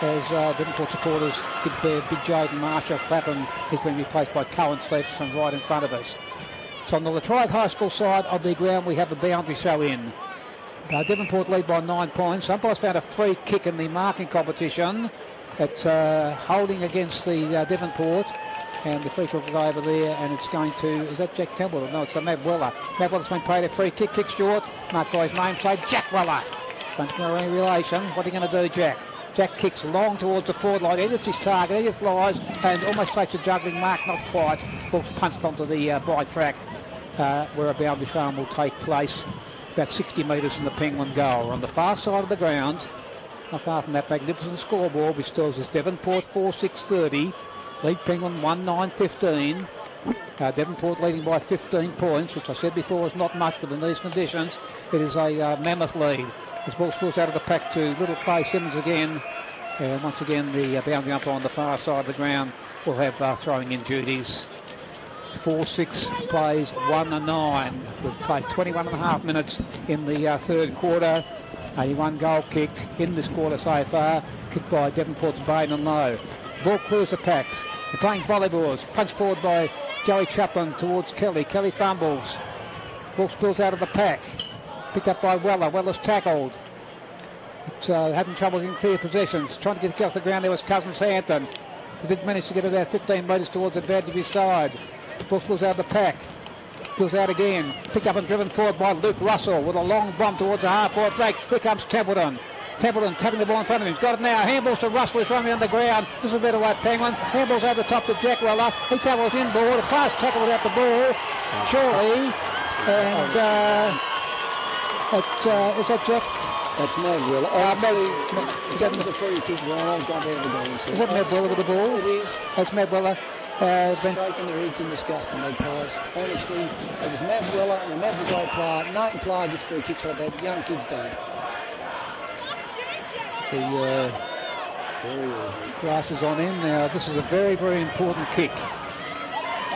As Devonport supporters give Big Jaden Marshall Clapham. He's been replaced by Cohen Stephens from right in front of us. So on the Latrobe High School side of the ground, we have a boundary show in. Devonport lead by 9 points. Umpires found a free kick in the marking competition. It's holding against the Devonport. And the free kick will go over there, and it's going to... Is that Jack Campbell? No, it's Matt Weller. Matt Weller's been paid a free kick. Kick short. Marked by his namesake, Jack Weller. Don't know any relation. What are you going to do, Jack? Jack kicks long towards the forward line, edits his target, edits flies, and almost takes a juggling mark, not quite. Ball's punched onto the by track, where a boundary farm will take place, about 60 metres from the Penguin goal. On the far side of the ground, not far from that magnificent scoreboard, which tells us Devonport 4-6-30, lead Penguin 1-9-15. Devonport leading by 15 points, which I said before is not much, but in these conditions, it is a mammoth lead. This ball spills out of the pack to little Clay Simmons again. And once again, the boundary umpire on the far side of the ground will have throwing in duties. 4-6 plays, 1-9. We've played 21 and a half minutes in the third quarter. 81 goal kicked in this quarter so far, kicked by Devonport's Baden and Low. Ball clears the pack. They're playing volleyballs. Punched forward by Joey Chaplin towards Kelly. Kelly fumbles. Ball spills out of the pack. Picked up by Weller. Weller's tackled. It's having trouble in clear possessions. Trying to get across the ground there was Cousins Hampton. He did manage to get about 15 metres towards the advantage of his side. Ball spills out of the pack. Spills out again. Picked up and driven forward by Luke Russell with a long bomb towards the half-forward flank. Here comes Templeton. Templeton tapping the ball in front of him. He's got it now. Handballs to Russell. He's running on the ground. This is a better way Penguin. Handballs over the top to Jack Weller. He tackles inboard. A pass tackle without the ball. Surely. And is that Jack? That's Matt Weller. That was a free kick. I'll jump out of the goal. Is that Matt Weller with the ball? It is. That's Matt Weller. Shaking their heads in disgust, the Magpies. Honestly, it was Matt Weller, and Matt's a great player. No player gets free kicks like that. Young kids don't. The glass is on him now. This is a very, very important kick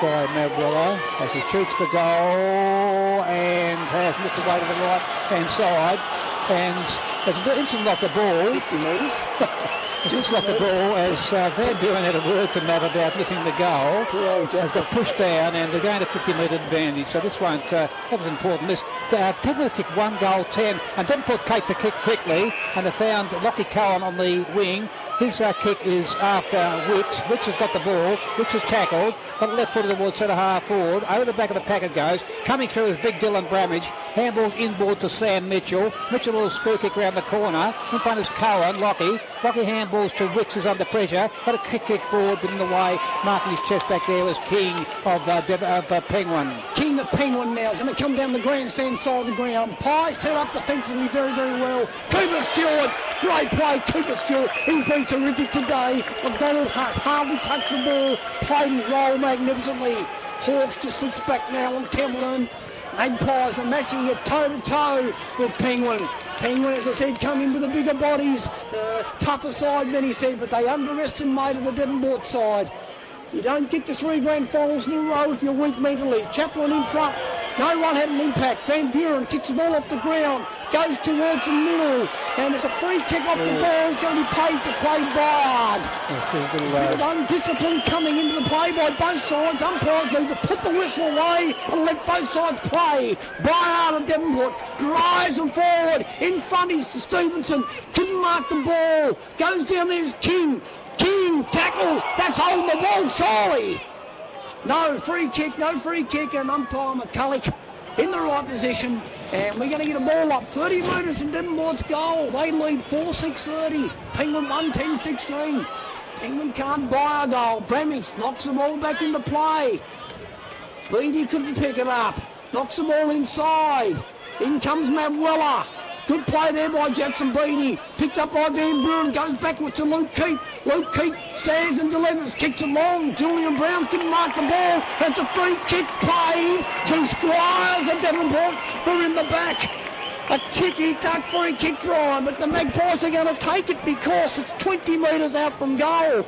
by Matt Weller as he shoots the goal and has missed away to the right hand side. And as an instant off the ball, 50 metres. Just off the ball as Van Buren had a word to Matt about missing the goal. Has got pushed down and they're going to 50-metre advantage. So this won't, that was important. This Penrith kicked 1 goal 10 and then put Kate the kick quickly and they found Lockie Cohen on the wing. His kick is after Wicks. Wicks has got the ball. Wicks is tackled. Got left foot towards centre half forward. Over the back of the pack it goes. Coming through is big Dylan Bramage. Handball inboard to Sam Mitchell. Mitchell a little screw kick round the corner. In front is Cohen, Lockie. Lockie handballs to Wicks who's under pressure. Got a kick forward but in the way. Marking his chest back there was King of Penguin. King of Penguin now is going to come down the grandstand side of the ground. Pies tear up defensively very, very well. Cooper Stewart. Great play, Cooper Stewart. He's been terrific today. McDonald has hardly touched the ball. Played his role magnificently. Hawks just slips back now on Templeton. Magpies are matching it toe-to-toe with Penguin. Penguin, as I said, come in with the bigger bodies. Tougher side, many said, but they underestimated the Devonport side. You don't get to 3 grand finals in a row if you're weak mentally. Chaplin in front. No one had an impact. Van Buren kicks the ball off the ground, goes towards the middle, and there's a free kick off the ball. It's going to be paid to Craig Byard. A bit of undiscipline coming into the play by both sides. Umpires need to put the whistle away and let both sides play. Byard of Devonport drives them forward. In front is Stevenson. Couldn't mark the ball. Goes down there's King. King tackle. That's holding the ball, surely. No free kick, and umpire McCulloch in the right position, and we're going to get a ball up 30 metres from Devonport's goal. They lead 4-6-30. Penguin 1-10-16. Penguin can't buy a goal. Bramage knocks the ball back into play. Beattie couldn't pick it up. Knocks the ball inside. In comes Matt Weller. Good play there by Jackson Beattie. Picked up by Van Buren. Goes backwards to Luke Keat. Luke Keat stands and delivers. Kicks it long. Julian Brown couldn't mark the ball. It's a free kick played to Squires of Devonport. They're in the back. A kicky duck free kick, Brian. But the Magpies are going to take it because it's 20 metres out from goal.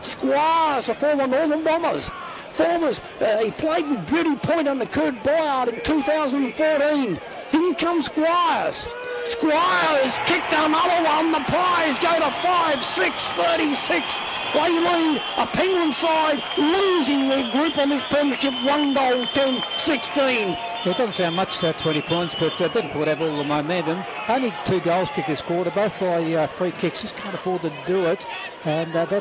Squires, the former Northern Bombers. He played with Beauty Point under Kurt Byard in 2014. Here comes Squires. Squires kicked another one. The Pies go to 5-6-36. They lead a Penguin side losing their grip on this premiership 1 goal 10-16. It doesn't sound much, 20 points, but didn't put out all the momentum. Only 2 goals kicked this quarter, both by free kicks. Just can't afford to do it. And that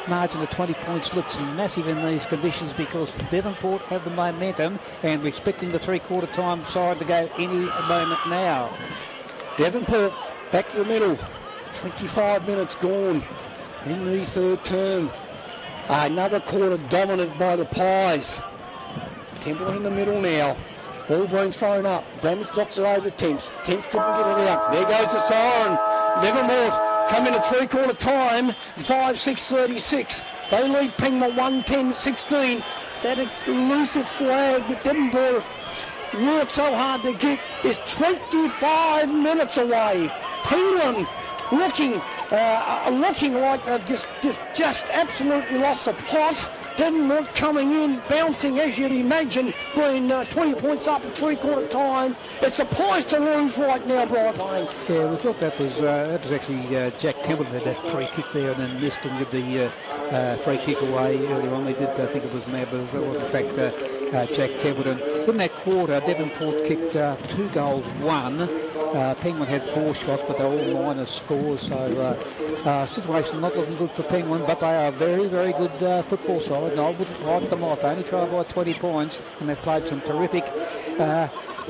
margin of 20 points looks massive in these conditions because Devonport have the momentum and we're expecting the 3/4 time side to go any moment now. Devonport back to the middle. 25 minutes gone in the third term. Another quarter dominant by the Pies. Temple in the middle now. Ball being thrown up. Bramage knocks it over Temps. Temps couldn't get it out. There goes the siren. Devonport come in at 3/4 time. 5-6-36. They lead Penguin 1-10-16. That elusive flag that Devonport worked so hard to get is 25 minutes away. Penguin looking looking like they've just absolutely lost the plot. Devonport coming in, bouncing as you'd imagine, being 20 points up at three-quarter time. It's a prize to lose right now, Brian Payne. Yeah, we thought that was actually Jack Templeton had that free kick there and then missed and did the free kick away earlier on. They did, I think it was Mab, but it was in fact Jack Templeton. In that quarter, Devonport kicked 2 goals, 1. Penguin had 4 shots, but they're all minus scores, so situation not looking good for Penguin, but they are a very, very good football side. And I wouldn't write them off. They only tried by 20 points, and they've played some terrific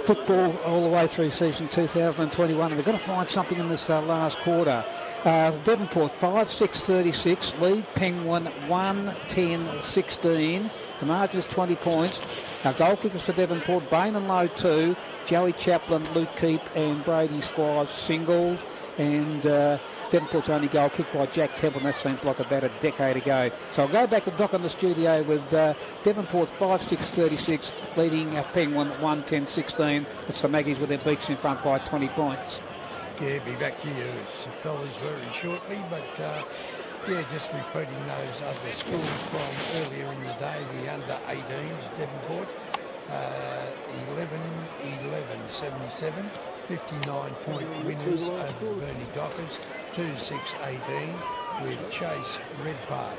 football all the way through season 2021, and they're going to find something in this last quarter. Devonport 5-6-36, lead Penguin 1-10-16. The margin is 20 points. Our goal kickers for Devonport, Bain and Lowe 2, Joey Chaplin, Luke Keep and Brady Squires singles, and Devonport's only goal kicked by Jack Templeton. That seems like about a decade ago. So I'll go back to Doc in the studio with Devonport 5-6-36, leading Penguin 1-10-16. It's the Maggies with their beaks in front by 20 points. Yeah, be back to you fellas very shortly, but just repeating those other scores from earlier in the day, the under-18s, Devonport, 11-11-77, 59-point winners over Bernie Dockers, 2-6-18, with Chase Redpath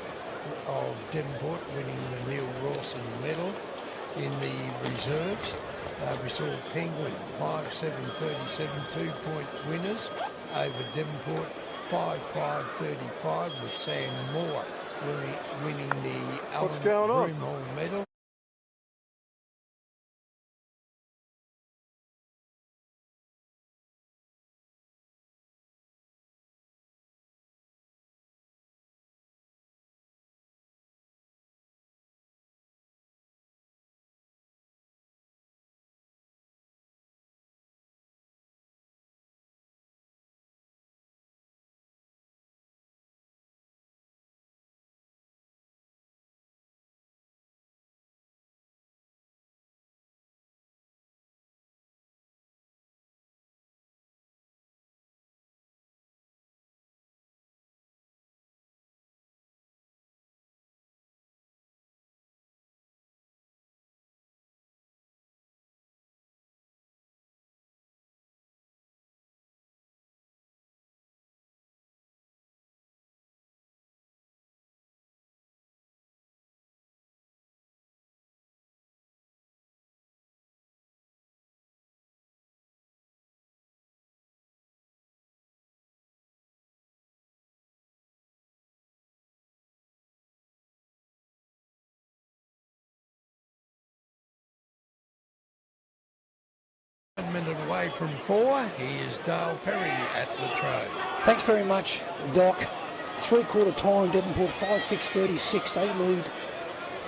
of Devonport winning the Neil Rawson medal. In the reserves, we saw Penguin 5-7-37, 2-point winners over Devonport, 5-5-35 with Sam Moore winning the Alvin Broomhall medal. A minute away from 4, here's Dale Perry at Latrobe. Thanks very much, Doc. Three-quarter time, Devonport 5-6-36. They lead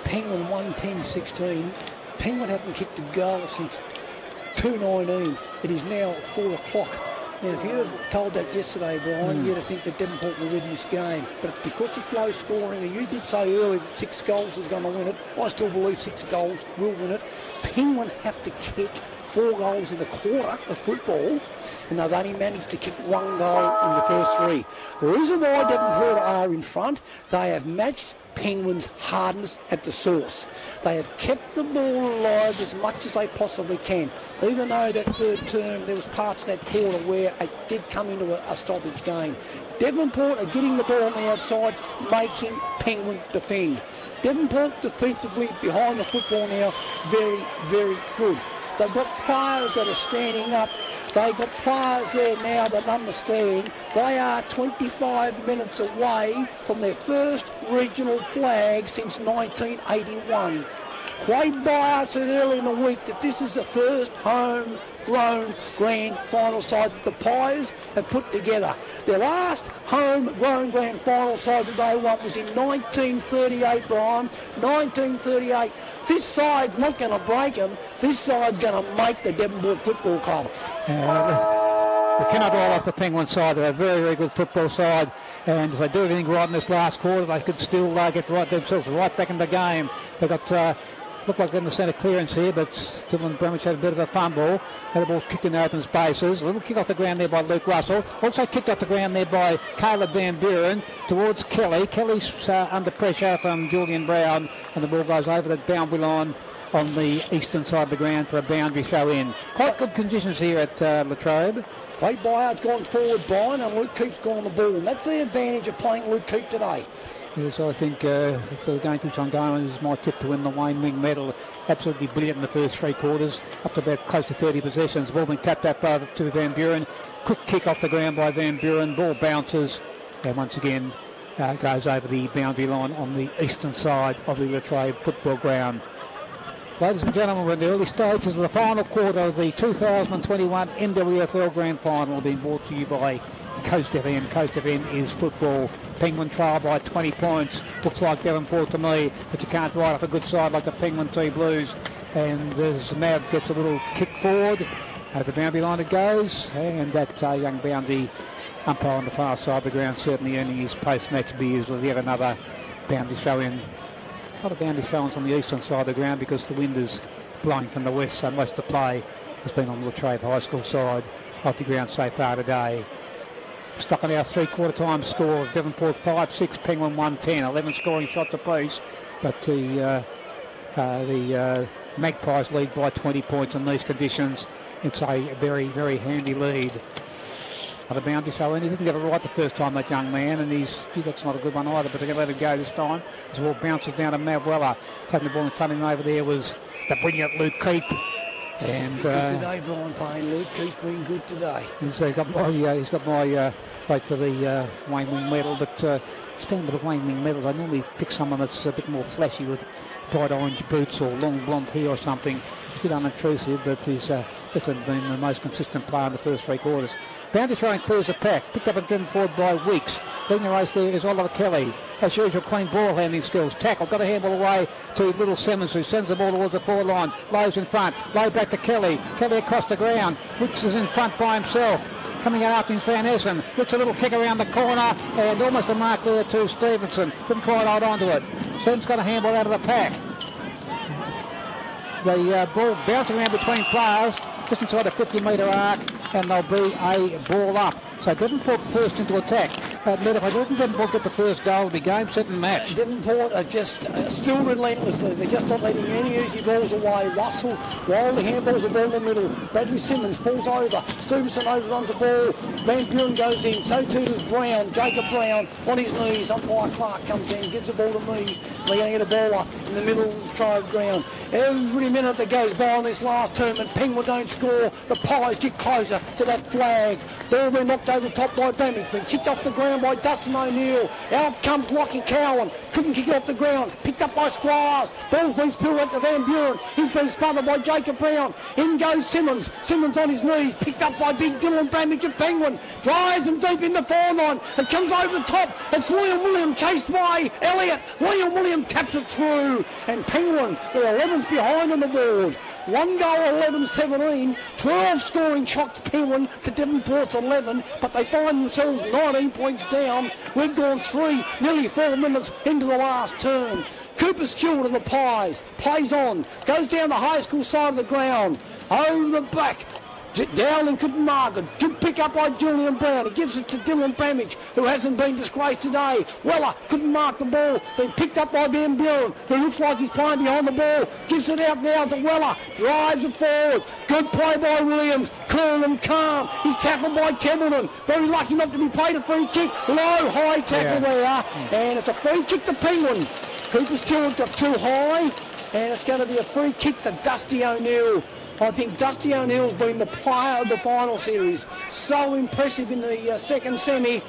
Penguin 1-10-16. Penguin haven't kicked a goal since 2:19. It is now 4 o'clock. Now, if you had told that yesterday, Brian, you'd have think that Devonport will win this game. But it's because it's low scoring, and you did say earlier that 6 goals is going to win it. I still believe 6 goals will win it. Penguin have to kick 4 goals in a quarter of football, and they've only managed to kick 1 goal in the first 3. The reason why Devonport are in front, they have matched Penguins' hardness at the source. They have kept the ball alive as much as they possibly can. Even though that third term, there was parts of that quarter where it did come into a stoppage game. Devonport are getting the ball on the outside, making Penguin defend. Devonport defensively behind the football now, very, very good. They've got players that are standing up. They've got players there now that understand they are 25 minutes away from their first regional flag since 1981. Quade Byer said earlier in the week that this is the first homegrown grand final side that the Pies have put together. Their last homegrown grand final side that they won was in 1938, Brian. 1938. This side's not going to break them. This side's going to make the Devonport Football Club. We cannot roll off the Penguin side. They're a very, very good football side. And if they do everything right in this last quarter, they could still get themselves right back in the game. They've got Looked like getting the centre clearance here, but Dylan Bromwich had a bit of a fumble. The ball's kicked in the open spaces. A little kick off the ground there by Luke Russell. Also kicked off the ground there by Caleb Van Buren towards Kelly. Kelly's under pressure from Julian Brown, and the ball goes over the boundary line on the eastern side of the ground for a boundary throw in. Quite good conditions here at Latrobe. Great Bayard's gone forward, Brian, and Luke Keefe's gone on the ball. And that's the advantage of playing Luke Keefe today. Yes, I think if the game keeps on going, this is my tip to win the Wayne Wing medal. Absolutely brilliant in the first 3 quarters, up to about close to 30 possessions. Ball been tapped up to Van Buren. Quick kick off the ground by Van Buren. Ball bounces and once again goes over the boundary line on the eastern side of the Latrobe football ground. Ladies and gentlemen, we're in the early stages of the final quarter of the 2021 NWFL Grand Final, being brought to you by Coast FM. Coast FM is football. Penguin trail by 20 points. Looks like Devonport to me, but you can't write off a good side like the Penguin T Blues. And as Mav gets a little kick forward, over the boundary line it goes, and that young boundary umpire on the far side of the ground certainly earning his post-match beers with yet another boundary throw in. A lot of boundary throw-ins on the eastern side of the ground because the wind is blowing from the west, so most of the play has been on the Latrobe High School side of the ground so far today. Stuck on our 3-quarter time score of Devonport 5-6, Penguin 1-10, 11 scoring shots apiece, but the Magpies lead by 20 points in these conditions. It's a very, very handy lead. The boundary throw in. He didn't get it right the first time, that young man, and that's not a good one either, but they're going to let him go this time. As the ball bounces down to Mav Weller. Taking the ball in front of him over there was the brilliant Luke Keefe. And good today, Brian Payne. Luke Keefe's been good today. He's got my vote for the Wayne Wing medal, but staying with the Wayne Wing medals, I normally pick someone that's a bit more flashy with bright orange boots or long blonde hair or something. It's a bit unintrusive, but he's definitely been the most consistent player in the first 3 quarters. Boundary throwing clears the pack. Picked up and driven forward by Weeks. Leading the race there is Oliver Kelly. As usual, clean ball handling skills. Tackle. Got a handball away to Little Simmons, who sends the ball towards the forward line. Lows in front. Low back to Kelly. Kelly across the ground. Weeks is in front by himself. Coming out after him, Van Essen. Gets a little kick around the corner and almost a mark there to Stevenson. Didn't quite hold on to it. Simmons got a handball out of the pack. The ball bouncing around between players just inside the 50-metre arc, and there'll be a ball up. So Devonport first into attack. If I didn't Devonport get the first goal, it'll be game, set and match. Devonport are just still relentlessly. They're just not letting any easy balls away. Russell, while the handballs the ball in the middle. Bradley Simmons falls over. Stevenson overruns the ball. Van Buren goes in. So too does Brown. Jacob Brown on his knees. Umpire Clark comes in, gives the ball to me. We're going to get a ball up in the middle of the Latrobe ground. Every minute that goes by on this last term and Penguin don't score, the Pies get closer to that flag. Ball been knocked over the top by Bamich. Been kicked off the ground by Dustin O'Neill. Out comes Lockie Cowan. Couldn't kick it off the ground. Picked up by Squires. Ball's been spilled out to Van Buren. He's been smothered by Jacob Brown. In goes Simmons. Simmons on his knees. Picked up by big Dylan Bamich of Penguin. Drives him deep in the forward line. It comes over the top. It's Liam William chased by Elliott. Liam William taps it through. And Penguin, they're 11th behind on the board. 1 goal, 11-17. 12 scoring shots Penguin to Devonport's 11, but they find themselves 19 points down. We've gone nearly 4 minutes into the last term. Cooper Stewart of the Pies plays on, goes down the high school side of the ground, over the back. Dowling couldn't mark it. Good pick up by Julian Brown. He gives it to Dylan Bamich, who hasn't been disgraced today. Weller couldn't mark the ball. Been picked up by Van Buren, who looks like he's playing behind the ball. Gives it out now to Weller. Drives it forward. Good play by Williams. Cool and calm. He's tackled by Templeton. Very lucky not to be played a free kick. Low, high tackle there. And it's a free kick to Penguin. Cooper Stewart got too high. And it's going to be a free kick to Dusty O'Neill. I think Dusty O'Neill's been the player of the final series. So impressive in the second semi.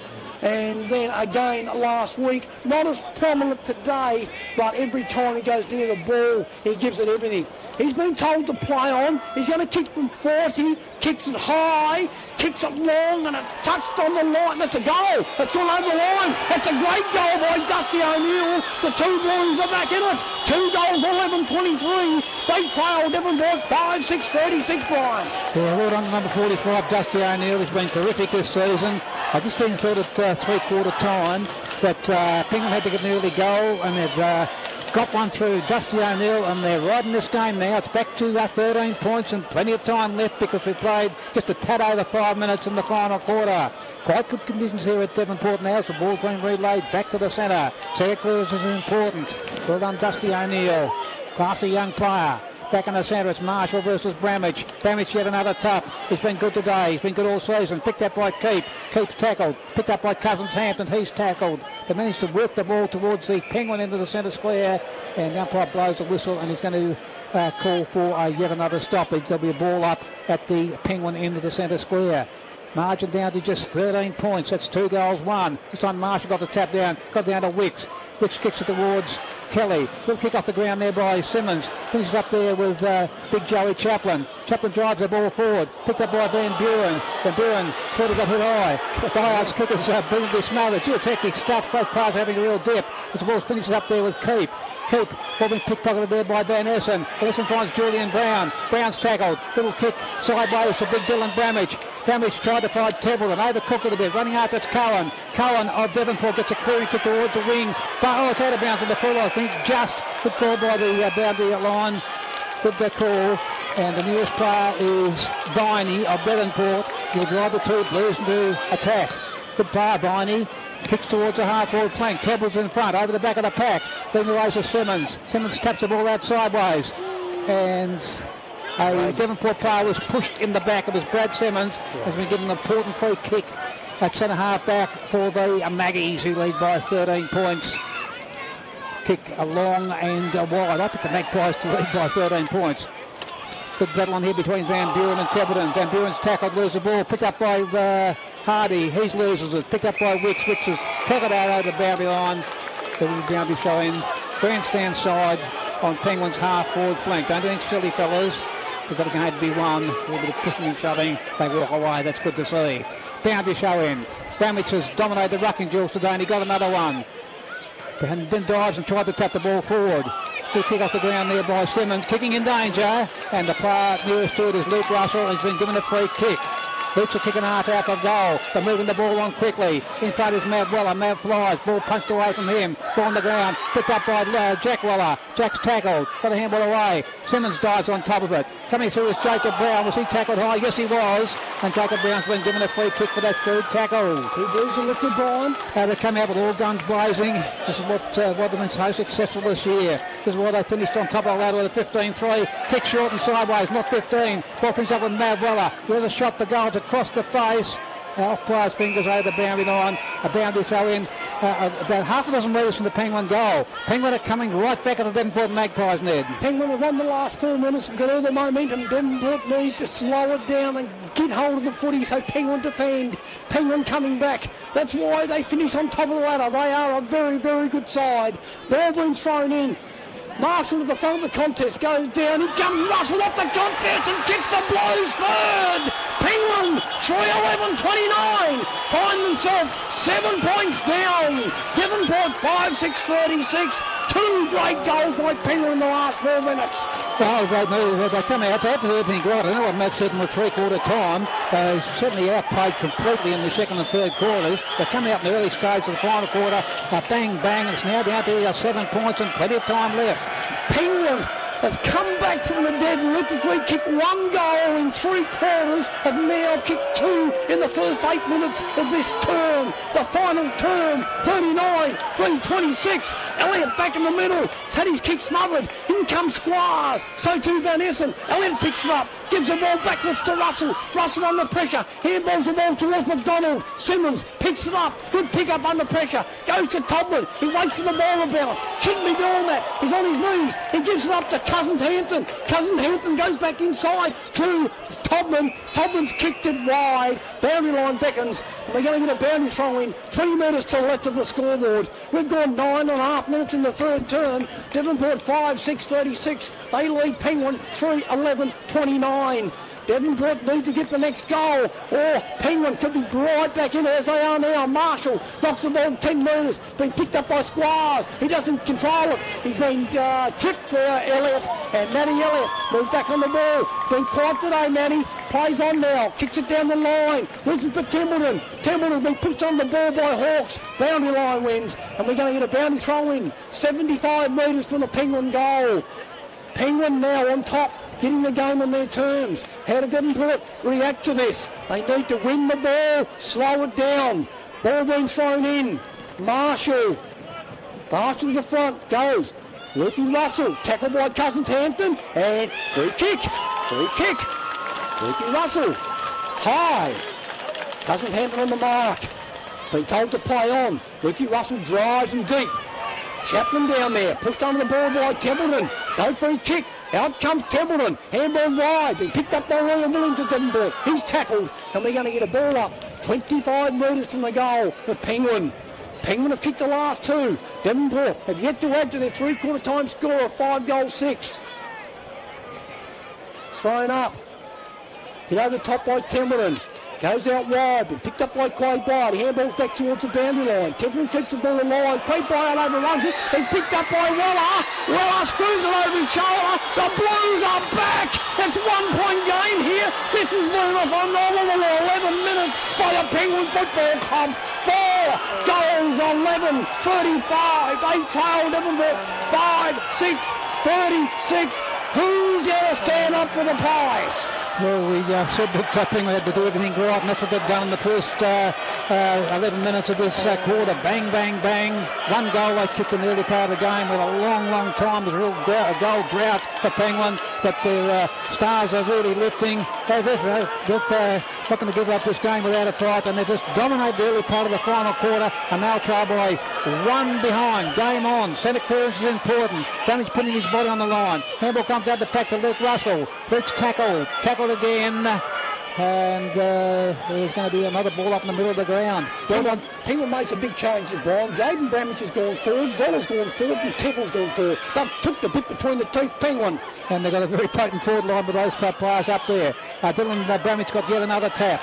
And then again last week, not as prominent today, but every time he goes near the ball, he gives it everything. He's been told to play on. He's going to kick from 40, kicks it high, kicks it long, and it's touched on the line. That's a goal. It's gone over the line. It's a great goal by Dusty O'Neill. The two Blues are back in it. 2 goals, 11-23. They trail Devonport 5-6-36, Brian. Yeah, well done, number 45, Dusty O'Neill. He's been terrific this season. I just thought at 3-quarter time that Penguin had to get an early goal, and they've got one through Dusty O'Neill, and they're riding this game now. It's back to 13 points and plenty of time left because we played just a tad over 5 minutes in the final quarter. Quite good conditions here at Devonport now. So the ball's been relayed back to the centre. Centre clearance is important. Well done, Dusty O'Neill. Classy young player. Back in the centre, it's Marshall versus Bramage. Bramage yet another tuck. He's been good today. He's been good all season. Picked up by Keep. Keep's tackled. Picked up by Cousins Hampton. He's tackled. They managed to work the ball towards the Penguin into the centre square. And the umpire blows the whistle and he's going to call for yet another stoppage. There'll be a ball up at the Penguin end of the centre square. Margin down to just 13 points. That's 2 goals, 1. This time Marshall got the tap down. Got down to Wicks. Wicks kicks it towards Kelly. Little kick off the ground there by Simmons. Finishes up there with Big Joey Chaplin. Chaplin drives the ball forward. Picked up by Van Buren. Van Buren thought he got hit high. Dyar's kick is brutally smothered. It's hectic stuff. Both parts having a real dip. As the ball finishes up there with Keep. Keep, ball being pickpocketed there by Van Essen. Van Essen finds Julian Brown. Brown's tackled. Little kick sideways to Big Dylan Bramage. Bramage tried to find Templeton. Overcooked it a bit. Running after it's Cohen. Cohen of Devonport gets a clearing kick towards the wing. But it's out of bounds in the full, I think. Just good call by the boundary line. Good call. And the newest player is Viney of Devonport. He'll drive the two Blues into attack. Good player, Viney. Kicks towards the half-forward flank. Temple's in front, over the back of the pack. Then the race is Simmons. Simmons taps the ball out sideways. And a Devonport player was pushed in the back. It was Brad Simmons. Has been given an important free kick at centre-half back for the Maggies, who lead by 13 points. Kick long and wide. I picked the Magpies to lead by 13 points. Good battle on here between Van Buren and Templeton. Van Buren's tackled, loses the ball. Picked up by Hardy. He loses it. Picked up by Wicks. Wicks is tackled out over the boundary line. The boundary showing grandstand side on Penguins' half-forward flank. Don't think silly, fellas. We've got a game to be won. A little bit of pushing and shoving. They walk away. That's good to see. Boundary show in. Bramage has dominated the rucking duels today and he got another one. And then dives and tried to tap the ball forward. Good kick off the ground there by Simmons. Kicking in danger. And the player nearest to it is Luke Russell. He's been given a free kick. Luke's a kick and a half out for goal. They're moving the ball on quickly. In front is Matt Weller. Matt flies. Ball punched away from him. Ball on the ground. Picked up by Jack Weller. Jack's tackled. Got a handball away. Simmons dives on top of it. Coming through is Jacob Brown. Was he tackled high? Yes, he was. And Jacob Brown's been given a free kick for that third tackle. Two Blues are lifted, Brian. They come out with all guns blazing. This is what they've been so successful this year. This is why they finished on top of the ladder with a 15-3. Kick short and sideways, not 15. Ball finished up with Matt Weller. There's a shot for goals across the face. Off players' fingers over the boundary line. A boundary throw in about half a dozen metres from the Penguin goal. Penguin are coming right back at the Devonport Magpies, Ned. Penguin have won the last 4 minutes and got all the momentum. Devonport need to slow it down and get hold of the footy so Penguin defend. Penguin coming back. That's why they finish on top of the ladder. They are a very, very good side. Baldwin's thrown in. Marshall at the front of the contest goes down. He comes Russell off the contest and kicks the Blues third. Penguin 3-11-29 find themselves 7 points down. Devonport 5-6-36. 2 great goals by Penguin in the last 4 minutes. Well, they come out. They have to do everything right. I know what Matt said in the three-quarter time. They certainly outplayed completely in the second and third quarters. They come out in the early stage of the final quarter. Bang, bang. It's now down to 7 points and plenty of time left. Penguin has come back from the dead. Literally kicked 1 goal in 3 quarters, have now kicked 2 in the first 8 minutes of this term. The final term, 39-26. Elliott back in the middle, had his kick smothered. In comes Squires, so too Van Essen. Elliott picks it up, gives the ball backwards to Russell. Russell under pressure, handballs the ball towards McDonald. Simmons picks it up, good pick up under pressure. Goes to Todman, he waits for the ball to bounce. Shouldn't be doing that, he's on his knees. He gives it up to Cousins Hampton. Cousins Hampton goes back inside to Todman. Todman's kicked it wide. Boundary line beckons. And they're going to get a boundary throw in 3 metres to the left of the scoreboard. We've gone 9.5 minutes in the third term. Devonport 5-6-36. They lead Penguin 3-11-29. Devonport need to get the next goal, or Penguin could be right back in as they are now. Marshall knocks the ball 10 metres, been picked up by Squires. He doesn't control it. He's been tripped there, Elliott, and Matty Elliott moves back on the ball. Been quiet today, Matty. Plays on now, kicks it down the line, looking for Templeton. Templeton been pushed on the ball by Hawks. Boundary line wins, and we're going to get a boundary throw in. 75 metres from the Penguin goal. Penguin now on top, getting the game on their terms. How did Devonport react to this? They need to win the ball, slow it down. Ball being thrown in. Marshall to the front, goes. Lukey Russell, tackled by Cousins Hampton, and free kick. Lukey Russell, high. Cousins Hampton on the mark. Been told to play on. Lukey Russell drives him deep. Chapman down there, pushed under the ball by Templeton. No free kick. Out comes Templeton. Handball wide. Been picked up by William Williams at Devonport. He's tackled, and we're going to get a ball up 25 metres from the goal of Penguin. Penguin have kicked the last two. Devonport have yet to add to their three-quarter time score of 5-6. Thrown up. Hit over the top by Templeton. Goes out wide, been picked up by Quade Bryant. Handballs back towards the boundary line. Templeton keeps the ball alive. Quade Bryant overruns it. Been picked up by Weller. Weller screws it over his shoulder. The Blues are back. It's 1 point game here. This is been a phenomenal 11 minutes by the Penguin Football Club. 4 goals, 11, 35. 8 trail Devonport. 5, 6, 36. Who's going to stand up for the Pies? Well, we said that Penguin had to do everything right, and that's what they've done in the first 11 minutes of this quarter. Bang, bang, bang. 1 goal they kicked in the early part of the game with a long time. There's a real goal drought for Penguin, but their stars are really lifting. They're not going to give up this game without a fight, and they just dominate the early part of the final quarter, and now try by 1 behind. Game on. Centre clearance is important. Damage putting his body on the line. Handball comes out the pack to Luke Russell. Luke's tackled again, and there's going to be another ball up in the middle of the ground. Penguin makes a big change this Brian. Jaden Bramage has gone forward, Weller's gone forward, and Temple's gone forward. They took the bit between the teeth, Penguin. And they've got a very potent forward line with those players up there. Dylan Bramage got yet another tap.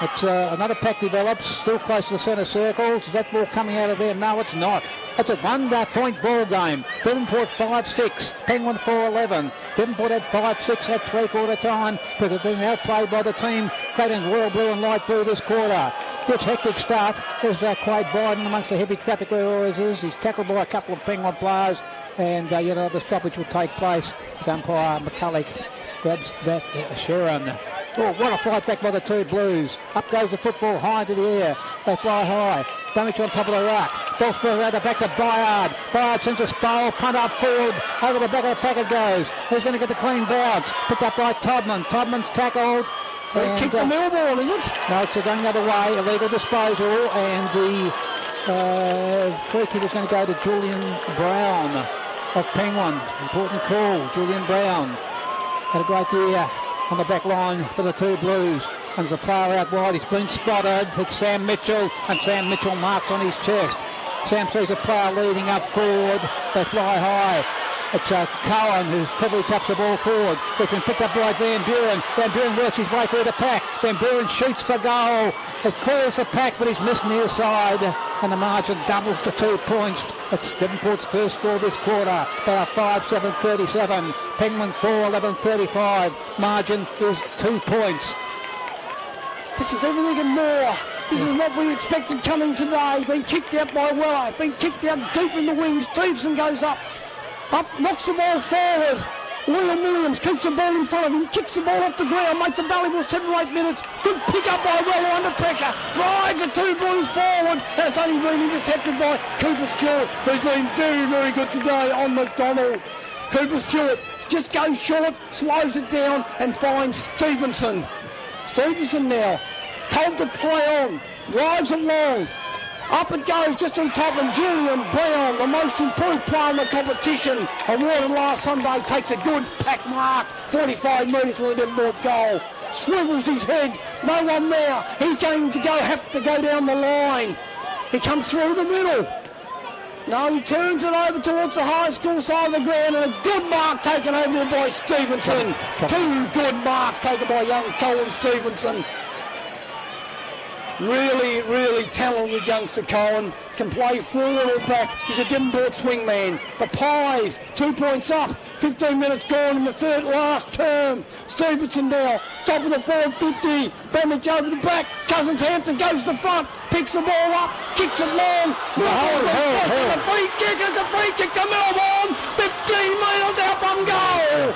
It's another pack develops, still close to the centre circles. Is that ball coming out of there? No, it's not. It's a 1 point ball game. Devonport 5-6, Penguin 4-11. Devonport had 5-6 at three-quarter time, but they've been outplayed by the team creating royal blue and light blue this quarter. It's hectic stuff. There's Quade Biden amongst the heavy traffic areas. He's tackled by a couple of Penguin players, and the stoppage will take place as umpire McCulloch grabs that Sharon. Oh, what a fight back by the two Blues. Up goes the football high into the air. They fly high. Damage on top of the ruck. Ball spills out the back to Byard. Byard sends a spiral, punt up forward. Over the back of the pack it goes. Who's going to get the clean bounce? Picked up by Todman. Todman's tackled. Kick the middle ball, is it? No, it's going the other way. Illegal disposal. And the free kick is going to go to Julian Brown of Penguin. Important call. Julian Brown had a great year on the back line for the two Blues. And there's a player out wide. He's been spotted. It's Sam Mitchell, and Sam Mitchell marks on his chest. Sam sees a player leading up forward. They fly high. It's Cohen who cleverly taps the ball forward. It's been picked up by Van Buren. Van Buren works his way through the pack. Van Buren shoots the goal. It clears the pack, but he's missed near side. And the margin doubles to 2 points. It's Devonport's first score this quarter. They are 5-7-37. Penguin 4-11-35. Margin is 2 points. This is everything and more. This is what we expected coming today. Been kicked out by Weller. Been kicked out deep in the wings. Stevenson goes up, knocks the ball forward. William Williams keeps the ball in front of him, kicks the ball off the ground, makes a valuable 7 or 8 minutes. Good pick up by Weller under pressure. Drives the two Blues forward. And it's only been intercepted by Cooper Stewart, who's been very good today on McDonald. Cooper Stewart just goes short, slows it down, and finds Stevenson. Stevenson now, told to play on, drives it long. Up it goes, just on top, and Julian Brown, the most improved player in the competition, awarded last Sunday, takes a good pack mark, 45 metres from the Devonport goal. Swivels his head, no one there. He's going to have to go down the line. He comes through the middle. No, he turns it over towards the high school side of the ground, and a good mark taken over there by Stevenson. Two good marks taken by young Colin Stevenson. Really, really talented youngster Colin. Can play forward or back. He's a Devonport swingman. The Pies, 2 points up. 15 minutes gone in the third last term. Stevenson now, top of the 450. Bamage over the back. Cousins Hampton goes to the front. Picks the ball up. Kicks it long. The free kick is the free kick to Melbourne. 15 metres out from goal.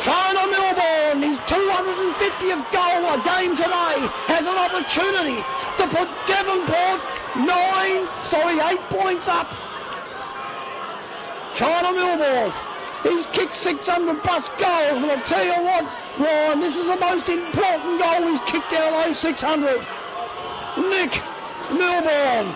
China Melbourne, his 250th goal a game today, has an opportunity to put Devonport 8 points up. China Melbourne, he's kicked 600 plus goals, but I'll tell you what, Brian, this is the most important goal he's kicked out of those 600. Nick Melbourne.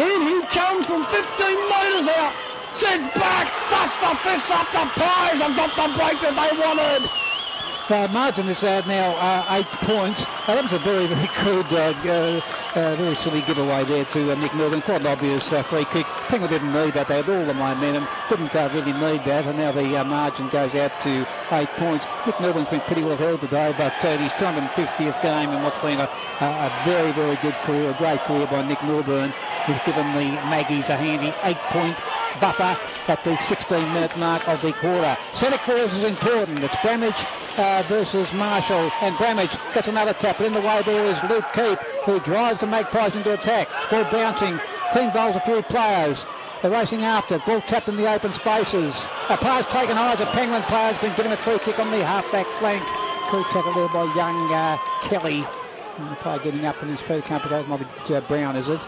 In he comes from 15 metres out. Sit back, bust the fists up, the Pies have got the break that they wanted. Margin is now 8 points. That was a very, very good, very silly giveaway there to Nick Melbourne. Quite an obvious free kick. Penguin didn't need that. They had all the momentum. Didn't really need that. And now the margin goes out to 8 points. Nick Melbourne's been pretty well held today, but his 250th game in what's been a very, very good career, a great career by Nick Melbourne. He's given the Maggies a handy 8-point buffer at the 16-minute mark of the quarter. Centre clearance is important. It's Bramage versus Marshall, and Bramage gets another tap. But in the way there is Luke Keep, who drives the Magpies into attack. Ball bouncing, clean bowls a few players. They're racing after. Ball tapped in the open spaces. A pass taken high as a Penguin player has been given a free kick on the half-back flank. Good tackle there by young Kelly. And the player getting up on his feet. Can't be might be Brown, is it?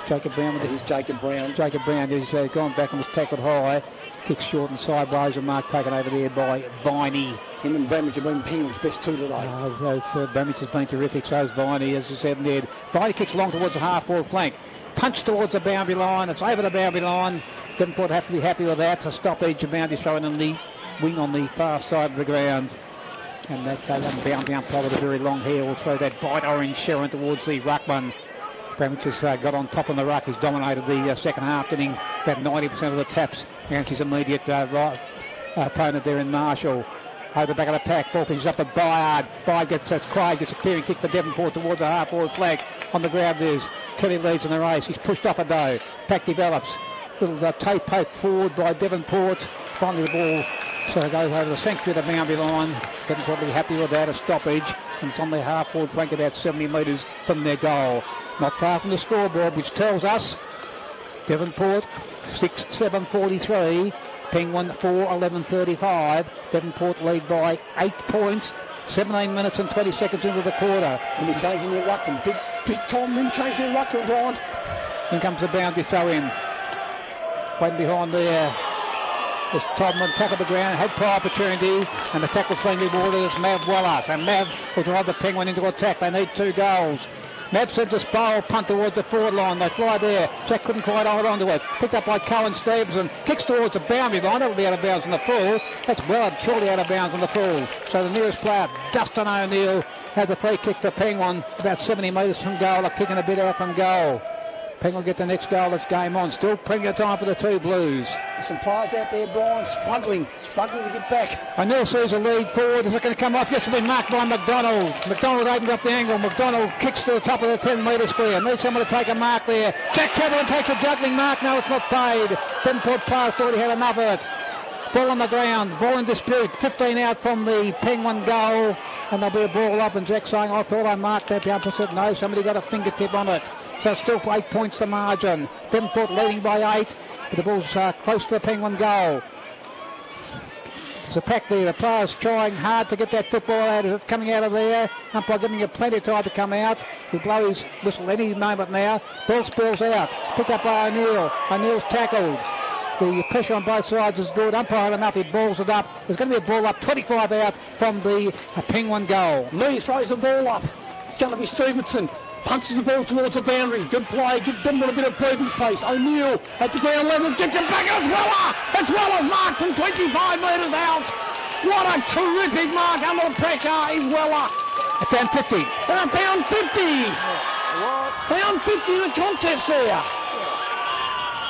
Jacob Brown. It is Jacob Brown. Jacob Brown has gone back and was tackled high. Kicks short and sideways. A mark taken over there by Viney. Him and Bramage have been Penguin's best two today. Bramage has been terrific. So has Viney, as I said there. Viney kicks long towards the half-forward flank. Punch towards the boundary line. It's over the boundary line. Devonport have to be happy with that. It's a stoppage. Boundary throwing in the wing on the far side of the ground. And that young boundary umpire with a very long hair will throw that bright orange Sharon towards the ruckman. Bramage has got on top on the ruck. He's dominated the second half, getting about 90% of the taps against his immediate opponent there in Marshall. Over the back of the pack, ball finishes up at Byard. Byard gets Craig, gets a clearing kick for Devonport towards the half-forward flag. On the ground there's Kelly leads in the race. He's pushed off a dough. Pack develops. Little toe poke forward by Devonport. Finally the ball so it goes over the sanctuary of the boundary line. Devonport will be happy with that, a stoppage. And it's on their half-forward flank about 70 metres from their goal. Not far from the scoreboard, which tells us Devonport 6-7-43, Penguin 4-11-35. Devonport lead by 8 points, 17 minutes and 20 seconds into the quarter. And they're changing their ruckman. Big time room change their ruckman, Brian. In comes the boundary throw in. Waiting behind there. This Todman tackled the ground, had prior opportunity, and the tackle's being rewarded as Mav Wallace. And Mav will drive the Penguin into attack. They need 2 goals. Mav sends a spiral punt towards the forward line. They fly there. Jack couldn't quite hold on to it. Picked up by Colin Stevenson. Kicks towards the boundary line. That'll be out of bounds on the full. That's well surely out of bounds on the full. So the nearest player, Dustin O'Neill, had the free kick for Penguin about 70 metres from goal. A kicking a bit out from goal. Penguin get the next goal. It's game on. Still plenty of time for the 2 Blues. There's some players out there, Brian, struggling to get back. O'Neill sees a lead forward. Is it going to come off? Yes, it'll be marked by McDonald. McDonald opens up the angle. McDonald kicks to the top of the 10-metre square. Needs someone to take a mark there. Jack Cameron takes a juggling mark. No, it's not paid. Devonport players already had enough of it. Ball on the ground. Ball in dispute. 15 out from the Penguin goal. And there'll be a ball up. And Jack saying, I thought I marked that. The umpire said, no, somebody got a fingertip on it. So still 8 points the margin. Devonport leading by 8. But the ball's close to the Penguin goal. There's a pack there. The players trying hard to get that football out. Is it coming out of there? Umpire giving you plenty of time to come out. He'll blow his whistle any moment now. Ball spills out. Picked up by O'Neill. O'Neill's tackled. The pressure on both sides is good. Umpire had enough. He balls it up. There's going to be a ball up. 25 out from the Penguin goal. Lee throws the ball up. It's going to be Stevenson. Punches the ball towards the boundary. Good play. Give them a bit of breathing space. O'Neill at the ground level. Gets it back. And it's Weller. It's Weller's mark from 25 metres out. What a terrific mark under the pressure is Weller. I found 50. And I found 50. Found 50 in the contest there.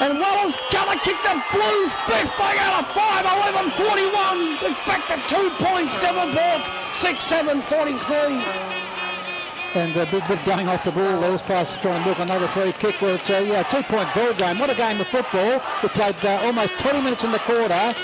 And Weller's gonna kick the Blues fifth. They got a 5-11-41. It's back to 2 points. Devonport 6-7-43. And a bit going off the ball. Those passes trying to look another free kick. Well, it's a 2-point ball game. What a game of football. We played almost 20 minutes in the quarter.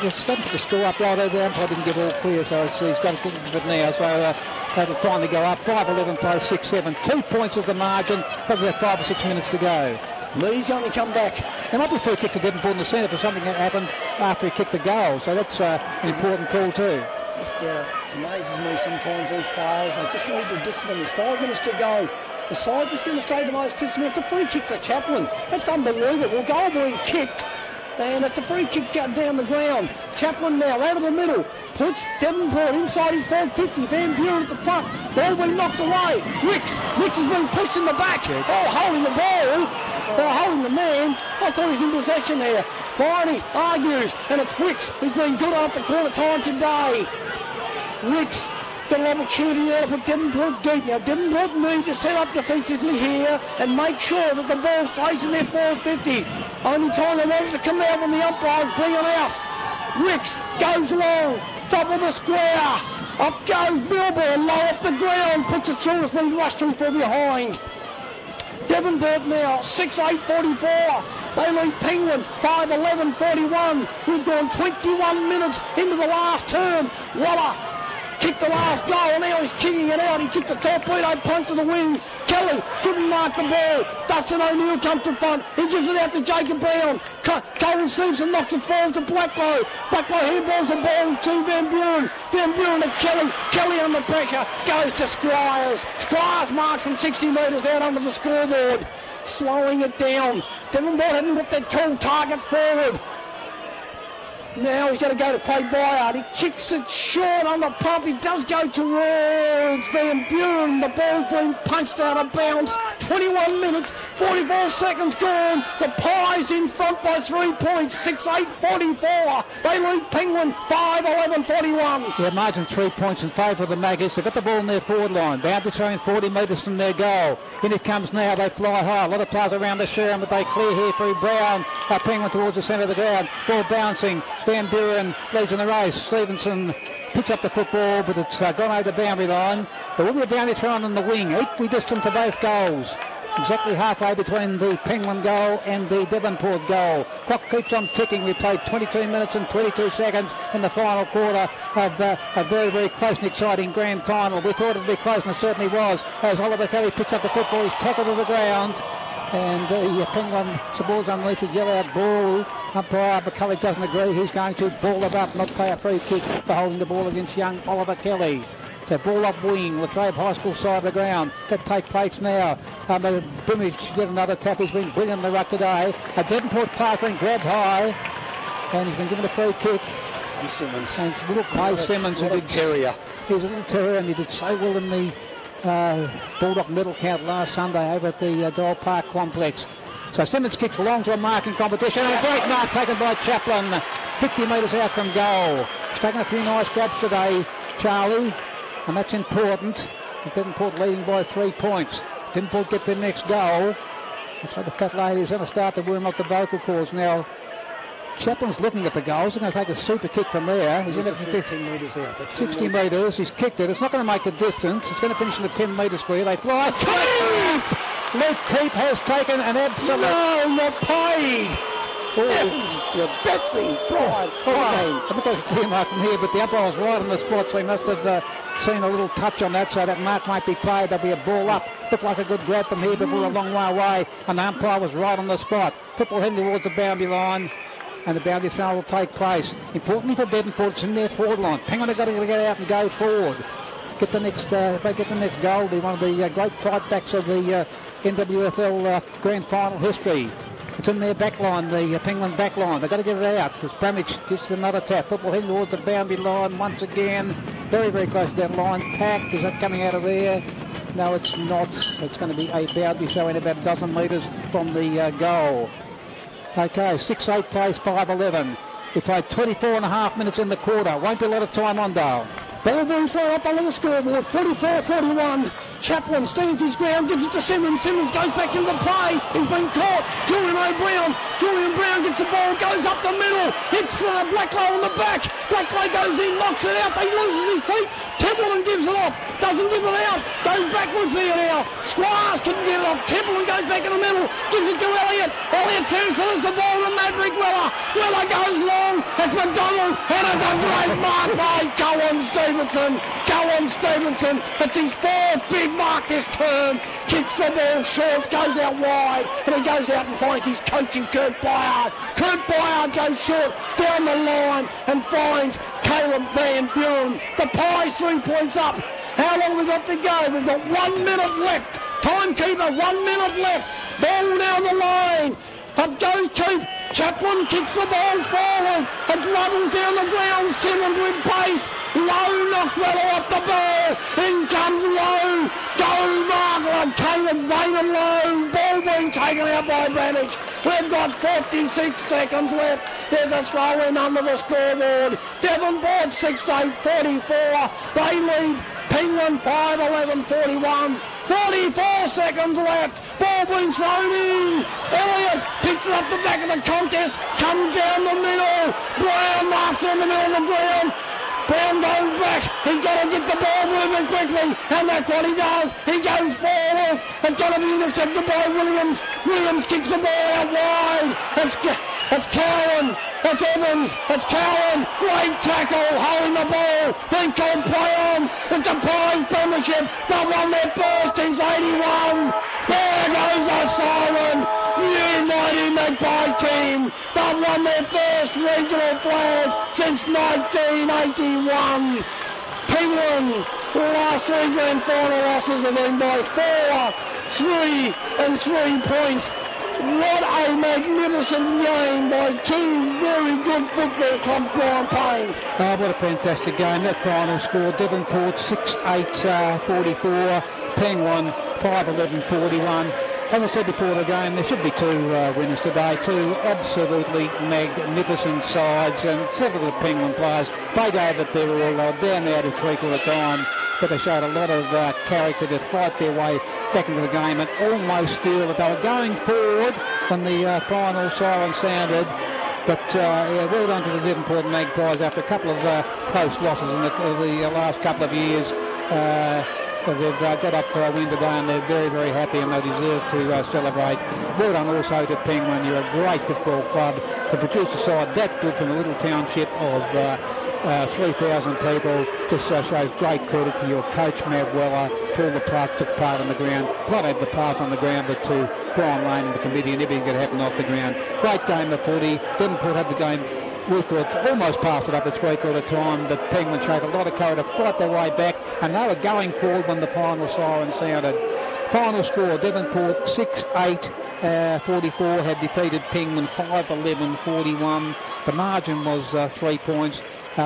Just starting to score up right over there. I didn't get all clear, so he's got to kick it now. So that'll finally go up. 5-11 plays 6-7. 2 points is the margin. Probably about 5 or 6 minutes to go. Lee's going to come back. There might be a free kick to Devonport in the centre for something that happened after he kicked the goal. So that's an important call too. Just amazes me sometimes, these players. They just need the discipline. There's 5 minutes to go. The side just demonstrated the most discipline. It's a free kick for Chaplin. That's unbelievable. Goal being kicked. And it's a free kick down the ground. Chaplin now out of the middle. Puts Devonport inside his 450. Van Buren at the front. Ball being knocked away. Ricks has been pushed in the back. Oh, holding the ball. They're holding the man. I thought he was in possession there. Viney argues, and it's Wicks who's been good after quarter time today. Wicks got an opportunity there to put Devonport deep. Now Devonport need to set up defensively here and make sure that the ball stays in their 450. Only time they wanted to come out when the umpires bring it out. Wicks goes long, top of the square. Up goes Bilbo, low off the ground, puts it through, it's been rushed through from behind. Devonport now, 6-8-44. They lead Penguin, 5-11-41. We've gone 21 minutes into the last term. Waller kicked the last goal, and now he's kicking it out. He kicked the torpedo punt to the wing. Kelly couldn't mark the ball. Dustin O'Neill comes to front. He gives it out to Jacob Brown. Colin Simpson knocks it forward to Blacklow. Blacklow handballs the ball to Van Buren. Van Buren to Kelly. Kelly under pressure goes to Squires. Squires marks from 60 metres out under the scoreboard, slowing it down. Devonport hadn't put that tall target forward. Now he's going to go to Craig Byard. He kicks it short on the pump. He does go towards Van Buren. The ball's been punched out of bounds. 21 minutes, 44 seconds gone. The Pies in front by 3 points, 6-8-44. They lead Penguin 5-11-41. Yeah, margin 3 points in favour of the Maggots. They've got the ball in their forward line. Bound to showing 40 metres from their goal. In it comes now. They fly high. A lot of players around the Sherman, but they clear here through Brown. Penguin towards the centre of the ground. Ball bouncing. Van Buren leads in the race. Stevenson picks up the football, but it's gone over the boundary line. There will be a boundary thrown on the wing, equally distant to both goals. Exactly halfway between the Penguin goal and the Devonport goal. Clock keeps on ticking. We played 22 minutes and 22 seconds in the final quarter of a very, very close and exciting grand final. We thought it would be close, and it certainly was. As Oliver Kelly picks up the football, he's tackled to the ground. And the Penguin supporters unleash a yellow ball. Umpire McCullough doesn't agree. He's going to ball it up, not play a free kick for holding the ball against young Oliver Kelly. So ball up wing, Latrobe High School side of the ground. That take place now. Brimage get another tap. He's been brilliant in the ruck today. A Devonport pass been grabbed high, and he's been given a free kick. Simmons. And it's little Clay Simmons. What a terrier. He's a little terrier, and he did so well in the Bulldog medal count last Sunday over at the Dole Park complex. So Simmons kicks along to a marking competition, and a great mark taken by Chaplin, 50 metres out from goal. He's taken a few nice grabs today, Charlie, and that's important. Devonport leading by 3 points. Devonport get their next goal. So the fat lady is going to start to warm up the vocal cords now. Chaplin's looking at the goals. He's going to take a super kick from there. He's going to 15 metres out. 60 metres. He's kicked it. It's not going to make the distance. It's going to finish in the 10 metre square. They fly. Luke Keep has taken an absolute... No, you're paid. Betsy, Brian. I think there's a clear mark from here, but the umpire was right on the spot, so he must have seen a little touch on that, so that mark might be played. There'll be a ball up. Looked like a good grab from here, but we're a long way away, and the umpire was right on the spot. Football heading towards the boundary line, and the boundary foul will take place. Importantly for Devonport, it's in their forward line. Penguin have got to get out and go forward. Get the next, if they get the next goal, it'll be one of the great fight backs of the NWFL grand final history. It's in their back line, the Penguin back line. They've got to get it out. As Bramage gets another tap. Football heading towards the boundary line once again. Very, very close to that line. Packed. Is that coming out of there? No, it's not. It's going to be a boundary, so in about a dozen metres from the goal. Okay, 6-8 plays 5-11. We played 24 and a half minutes in the quarter. Won't be a lot of time on, Dale. Ball being thrown up under the scoreboard, 44-41. Chaplin stands his ground, gives it to Simmons. Simmons goes back into play. He's been caught. Julian Brown gets the ball, goes up the middle, hits Blacklow on the back. Blacklow goes in, knocks it out. He loses his feet. Templeton gives it off. Doesn't give it out. Goes backwards here now. Squires couldn't get it off. Templeton goes back in the middle. Gives it to Elliott. Elliott transfers the ball to Maverick Weller. Weller goes long. It's McDonald. And it's a great mark by Cohen Stevenson. It's his fourth big mark this term. Kicks the ball short. Goes out wide. And he goes out and finds his coach in Kurt Byard. Kurt Byard goes short down the line and finds Caleb Van Buren. The Pies 3 points up. How long we got to go? We've got 1 minute left. Timekeeper, 1 minute left. Ball down the line. Up goes Keith. Chaplin kicks the ball forward. It rubbles down the ground. Simmons with pace. Lowe knocks Weller off the ball. In comes Lowe. Go Markland. Caleb Raymond Lowe. Ball being taken out by Branich. We've got 46 seconds left. There's a throw in under the scoreboard. Devonport 6-8-44. They lead Penguin 5-11-41. 44 seconds left. Ball being thrown in. Elliott picks it up the back of the contest. Comes down the middle. Brown marks in the middle of the ground. Brown goes back. He's got to get the ball moving quickly. And that's what he does. He goes forward. It's got to be intercepted by Williams. Williams kicks the ball out wide. It's Cowan. It's Evans. It's Cowan. Great tackle. Holding the ball. Then called play on. It's a Pies premiership. They won their first since 81. There goes the siren. You mighty Magpie team. They've won their first regional flag since 1981. Penguin, last 3 grand final losses have been by 4, 3 and 3 points. What a magnificent game by 2 very good football clubs, Brian Payne. Oh, what a fantastic game. That final score, Devonport 6-8-44, Penguin 5-11-41. As I said before the game, there should be 2 winners today, 2 absolutely magnificent sides, and several of the Penguin players played over at their all, down there to three-quarter time, but they showed a lot of character to fight their way back into the game and almost steal it. They were going forward when the final siren sounded, but well done to the Devonport Magpies after a couple of close losses in the last couple of years. They've got up for a win today and they're very, very happy and they deserve to celebrate. Well done also to Penguin. You're a great football club to produce a side that good from a little township of 3,000 people. Just shows great credit to your coach, Mav Weller, to all the players took part on the ground. Not only the players on the ground, but to Brian Lane and the committee and everything that happened off the ground. Great game of footy. Devonport had the game. We thought almost passed it up at three-quarter time, but Penguin showed a lot of courage to fight their way back, and they were going forward when the final siren sounded. Final score, Devonport 6-8-44 had defeated Penguin 5-11-41. The margin was 3 points.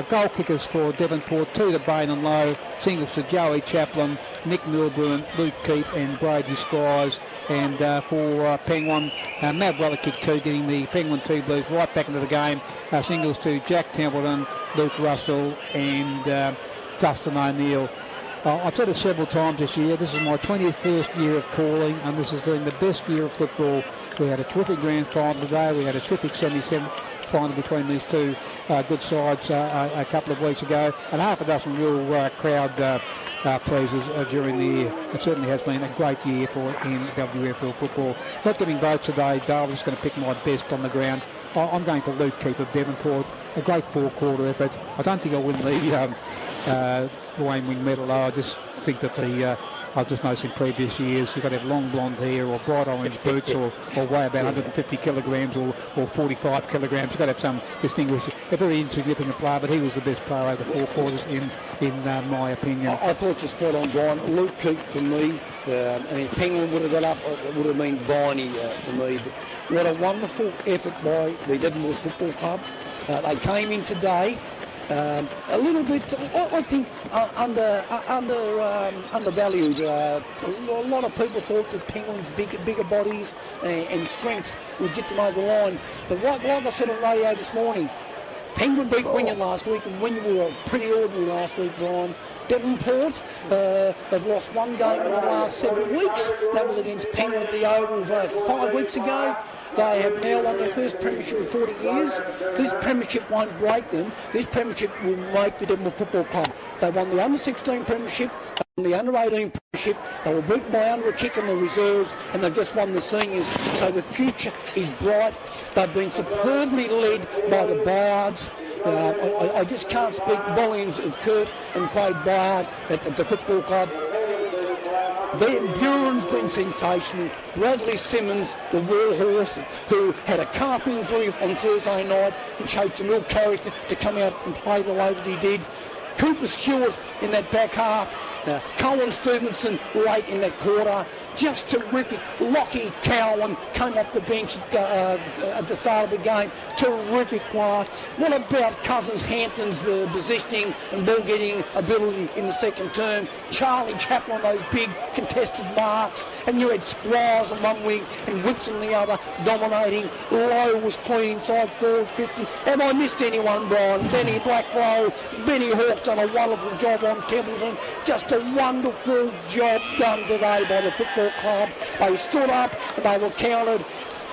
Goal kickers for Devonport, 2 to Bain and Lowe, singles to Joey Chaplin, Nick Milburn, Luke Keep and Brady Squires. And for Penguin, Matt Weller kicked 2, getting the Penguin 2 Blues right back into the game. Singles to Jack Templeton, Luke Russell and Dustin O'Neill. I've said it several times this year, this is my 21st year of calling and this has been the best year of football. We had a terrific grand final today, we had a terrific 77th final between these 2 good sides a couple of weeks ago, and half a dozen real crowd pleasers during the year. It certainly has been a great year for NWFL football. Not getting votes today, Dale. I'm just going to pick my best on the ground. I'm going for Luke Keep of Devonport. A great 4-quarter effort. I don't think I'll win the Wayne Wing medal. I just think that I've just noticed in previous years you've got to have long blonde hair or bright orange boots or weigh about 150 kilograms or 45 kilograms. You've got to have some distinguished, a very insignificant player, but he was the best player over 4 quarters in my opinion. I thought you spot on, Brian. Luke Keep for me, and Penguin would have got up, it would have been Viney for me. But what a wonderful effort by the Devonport Football Club. They came in today. A little bit, I think, undervalued. A lot of people thought that Penguins' bigger bodies and strength would get them over the line. But like I said on radio this morning, Penguin beat Wynyard last week, and Wynyard were pretty ordinary last week, Brian. Devonport have lost one game in the last 7 weeks. That was against Penrith at the Oval 5 weeks ago. They have now won their first premiership in 40 years. This premiership won't break them. This premiership will make the Devonport Football Club. They won the under-16 premiership, they won the under-18 premiership. They were beaten by under a kick in the reserves, and they've just won the seniors. So the future is bright. They've been superbly led by the Bayards. I just can't speak volumes of Kurt and Craig Bayard at the football club. Buren's been sensational. Bradley Simmons, the warhorse, who had a calf injury on Thursday night and showed some real character to come out and play the way that he did. Cooper Stewart in that back half. Colin Stevenson late in that quarter. Just terrific. Lockie Cowan came off the bench at the start of the game. Terrific player. What about Cousins Hampton's positioning and ball getting ability in the second term? Charlie Chaplin, those big contested marks. And you had Squires on one wing and Whitson the other, dominating. Lowe was clean, side forward 50. Have I missed anyone, Brian? Benny Blacklow, Benny Hawke's done a wonderful job on Templeton. Just a wonderful job done today by the football club. They stood up and they were counted.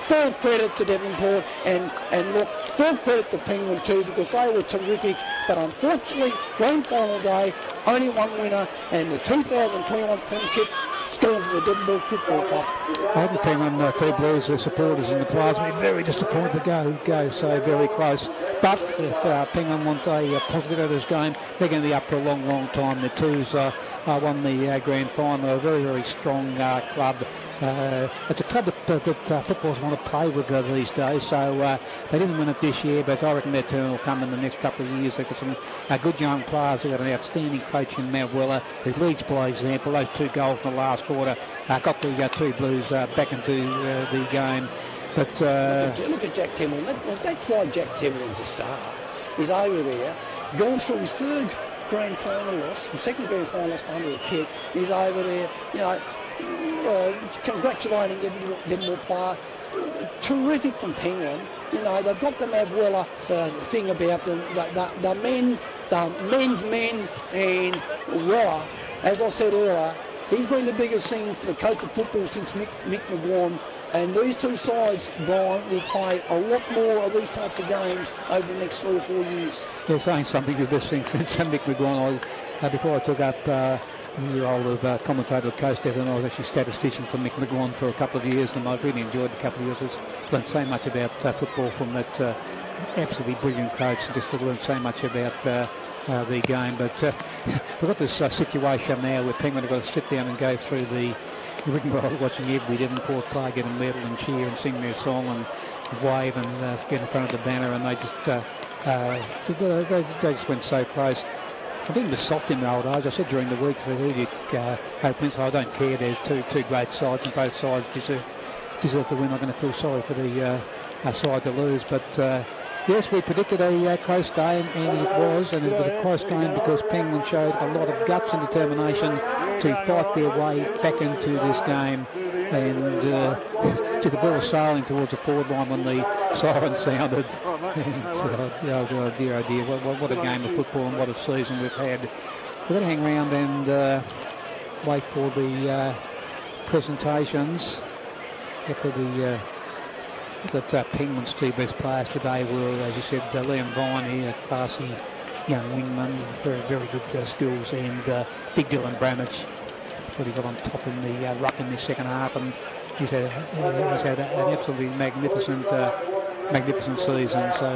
Full credit to Devonport and look, full credit to Penguin too, because they were terrific. But unfortunately, grand final day, only one winner, and the 2021 premiership still to the Devonport Football Club. I think the Penguin two Blues supporters in the plaza were very disappointed to go so very close. But if Penguin want a positive out of this game, they're going to be up for a long, long time. The Twos won the grand final. A very, very strong club. It's a club that footballers want to play with these days. So they didn't win it this year, but I reckon their turn will come in the next couple of years. They've got some good young players. They've got an outstanding coach in Matt Weller, who leads by example. Those 2 goals in the last quarter got the two Blues back into the game. But look at Jack Temple. That's why Jack Templeton's a star. He's over there, gone through his third grand final loss, his second grand final loss under a kick. He's over there, congratulating Devonport player. Terrific from Penguin. They've got the Matt Weller thing about them. The men's men, and Weller, as I said earlier, he's been the biggest thing for the coach of football since Mick McGuan. And these two sides, Brian, will play a lot more of these types of games over the next 3 or 4 years. They're saying something of this thing since Mick McGuan. Before I took up a year old of commentator at Coast FM, I was actually statistician for Mick McGuan for a couple of years, and I've really enjoyed the couple of years. I've learned so much about football from that absolutely brilliant coach, and just learned so much about the game. But we've got this situation now where Penguin have got to sit down and go through the rigmarole, watching every Devonport player get a medal and cheer and sing their song and wave and get in front of the banner, and they just went so close. I think it was soft in the old days. I said during the week that I don't care. They're two great sides, and both sides deserve to win. I'm going to feel sorry for the side to lose, but yes, we predicted a close game, and it was a close game because Penguin showed a lot of guts and determination to fight their way back into this game, and the ball was sailing towards the forward line when the siren sounded. And, oh dear, what a game of football and what a season we've had. We're going to hang around and wait for the presentations. That Penguin's 2 best players today were, as you said, Liam Viney, a classy young wingman, very, very good skills, and Big Dylan Bramage. What he got on top in the ruck in the second half, and he's had an absolutely magnificent season. So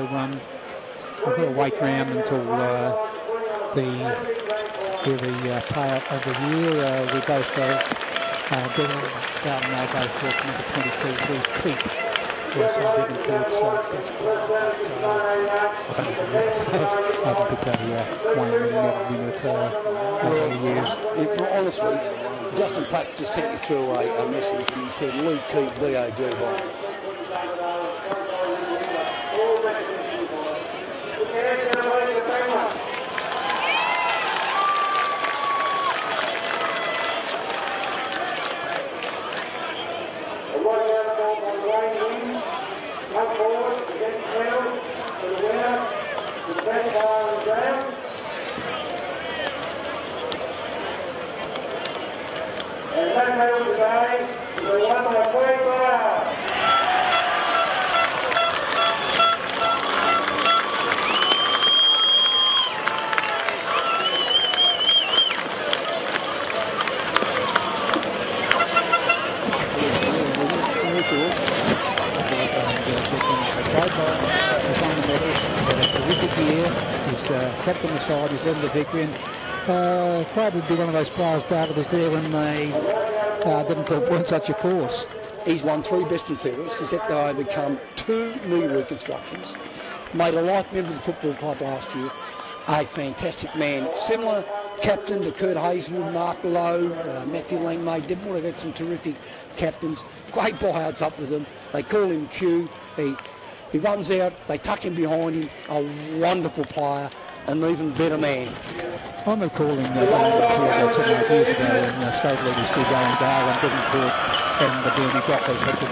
we've got to wait around until the player of the year. We both Darren goes for number 22 to keep. I haven't picked a winner over the years. Honestly, Justin Platt just sent me through a message, and he said, Luke Keep, B.A.G. by. captain the side, he's led the victory, and Craig would be one of those players, David, was there when they didn't put in such a force. He's won 3 best and fairest. He's had to overcome 2 knee reconstructions. Made a life member of the football club last year. A fantastic man. Similar captain to Kurt Hazelwood, Mark Lowe, Matthew Langmaid. Devonport have had some terrific captains. Great buyouts up with them. They call him Q. He runs out. They tuck him behind him. A wonderful player. An even better man. I'm recalling about 7 or 8 years ago in state league school going Dale and Devonport and the Bernie Dockers had to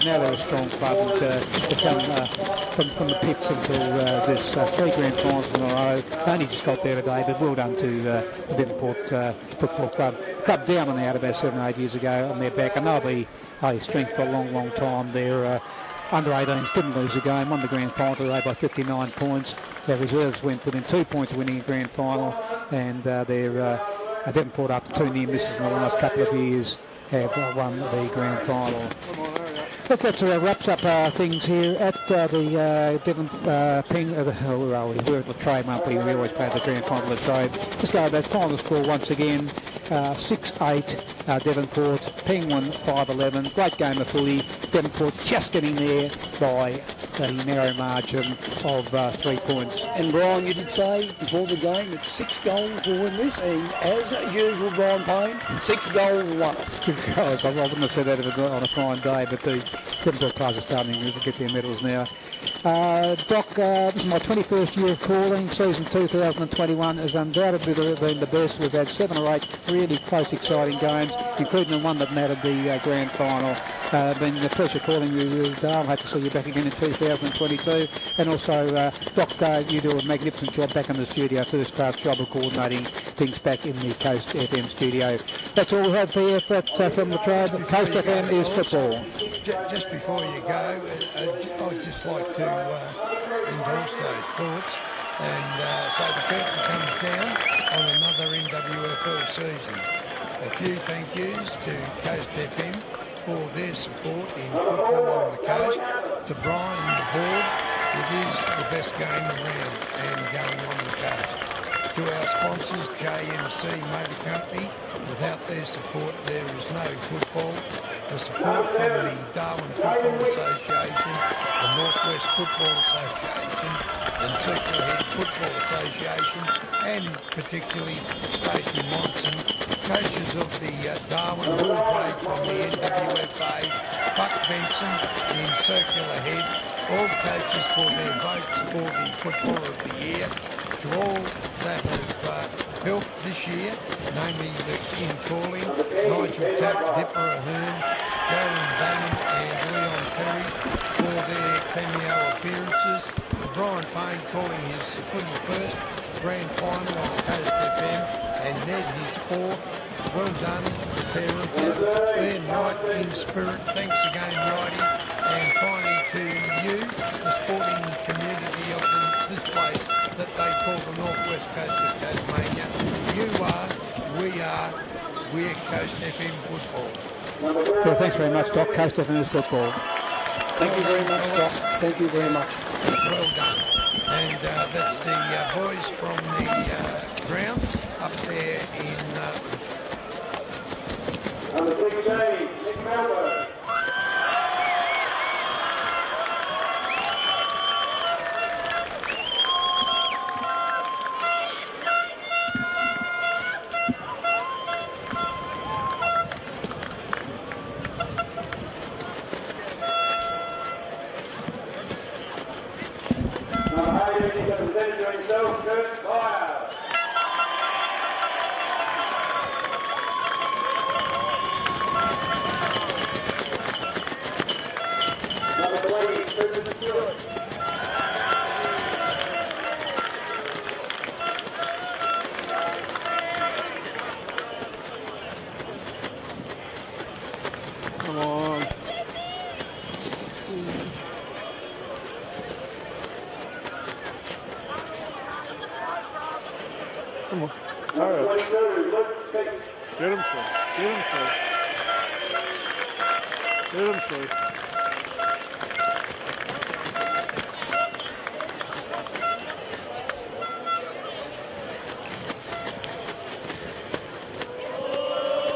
Now they're a strong club, and they've come from the pits until this 3 grand finals in a row. They only just got there today, but well done to the Devonport Football Club. Club down and out about 7 or 8 years ago, and they're back, and they'll be a strength for a long, long time. Their under-18s didn't lose a game, won the grand final today by 59 points. Their reserves went within 2 points of winning a grand final, and their Devonport, after 2 near misses in the last couple of years, have won the grand final. Look, that wraps up things here at the Devon Ping. We're at Latrobe monthly. We always play the grand final at Latrobe. Let's go over that final score once again. 6-8 Devonport. Ping won 5-11. Great game of footy. Devonport just getting there by a narrow margin of 3 points. And Brian, you did say before the game that 6 goals will win this, and as usual, Brian Payne, 6 goals won it. 6 goals. I wouldn't have said that if it was on a fine day, but the Devonport players are starting to get their medals now. Doc, this is my 21st year of calling. Season 2021 has undoubtedly been the best. We've had 7 or 8 really close, exciting games, including the one that mattered, the grand final. Been a pleasure calling you, Dale. Hope to see you back again in 2022. And also, Doc, you do a magnificent job back in the studio, first-class job of coordinating things back in the Coast FM studio. That's all we have for you from the Latrobe. Coast FM is football. Just before you go, I'd just like to endorse those thoughts and say the curtain comes down on another NWFL season. A few thank yous to Coast FM for their support in football on the coast. To Brian and the board, it is the best game around and going on the coast. To our sponsors, JMC Motor Company, without their support there is no football. The support from the Darwin Football Association, the Northwest Football Association and Circular Head Football Association, and particularly Stacey Monson, coaches of the Darwin who played from the NWFA, Buck Benson in Circular Head, all coaches for their votes for the Footballer of the Year. To all that have helped this year, namely in calling, Nigel Tapp, Dipper Ahern, Darren Bannon and Leon Perry for their cameo appearances. Brian Payne calling his 21st grand final on Coast FM, and Ned his 4th. Well done, the pair of you. Ian Wright in spirit, thanks again, Righty. And finally to you, the sporting community of this place that they call the Northwest Coast of Tasmania. You are, we're Coast FM football. Well, thanks very much, Doc. Coast FM is football. Thank you very much, Doc. Thank you very much. Well done. And that's the boys from the ground up there in... Number 16, Nick Melbourne. Number 18, he's represented to himself, Kurt Fire. Number 20, Susan Stewart. Come on. Come on. All right. Get him, sir. Get him, sir. Hit him, Steve.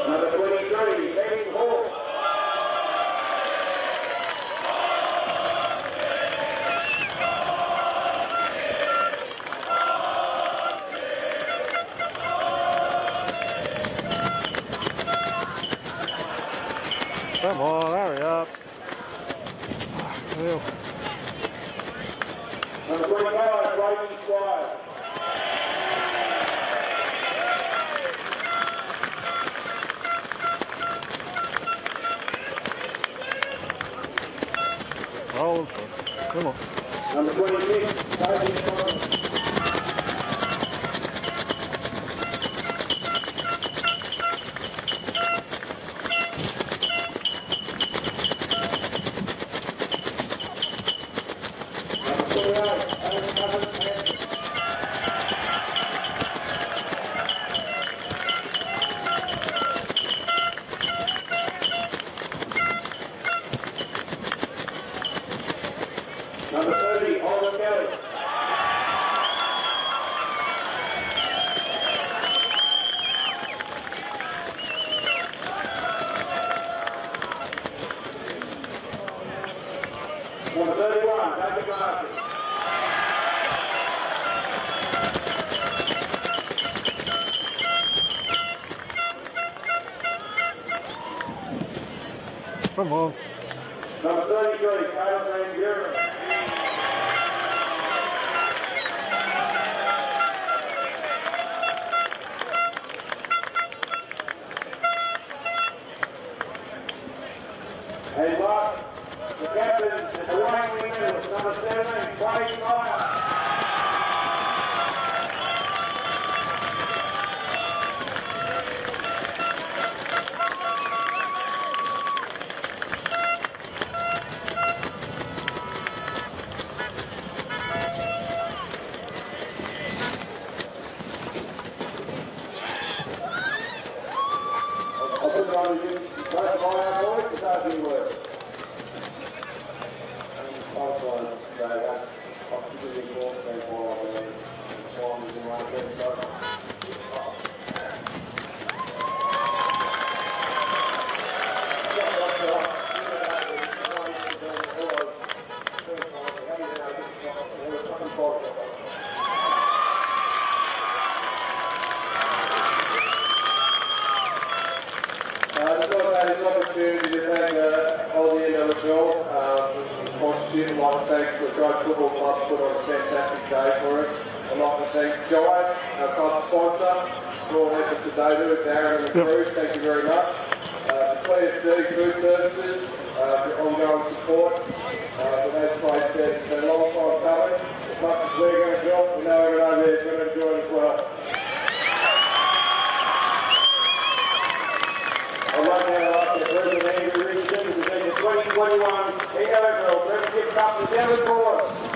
Number 23, David Hall. Come on, hurry up. Well, Number 25, Brayden Squire. roll him. Come on. Number 26, David Thomas. Number 30, Oliver Kelly. Number 31, David Martin. Come on. Number 33, Caleb Van Buren. And Mark, the captain and the white wing medalist, number 17, Wayne Meyer. I'll put it on you. Both of our boys, it's our new word. Also, that's opportunity for them for performance in one thing. I just want to take this opportunity to thank all the NWFL sponsorship. I'd like to thank the Latrobe Football Club put on a fantastic day for us. I'd like to thank Jai, our club sponsor, for all the efforts that they do, Darren and the crew. Thank you very much. PFD Food Services for ongoing support. For those players said it's been a long time coming. As much as we're going to help, we know everyone over there is going to enjoy it as well. I'd like to ask the President Andrew Richardson to present the 2021 NWFL Premiership Cup to Devonport.